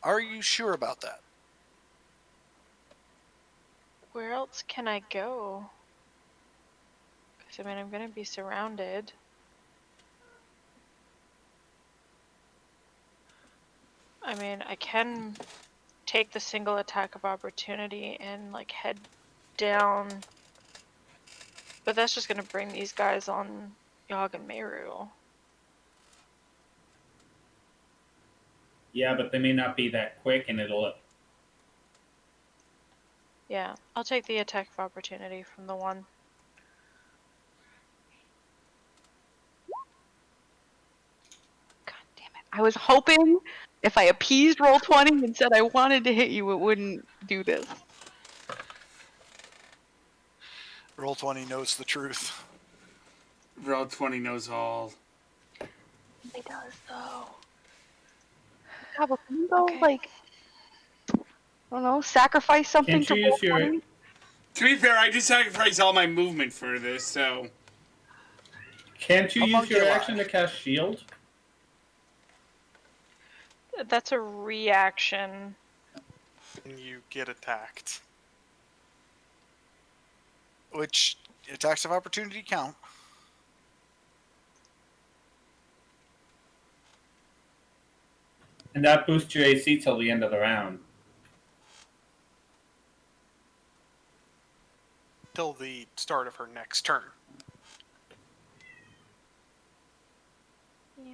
Are you sure about that? Where else can I go? Because I mean, I'm going to be surrounded. I mean, I can take the single attack of opportunity and like head down, but that's just going to bring these guys on Yogg and Meru. Yeah, but they may not be that quick, and it'll. Yeah, I'll take the attack of opportunity from the one. God damn it. I was hoping if I appeased roll 20 and said I wanted to hit you, it wouldn't do this. Roll 20 knows the truth. Roll 20 knows all. It does though. Yeah, but can you go, Okay. like, I don't know, sacrifice something Can't to you roll use your 20? To be fair, I did sacrifice all my movement for this, so. Can't you use your Homunculi. action to cast shield? That's a reaction. And you get attacked. Which attacks of opportunity count. And that boosts your AC till the end of the round. Till the start of her next turn. Yeah.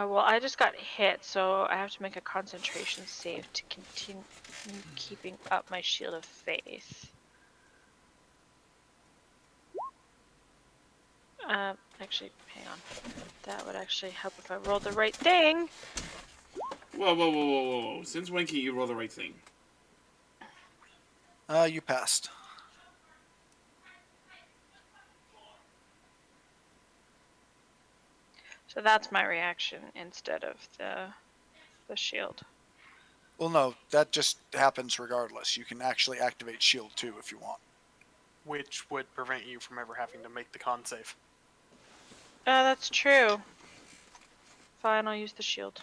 Well, I just got hit, so I have to make a concentration save to continue keeping up my shield of faith. Actually, hang on. That would actually help if I rolled the right thing. Whoa, whoa, whoa, whoa, whoa, whoa. Since when can you roll the right thing? You passed. So that's my reaction instead of the shield. Well, no, that just happens regardless. You can actually activate shield too if you want. Which would prevent you from ever having to make the con save. That's true. Fine, I'll use the shield.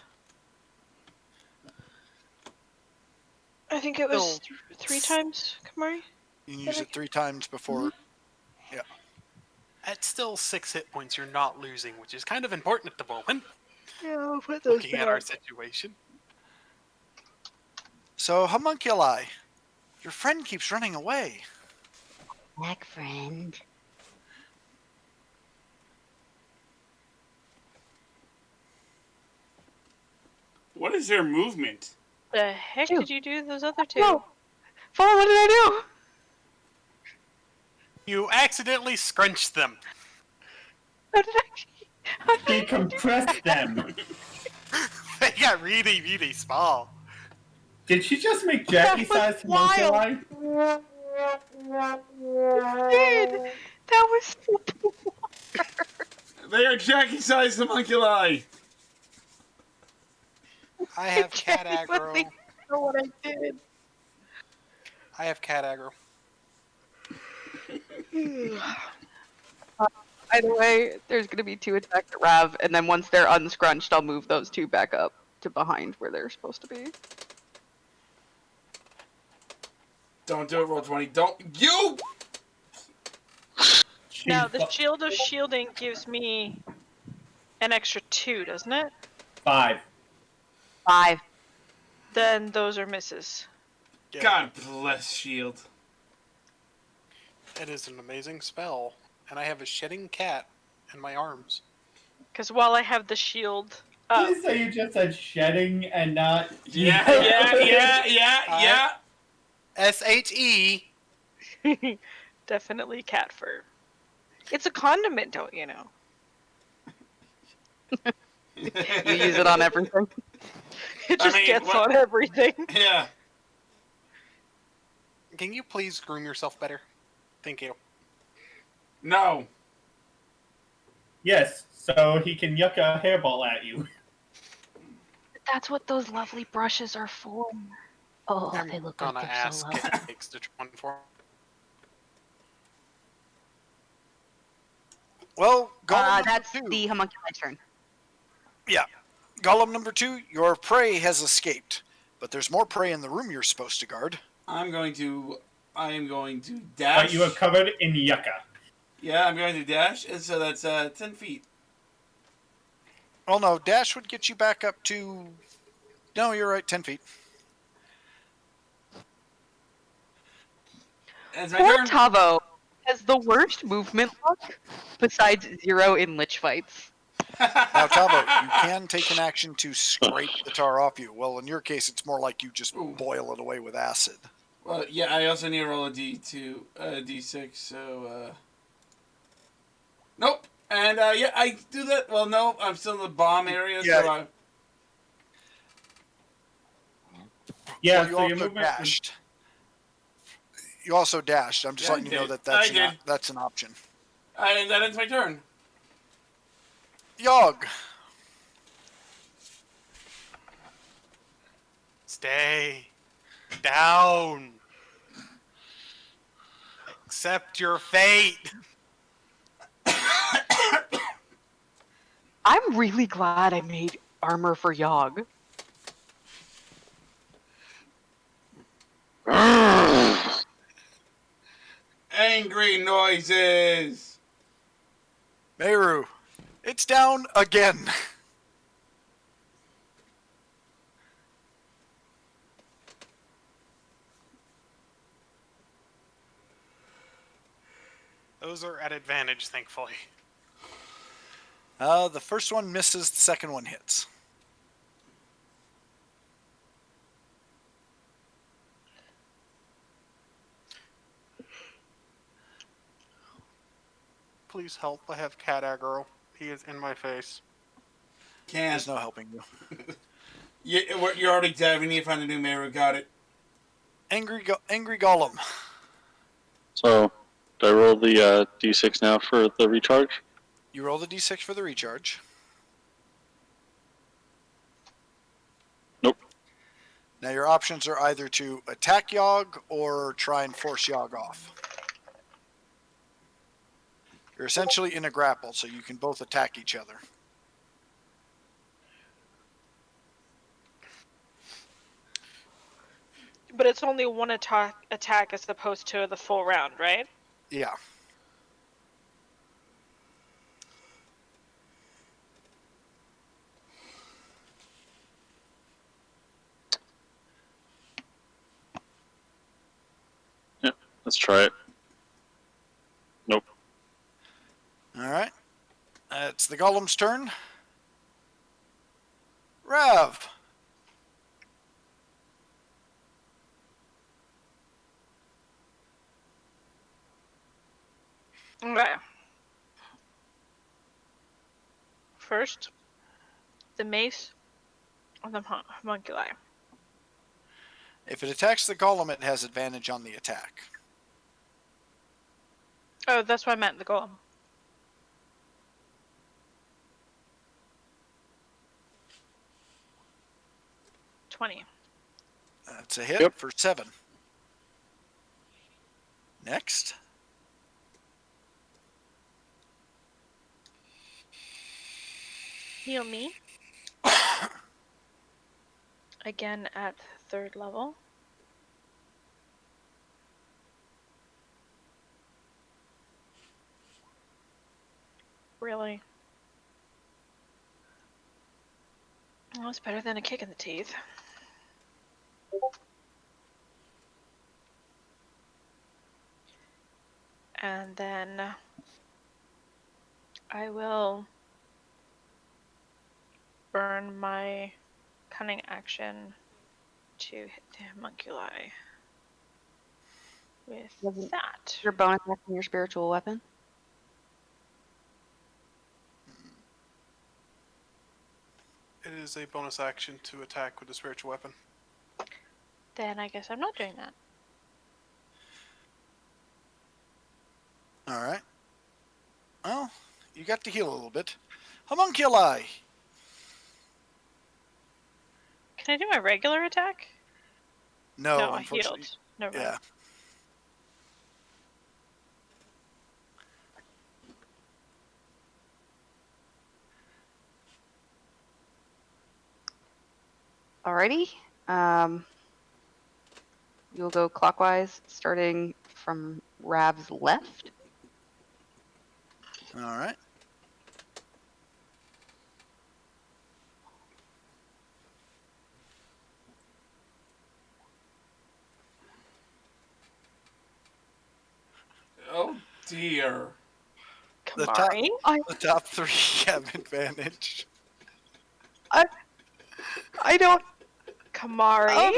I think it was Still, three times, Kamari? you can use it 3 times before. Yeah. At still 6 hit points, you're not losing, which is kind of important at the moment. Yeah, I'll put those Looking at our situation. So, homunculi, your friend keeps running away. Black friend. What is their movement? The heck Two. did you do to those other two? No. Fall, what did I You accidentally scrunched them. do? How did He I compressed them. They got really, really small. Did she just make Jackie-sized wild. homunculi? did? That was They are Jackie-sized homunculi. I have cat genuinely aggro. know what I did. I have cat aggro. Either way, there's gonna be 2 attacks at Rav, and then once they're unscrunched, I'll move those 2 back up to behind where they're supposed to be. Don't do it, roll 20. Don't you! Now, the shield of shielding gives me an extra 2, doesn't it? 5. 5. Then those are misses. Yeah, God bless shield. it is an amazing spell, and I have a shedding cat in my arms. Because while I have the shield up, Please say you just said shedding and not. Yeah. SHE. definitely cat fur. It's a condiment, don't you know? You use it on everything. It just gets on everything. Yeah. Can you please groom yourself better? Thank you. No. Yes, so he can yuck a hairball at you. That's what those lovely brushes are for. Oh, I'm they look like gonna they're ask so lovely. it takes to 24. Well, golem number That's 2. the homunculi's turn. Yeah. Golem number 2, your prey has escaped. But there's more prey in the room you're supposed to guard. I am going to dash. But you are covered in yucca. Yeah, I'm going to dash, and so that's 10 feet. Oh no, dash would get you back up to... No, you're right, 10 feet. That's my Poor turn. Tavo has the worst movement luck besides 0 in lich fights. Now, Tavo, you can take an action to scrape the tar off you. Well, in your case, it's more like you just boil it away with acid. Well, yeah, I also need to roll a D2, D6, so, Nope. And, yeah, I do that. Well, no, I'm still in the bomb area, Yeah. so I... Yeah, Well, you so your also movement. dashed. You also dashed. I'm just Yeah, I letting you know did. that I did. that's an option. And that ends my turn. Yogg. Stay down. Accept your fate. I'm really glad I made armor for Yogg. Angry noises. Meru. It's down again. Those are at advantage, thankfully. The first one misses, the second one hits. Please help. I have cat aggro. He is in my face. Can't. There's no helping you. You're already dead. We need to find a new Meru. Got it. Angry Golem. So, do I roll the d6 now for the recharge? You roll the d6 for the recharge. Nope. Now your options are either to attack Yogg or try and force Yogg off. You're essentially in a grapple, so you can both attack each other. But it's only one attack as opposed to the full round, right? Yeah. Yeah, let's try it. Nope. All right. It's the Golem's turn. Rav, Okay. First, the mace and the homunculi. If it attacks the golem, it has advantage on the attack. Oh, that's what I meant, the golem. $20. That's a hit Yep. for 7. Next. Heal me. Again at 3rd level. Really? Well, it's better than a kick in the teeth. And then I will burn my cunning action to hit the homunculi with Wasn't that. your bonus action your spiritual weapon? It is a bonus action to attack with a spiritual weapon. Then I guess I'm not doing that. All right. Well, you got to heal a little bit. Homunculi. Can I do my regular attack? No, No, I unfortunately. healed. Never mind. Yeah. Alrighty. You'll go clockwise, starting from Rav's left. All right. Oh dear. The top, Kamari? the top 3 have advantage. I don't. Kamari?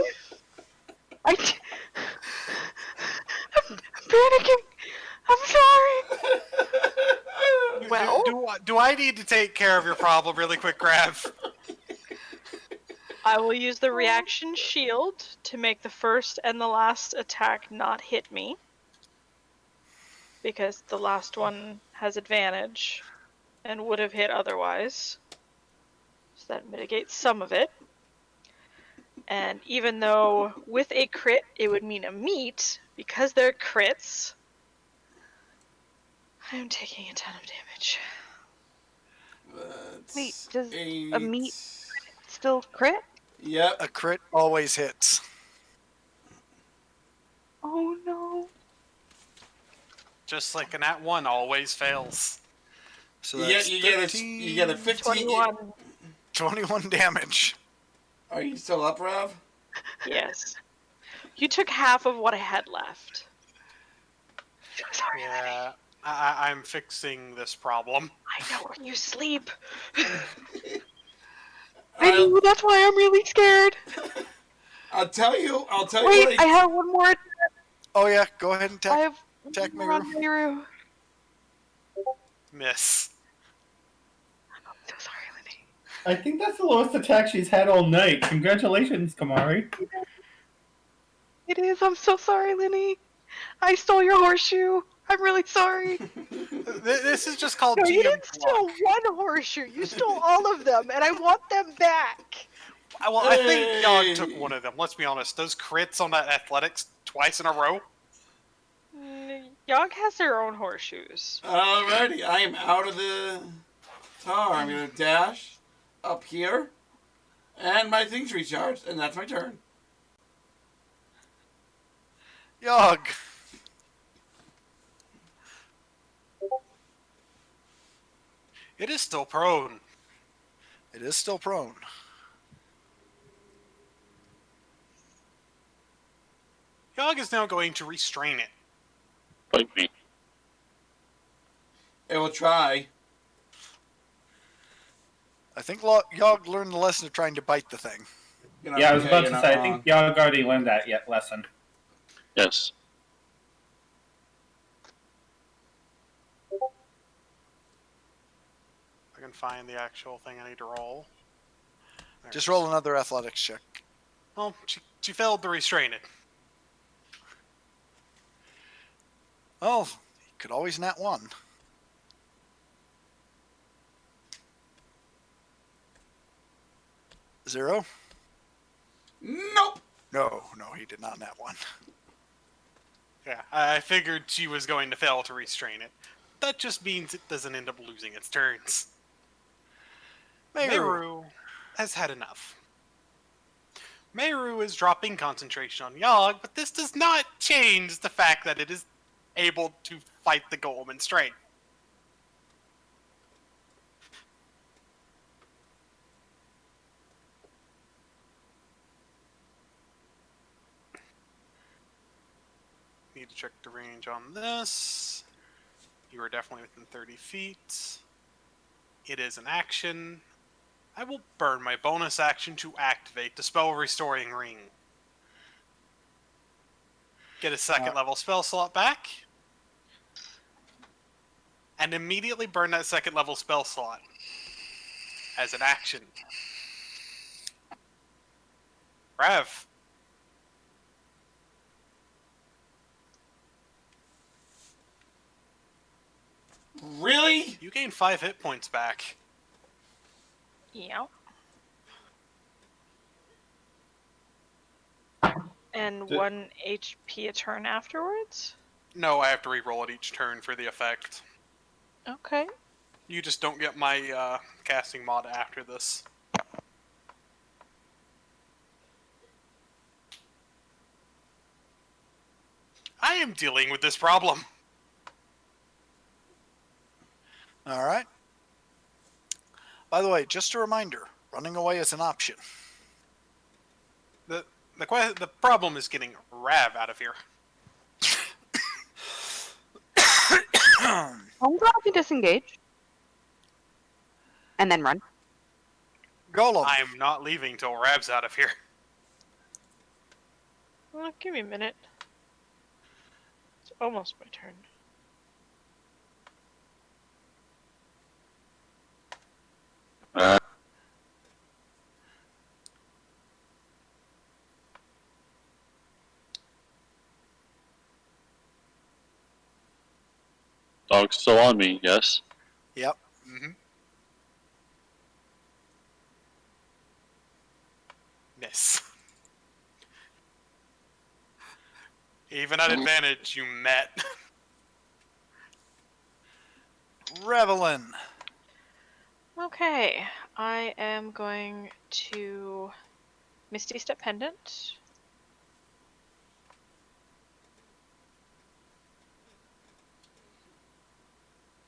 I'm panicking. I'm sorry. Well, Do I need to take care of your problem really quick, Grav? I will use the reaction shield to make the first and the last attack not hit me. Because the last one has advantage and would have hit otherwise. So that mitigates some of it. And even though with a crit it would mean a meet, because they're crits, I'm taking a ton of damage. That's Wait, does 8. a meat still crit? Yep. A crit always hits. Oh no. Just like an at 1 always fails. So Yeah, that's you 13, get a 15. 21. 21 damage. Are you still up, Rav? Yes. You took half of what I had left. Sorry. Yeah, I'm fixing this problem. I know when you sleep. I know, that's why I'm really scared. I'll tell you Wait, what I have one more. Oh yeah, go ahead and I attack. have attack one more on Miru. Miru. Miss. I'm so sorry, Lenny. I think that's the lowest attack she's had all night. Congratulations, Kamari. It is. I'm so sorry, Lenny. I stole your horseshoe. I'm really sorry. This is just called No, you GM didn't steal luck. one horseshoe. You stole all of them, and I want them back. Well, I think Hey! Yog took one of them. Let's be honest. Those crits on that athletics twice in a row. Yog has their own horseshoes. Alrighty, I am out of the tower. I'm gonna dash up here, and my thing's recharged, and that's my turn. Yog. It is still prone. It is still prone. Yog is now going to restrain it. Bite me. It will try. I think Yog learned the lesson of trying to bite the thing. You know, Yeah, I was okay, about you're to not say, I wrong. think Yog already learned that yet lesson. Yes. find the actual thing I need to roll. There Just it roll is. another athletics check. Well, she failed to restrain it. Oh, you could always nat 1. Zero? Nope. No, he did not nat 1. Yeah, I figured she was going to fail to restrain it. That just means it doesn't end up losing its turns. Meru. Meru has had enough. Meru is dropping concentration on Yogg, but this does not change the fact that it is able to fight the golem in strength. Need to check the range on this. You are definitely within 30 feet. It is an action. I will burn my bonus action to activate the spell Restoring Ring. Get a second level spell slot back. And immediately burn that second level spell slot as an action. Rev. Really? You gain 5 hit points back. Yeah. And Did- 1 HP a turn afterwards? No, I have to re-roll it each turn for the effect. Okay. You just don't get my casting mod after this. I am dealing with this problem. All right. By the way, just a reminder, running away is an option. The problem is getting Rav out of here. Home drop to disengage. And then run. Golem. I am not leaving till Rav's out of here. Well, give me a minute. It's almost my turn. Dog's still on me, yes? Yep. Mm-hmm. Miss. Even at advantage, you met. Revelin. Okay, I am going to Misty Step Pendant.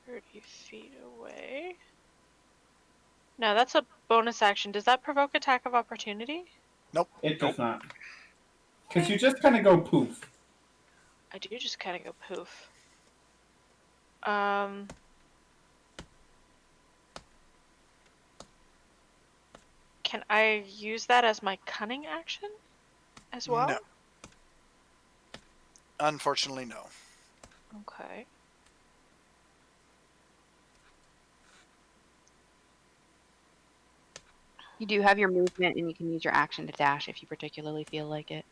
"30 feet away." No, that's a bonus action. Does that provoke attack of opportunity? It does not. Because you just kind of go poof. I do just kind of go poof. Can I use that as my cunning action as well? No. Unfortunately, no. Okay. You do have your movement, and you can use your action to dash if you particularly feel like it.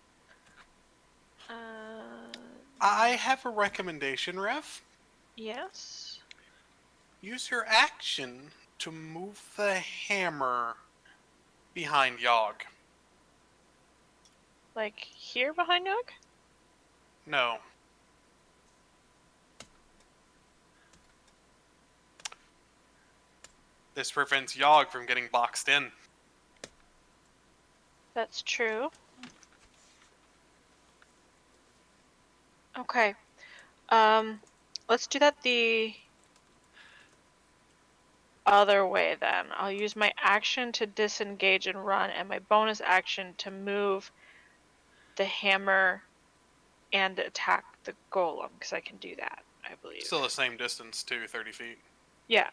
I have a recommendation, Rev. Yes. Use your action to move the hammer behind Yogg. Like here behind Nook? No. This prevents Yogg from getting boxed in. That's true. Okay. Let's do that the other way then. I'll use my action to disengage and run, and my bonus action to move the hammer and attack the golem, because I can do that, I believe. Still the same distance, too, 30 feet. Yeah.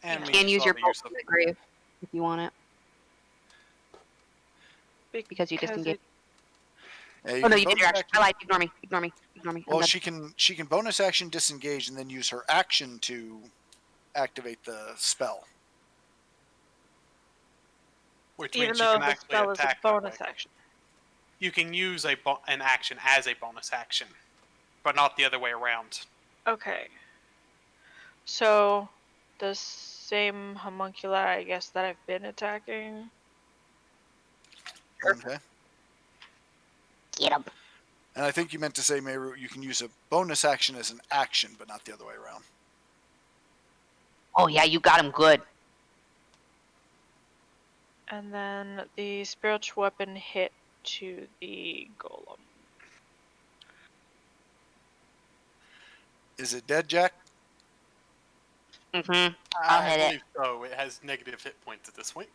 And Yeah. me And use still your have to bolt use from the grave if you want it. Because you disengage. Yeah, you Oh no, can you did bonus your action. action- I lied. Ignore me. Ignore me. Ignore me. I'm Well, done. she can bonus action disengage and then use her action to activate the spell. Which Even means you though can the actually spell is a attack that way. bonus action. You can use an action as a bonus action, but not the other way around. Okay. So, the same homunculi, I guess, that I've been attacking. Okay. Get him. And I think you meant to say, Meru, you can use a bonus action as an action, but not the other way around. Oh yeah, you got him good. And then the spiritual weapon hit to the golem. Is it dead, Jack? Mm-hmm. I'll I hit it. believe so. It has negative hit points at this point.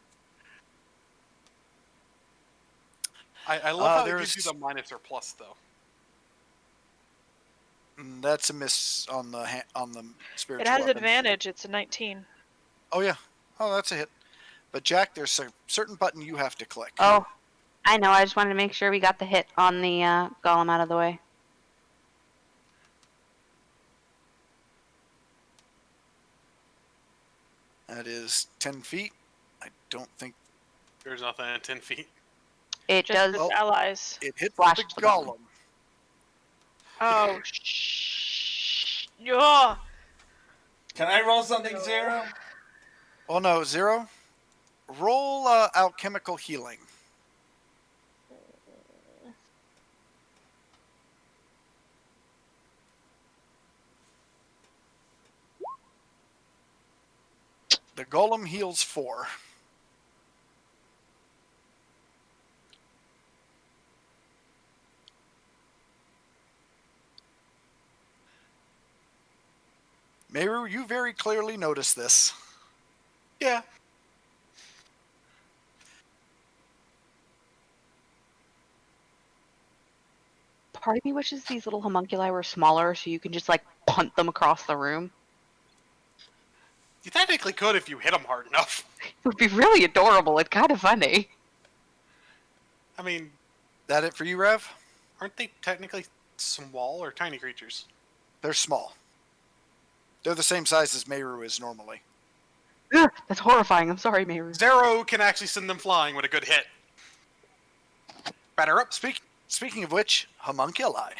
I love how it gives you the minus or plus, though. That's a miss on the spiritual It has weapon. advantage. It's a 19. Oh yeah. Oh, that's a hit. But Jack, there's a certain button you have to click. Oh, I know. I just wanted to make sure we got the hit on the golem out of the way. That is 10 feet. I don't think There's nothing at 10 feet. It Just does. its allies. it hit Flash the to the golem. golem. Oh, shh. Yeah. Can I roll something, Zero? Oh no, Zero. Roll alchemical healing. The golem heals 4. Meru, you very clearly notice this. Yeah. Part of me wishes these little homunculi were smaller so you can just like punt them across the room. You technically could if you hit them hard enough. It would be really adorable. It's kind of funny. I mean, That it for you, Rev? aren't they technically small or tiny creatures? They're small. They're the same size as Meru is normally. Ugh, that's horrifying. I'm sorry, Meru. Zero can actually send them flying with a good hit. Batter up. Speaking of which, homunculi.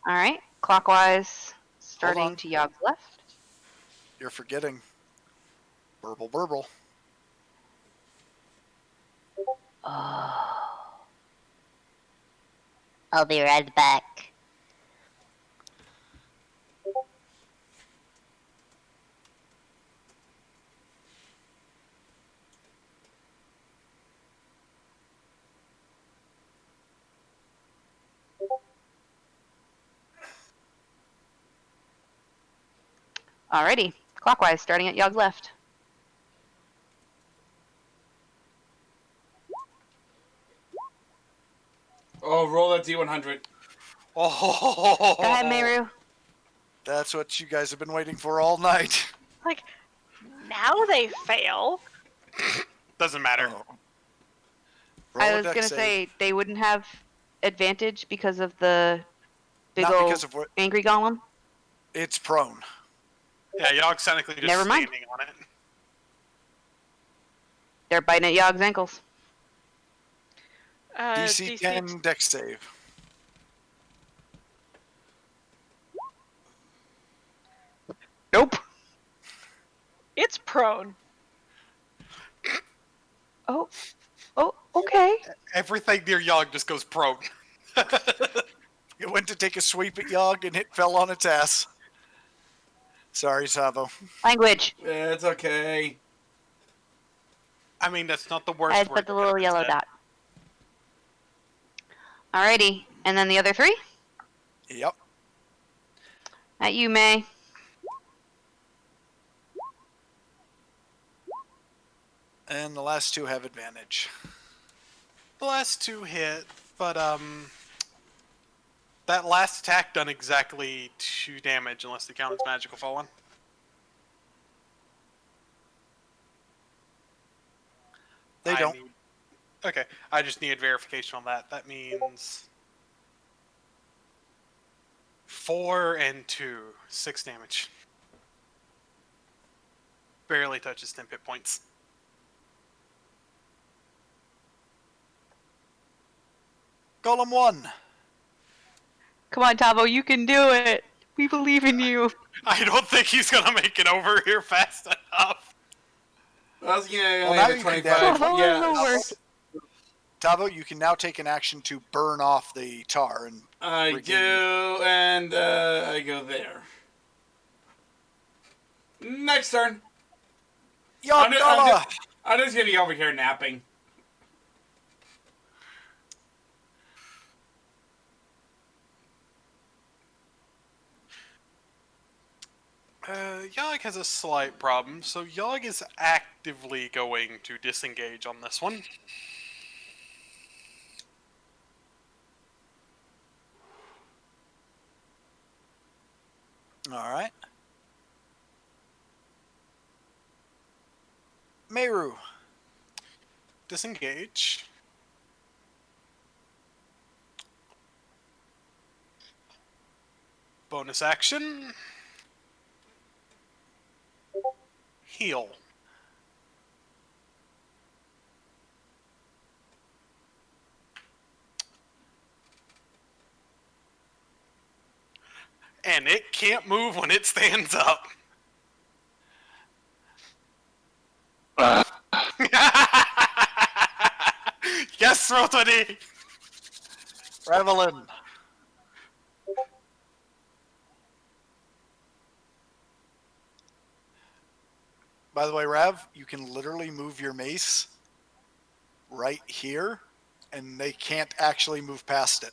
All right, clockwise, on. starting to Yog's left. You're forgetting. Burble, burble. Oh. I'll be right back. Alrighty, clockwise, starting at Yog's left. Oh, roll that D100. Oh. Go ahead, Meru. That's what you guys have been waiting for all night. Like, now they fail. Doesn't matter. Roll I a was dex gonna save. say they wouldn't have advantage because of the big Not old because of what angry golem. it's prone. Yeah, Yog's technically just Never mind. standing on it. They're biting at Yog's ankles. DC 10 dex save. Nope. It's prone. Oh, okay. Everything near Yog just goes prone. It went to take a sweep at Yog and it fell on its ass. Sorry, Savo. Language. Yeah, it's okay. I mean, that's not the worst I had word put the you little could have yellow said. dot. Alrighty, and then the other 3 Yep. at you, May. And the last 2 have advantage. The last 2 hit, but that last attack done exactly 2 damage unless they count as magical fallen. They don't. Okay, I just needed verification on that. That means 4 and 2. 6 damage. Barely touches 10 hit points. Golem 1. Come on, Tavo, you can do it. We believe in you. I don't think he's gonna make it over here fast enough. I was gonna Well, only now have a you can 25. Oh, Yeah. no worse. Tavo, you can now take an action to burn off the tar. And I regain- do, and I go there. Next turn. Yagala! I'm just gonna be over here napping. Yog has a slight problem, so Yog is actively going to disengage on this one. All right. Meru. Disengage. Bonus action. Heal. And it can't move when it stands up. Yes, Rotary! Revelin. By the way, Rav, you can literally move your mace right here, and they can't actually move past it.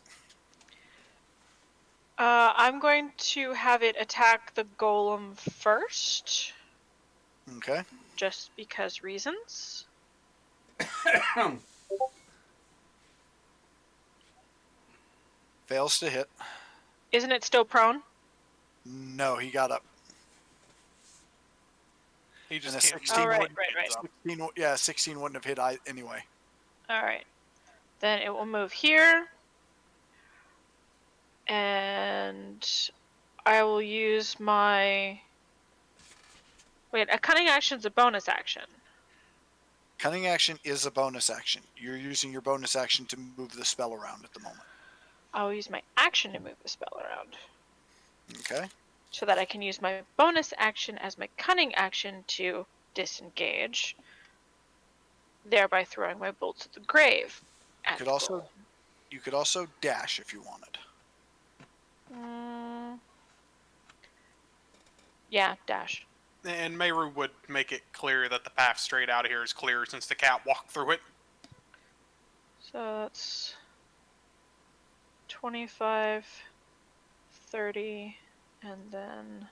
I'm going to have it attack the golem first, Okay. just because reasons. Fails to hit. Isn't it still prone? No, he got up. He just And a can't 16 Oh, right, wouldn't- right. 16, yeah, 16 wouldn't have hit anyway. Alright. Then it will move here. And I will use my... Wait, a cunning action's a bonus action. Cunning action is a bonus action. You're using your bonus action to move the spell around at the moment. I'll use my action to move the spell around. Okay. So that I can use my bonus action as my cunning action to disengage, thereby throwing my bolts at the grave. You could also dash if you wanted. Yeah, dash. And Meru would make it clear that the path straight out of here is clear since the cat walked through it. So that's 25, 30, and then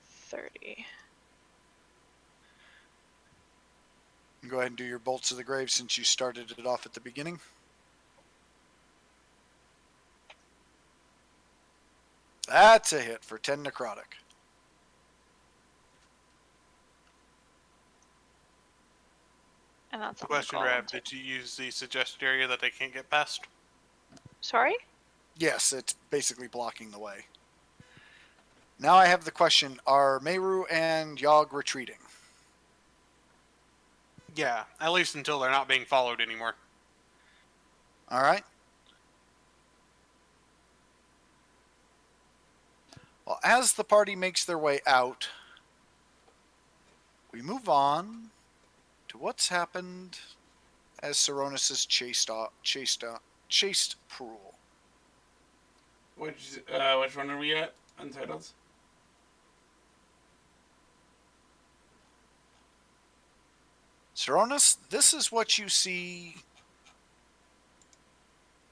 30. Go ahead and do your bolts of the grave since you started it off at the beginning. That's a hit for 10 necrotic. And that's on the Question, golem. Rav, did you use the suggested area that they can't get past? Sorry? Yes, it's basically blocking the way. Now I have the question, are Meru and Yogg retreating? Yeah, at least until they're not being followed anymore. All right. Well, as the party makes their way out, we move on to what's happened as Saronis has chased Prul. Which one are we at? Untitled? Saronis, this is what you see.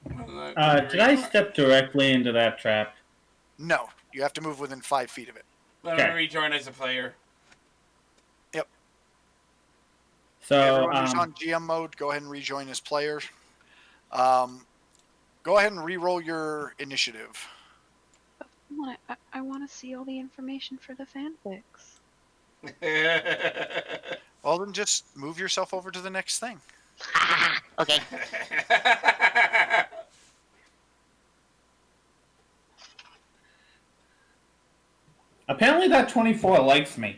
Did I step directly into that trap? No, you have to move within 5 feet of it. Let me rejoin as a player. Yep. So, everyone who's on GM mode, go ahead and rejoin as player. Go ahead and re-roll your initiative. I want to see all the information for the fanfics. Well, then just move yourself over to the next thing. Okay. Apparently that 24 likes me.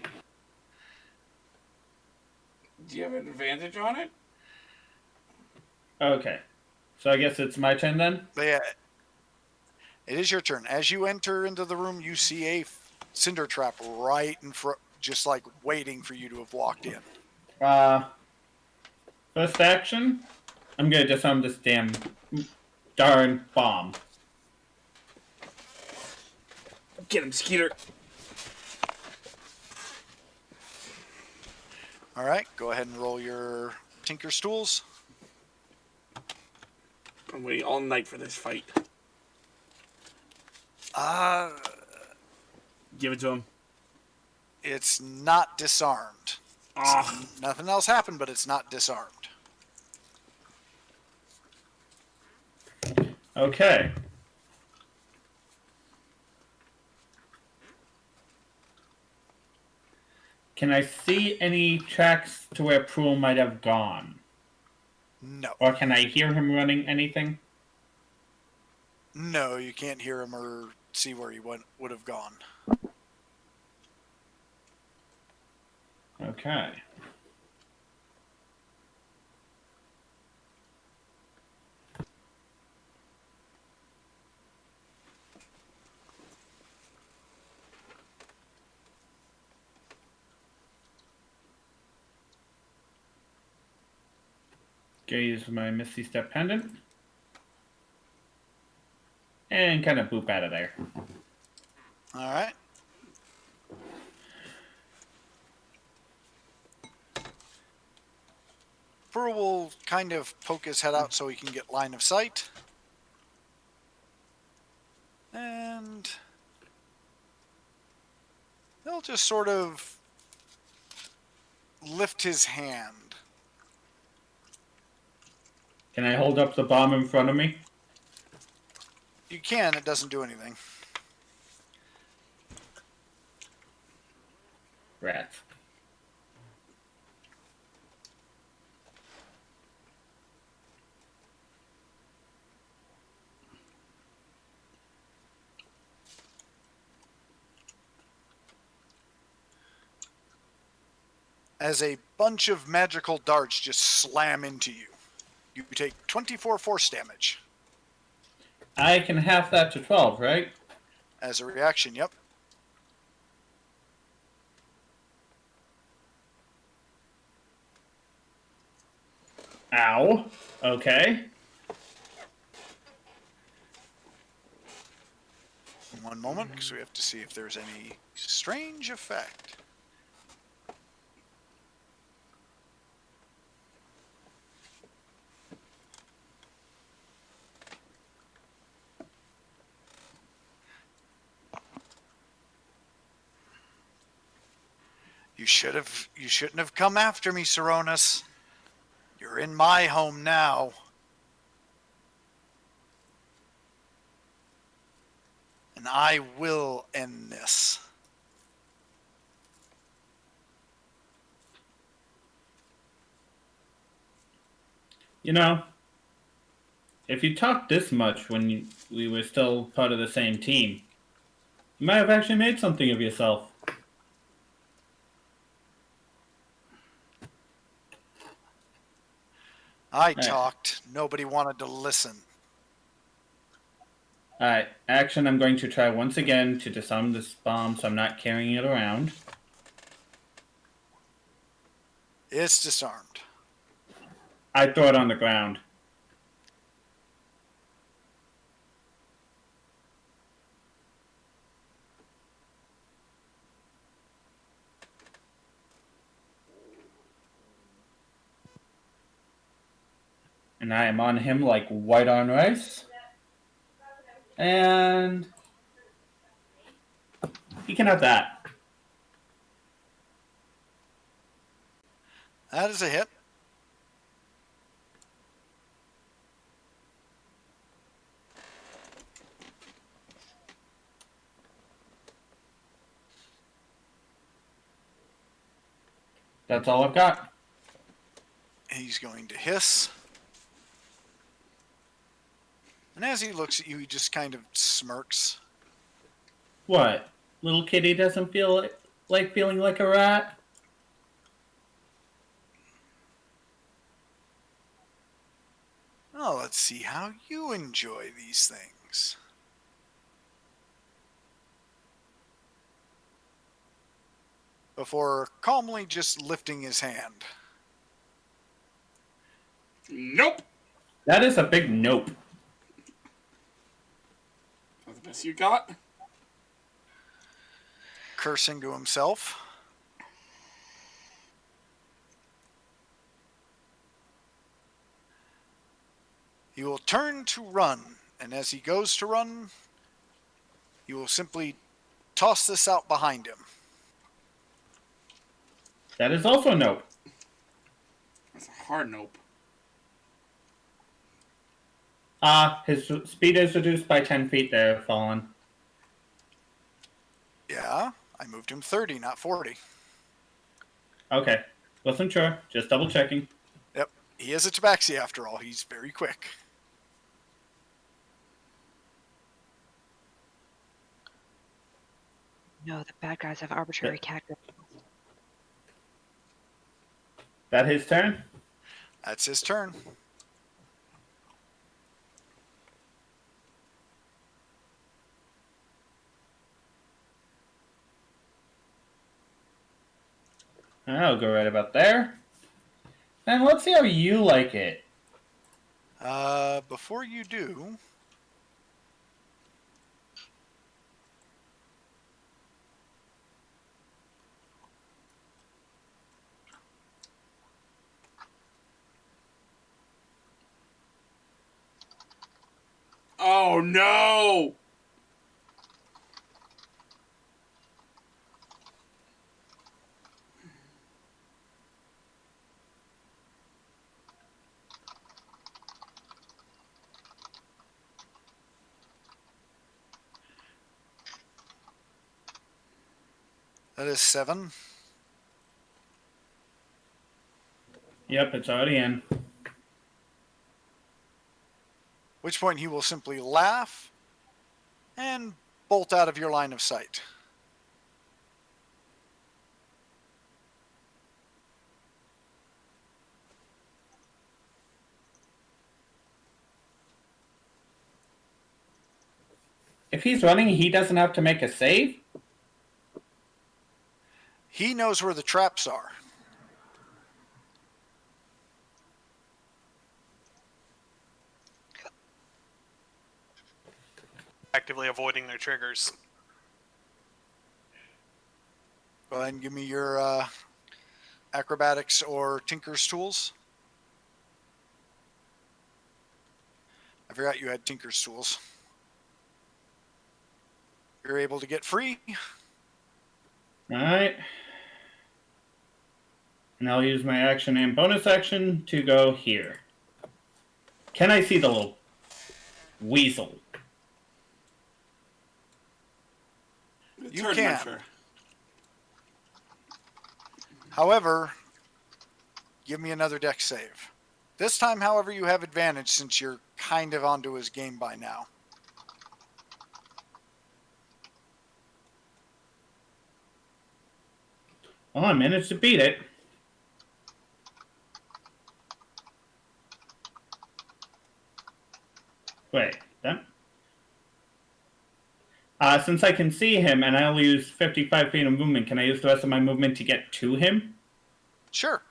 Do you have an advantage on it? Okay. So I guess it's my turn then? But yeah, it is your turn. As you enter into the room, you see a cinder trap right in front, just like waiting for you to have walked in. First action, I'm gonna disarm this darn bomb. Get him, Skeeter. All right, go ahead and roll your Tinker Stools. I'm waiting all night for this fight. Give it to him. It's not disarmed. Ah. Nothing else happened, but it's not disarmed. Okay. Can I see any tracks to where Proul might have gone? No. Or can I hear him running anything? No, you can't hear him or see where he would have gone. Okay. Gonna use my Misty Step Pendant. And kind of boop out of there. All right. Pearl will kind of poke his head out so he can get line of sight. And he'll just sort of lift his hand. Can I hold up the bomb in front of me? You can, it doesn't do anything. Rats. As a bunch of magical darts just slam into you. You take 24 force damage. I can half that to 12, right? As a reaction, yep. Ow. Okay. One moment, because we have to see if there's any strange effect. You shouldn't have come after me, Saronis. You're in my home now. And I will end this. You know, if you talked this much when we were still part of the same team, you might have actually made something of yourself. I talked. Nobody wanted to listen. Alright, action, I'm going to try once again to disarm this bomb so I'm not carrying it around. It's disarmed. I throw it on the ground. And I am on him like white on rice. And he can have that. That is a hit. That's all I've got. He's going to hiss. And as he looks at you, he just kind of smirks. What? little kitty doesn't feel like feeling like a rat. Oh, let's see how you enjoy these things. Before calmly just lifting his hand. Nope. That is a big nope. That's the best you got. Cursing to himself. He will turn to run, and as he goes to run, he will simply toss this out behind him. That is also a nope. That's a hard nope. His speed is reduced by 10 feet there, Fallen. Yeah, I moved him 30, not 40. Okay. Wasn't sure. Just double checking. Yep, he is a tabaxi after all. He's very quick. No, the bad guys have arbitrary cactus. That his turn? That's his turn. I'll go right about there. And let's see how you like it. Before you do, Oh no! that is 7. Yep, it's already in. Which point he will simply laugh and bolt out of your line of sight. If he's running, he doesn't have to make a save? He knows where the traps are. Actively avoiding their triggers. Go ahead and give me your acrobatics or tinker's tools. I forgot you had tinker's tools. You're able to get free. Alright. And I'll use my action and bonus action to go here. Can I see the little weasel? You Turn, can. Muncher. However, give me another dex save. This time, however, you have advantage since you're kind of onto his game by now. Oh, I managed to beat it. Wait, that... since I can see him and I only use 55 feet of movement, can I use the rest of my movement to get to him? Sure.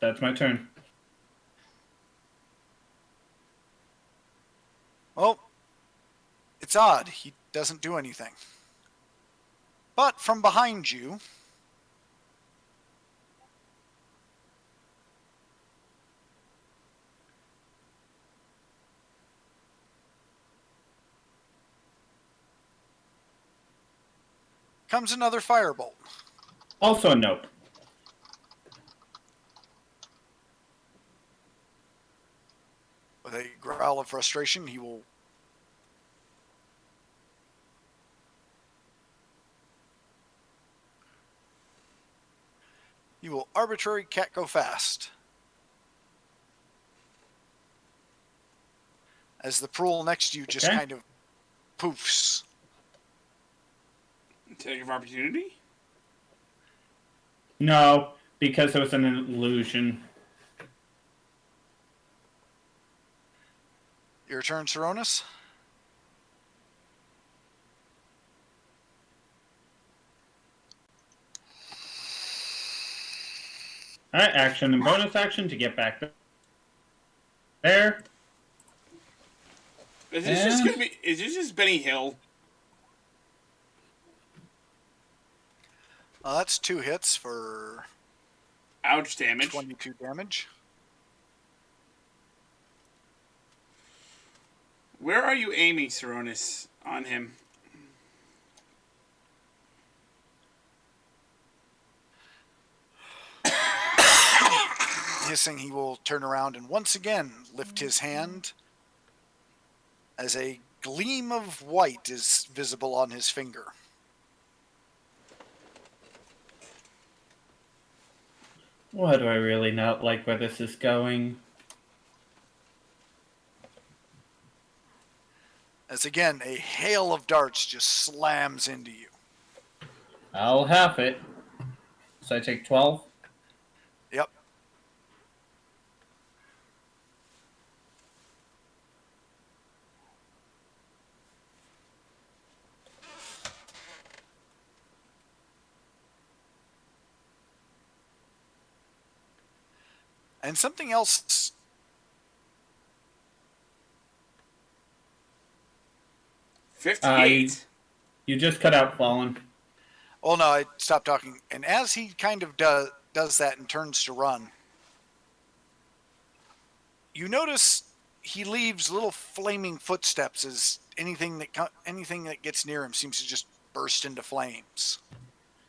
That's my turn. Well, it's odd. He doesn't do anything. But from behind you, comes another firebolt. Also a nope. With a growl of frustration, he will arbitrary cat go fast. As the Prool next to you just Okay. kind of poofs. Take of opportunity? No, because it was an illusion. Your turn, Saronis. Alright, action and bonus action to get back there. Is this just gonna be? Is this just Benny Hill? That's 2 hits for Ouch! Damage. 22 damage. Where are you aiming, Saronis, on him? Hissing, he will turn around and once again lift his hand as a gleam of white is visible on his finger. Why do I really not like where this is going? As again, a hail of darts just slams into you. I'll half it. So I take 12. Yep. And something else. You just cut out Fallen. Oh no, I stopped talking. And as he kind of does that and turns to run, you notice he leaves little flaming footsteps as anything that gets near him seems to just burst into flames.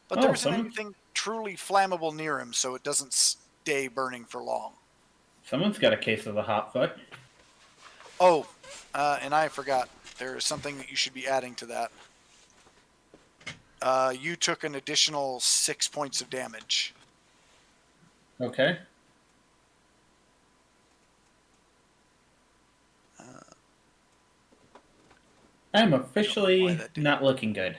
But there isn't anything truly flammable near him, so it doesn't stay burning for long. Someone's got a case of the hot foot. Oh, and I forgot. There is something that you should be adding to that. You took an additional 6 points of damage. Okay. I'm officially not looking good.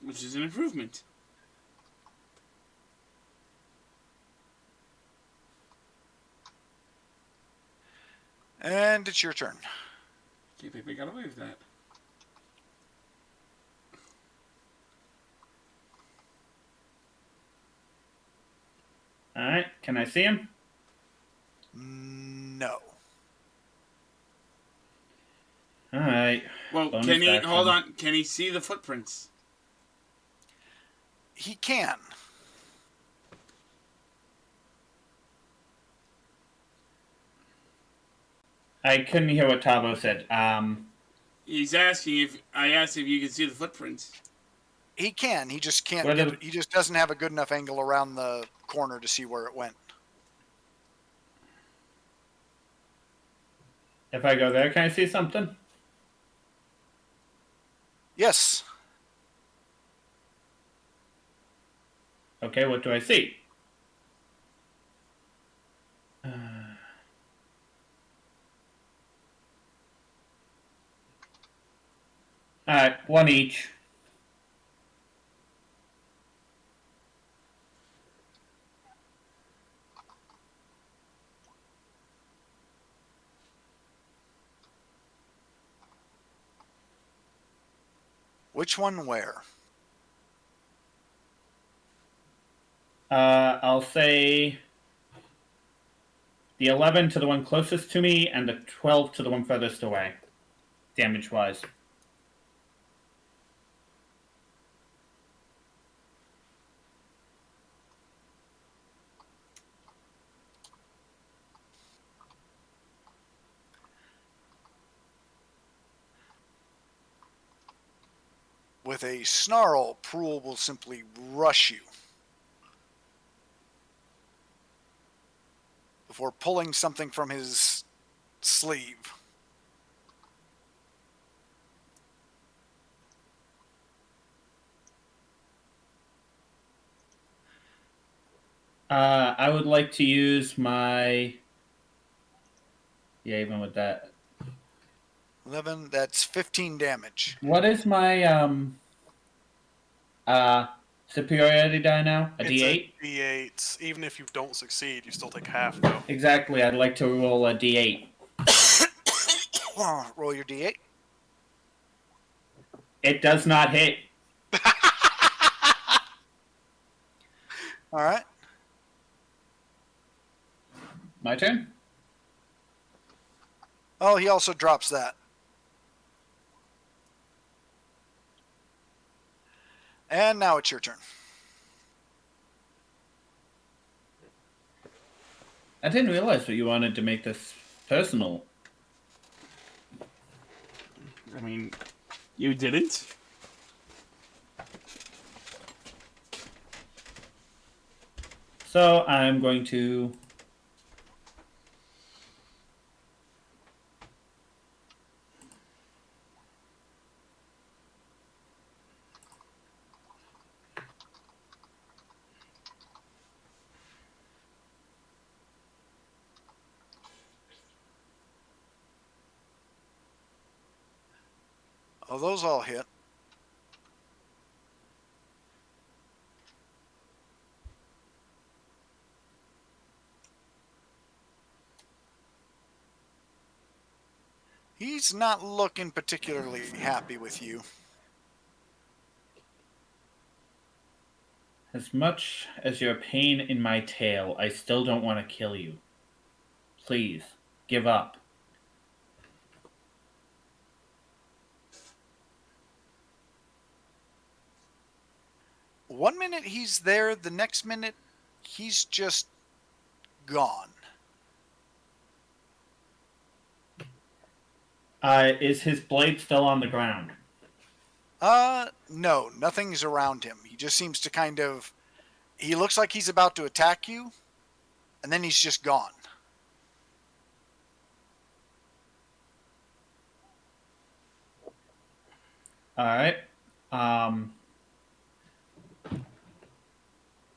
Which is an improvement. And it's your turn. Can't think we got away with that. Alright, can I see him? No. Alright. Well, can he, hold on, can he see the footprints? He can. I couldn't hear what Tavo said. He's asking if, I asked if you can see the footprints. He can. He just can't. He just doesn't have a good enough angle around the corner to see where it went. If I go there, can I see something? Yes. Okay, what do I see? Alright, one each. Which one where? I'll say the 11 to the one closest to me and the 12 to the one furthest away, damage-wise. With a snarl, Prool will simply rush you before pulling something from his sleeve. I would like to use my. Yeah, even with that. 11. That's 15 damage. What is my superiority die now? A It's a D8? D8. Even if you don't succeed, you still take half, though. Exactly. I'd like to roll a D8. Roll your d8. It does not hit. All right. My turn. Oh, he also drops that. And now it's your turn. I didn't realize that you wanted to make this personal. I mean, you didn't? So I'm going to. Oh, those all hit. He's not looking particularly happy with you. As much as you're a pain in my tail, I still don't want to kill you. Please, give up. One minute he's there, the next minute he's just gone. Is his blade still on the ground? No, nothing's around him. He just seems to kind of. He looks like he's about to attack you, and then he's just gone. Alright.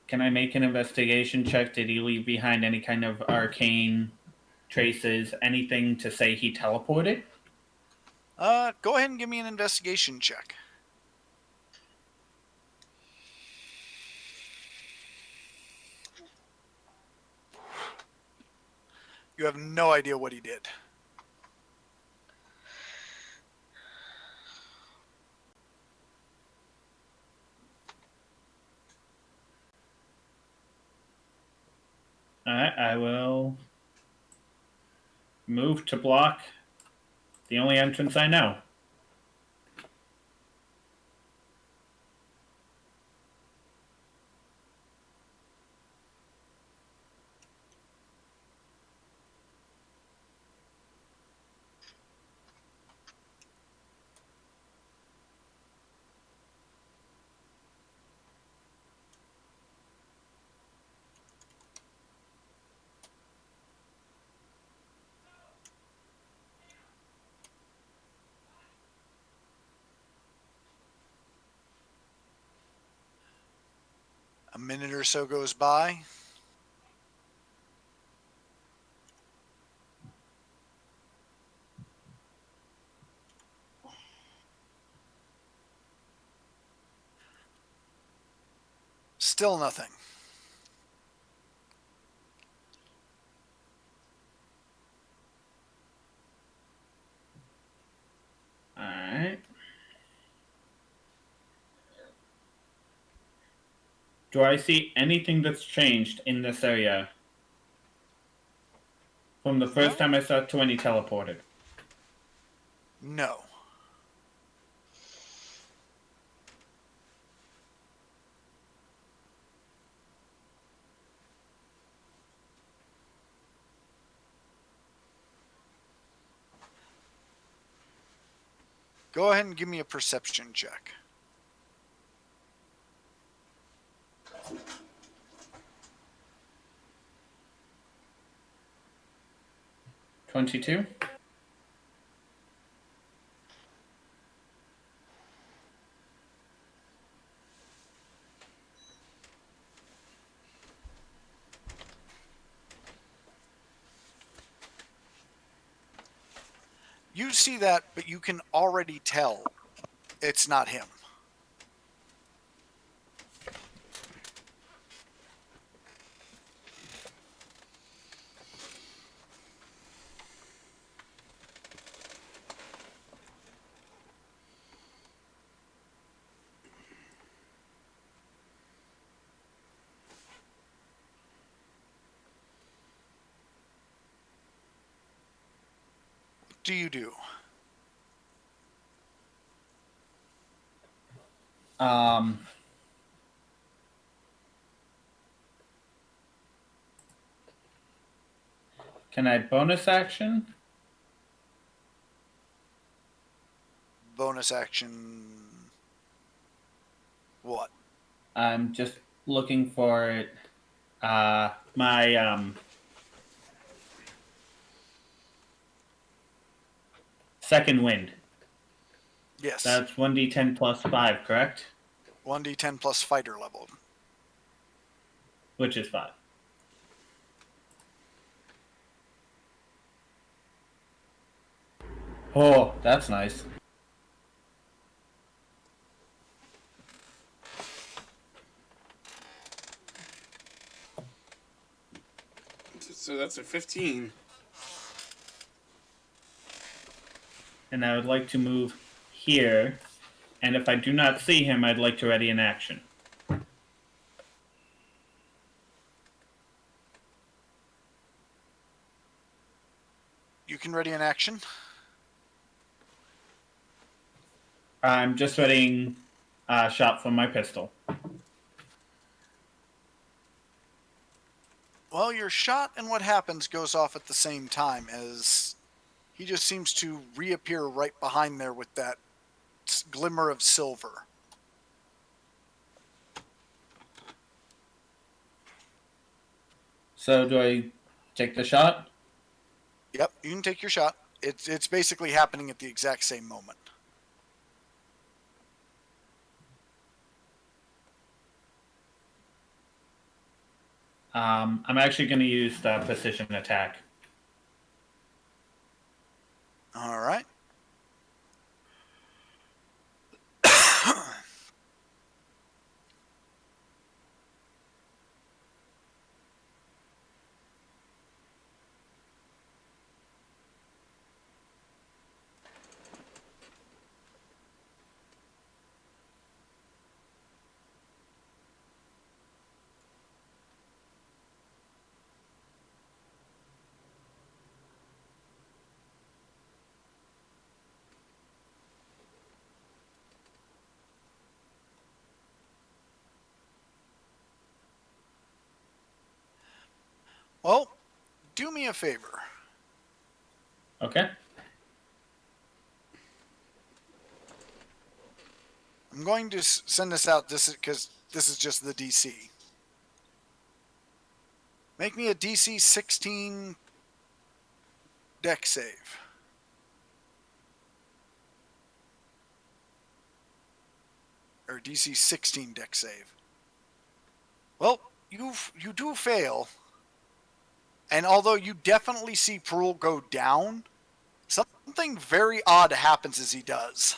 Can I make an investigation check? Did he leave behind any kind of arcane traces? Anything to say he teleported? Go ahead and give me an investigation check. You have no idea what he did. Alright, I will move to block the only entrance I know. A minute or so goes by. Still nothing. Alright. Do I see anything that's changed in this area from the first time I saw 20 teleported? No. Go ahead and give me a perception check. $22. You see that, but you can already tell it's not him. What do you do? Can I bonus action? Bonus action. What? I'm just looking for it. My second wind. Yes. That's 1d10 plus 5, correct? 1d10 plus fighter level. Which is 5. Oh, that's nice. So that's a 15. And I would like to move here. And if I do not see him, I'd like to ready an action. You can ready an action. I'm just readying a shot from my pistol. Well, your shot and what happens goes off at the same time, as he just seems to reappear right behind there with that glimmer of silver. So do I take the shot? Yep, you can take your shot. It's basically happening at the exact same moment. I'm actually going to use the precision attack. All right. Well, do me a favor. Okay. I'm going to send this out because this is just the DC. Make me a DC 16 deck save. Or DC 16 deck save. Well, you do fail. And although you definitely see Perul go down, something very odd happens as he does.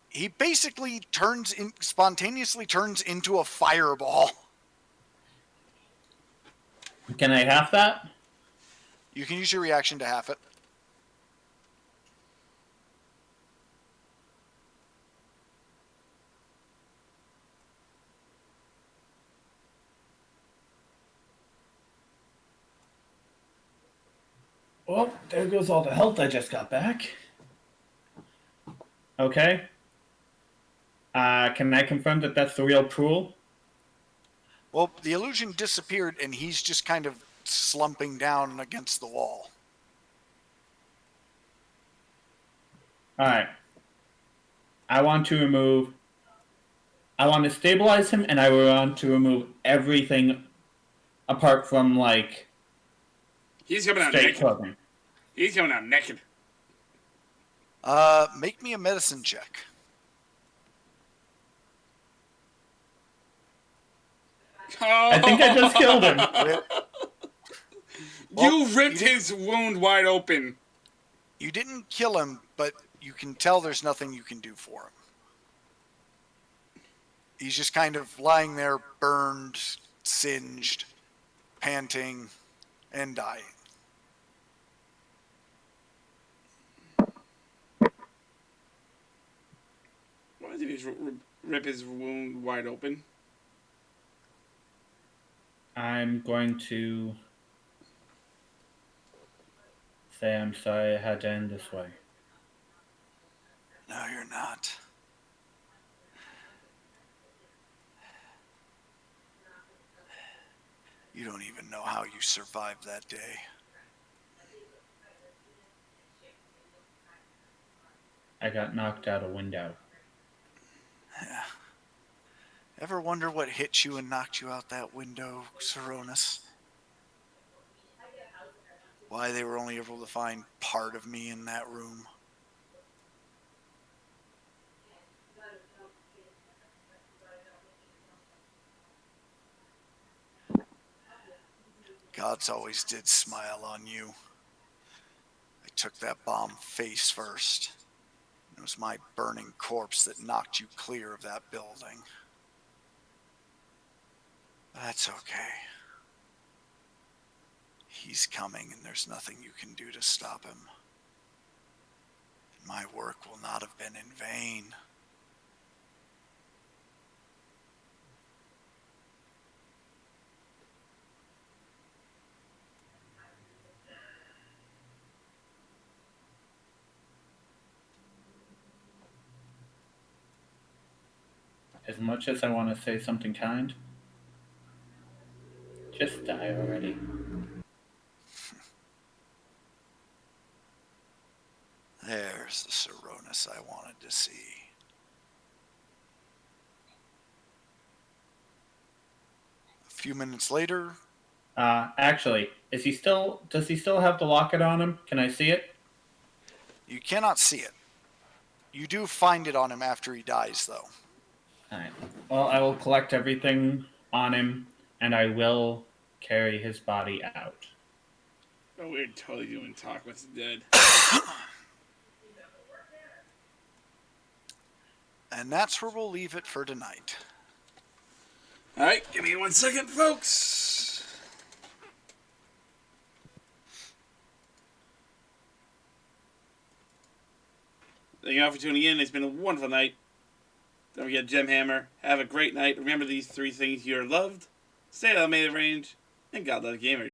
He basically spontaneously turns into a fireball. Can I half that? You can use your reaction to half it. Oh, there goes all the health I just got back. Okay. Can I confirm that that's the real Proul? Well, the illusion disappeared and he's just kind of slumping down against the wall. Alright. I want to stabilize him, and I want to remove everything apart from, like, He's coming out straight naked. clothing. He's coming out naked. Make me a medicine check. I think I just killed him. You ripped his wound wide open. You didn't kill him, but you can tell there's nothing you can do for him. He's just kind of lying there, burned, singed, panting, and dying. Why did you just rip his wound wide open? I'm going to say I'm sorry I had to end this way. No, you're not. You don't even know how you survived that day. I got knocked out a window. Yeah. Ever wonder what hit you and knocked you out that window, Saronis? Why they were only able to find part of me in that room? Gods always did smile on you. I took that bomb face first. It was my burning corpse that knocked you clear of that building. That's okay. He's coming, and there's nothing you can do to stop him. My work will not have been in vain. As much as I want to say something kind, just die already. There's the Saronis I wanted to see. A few minutes later, Actually, does he still have the locket on him? Can I see it? you cannot see it. You do find it on him after he dies, though. Alright. Well, I will collect everything on him, and I will carry his body out. Oh, we're totally doing talk with the dead. And that's where we'll leave it for tonight. Alright, give me 1 second, folks. Thank you all for tuning in. It's been a wonderful night. Don't forget Gemhammer. Have a great night. Remember these 3 things: you're loved, stay out of melee range, and God love gamers.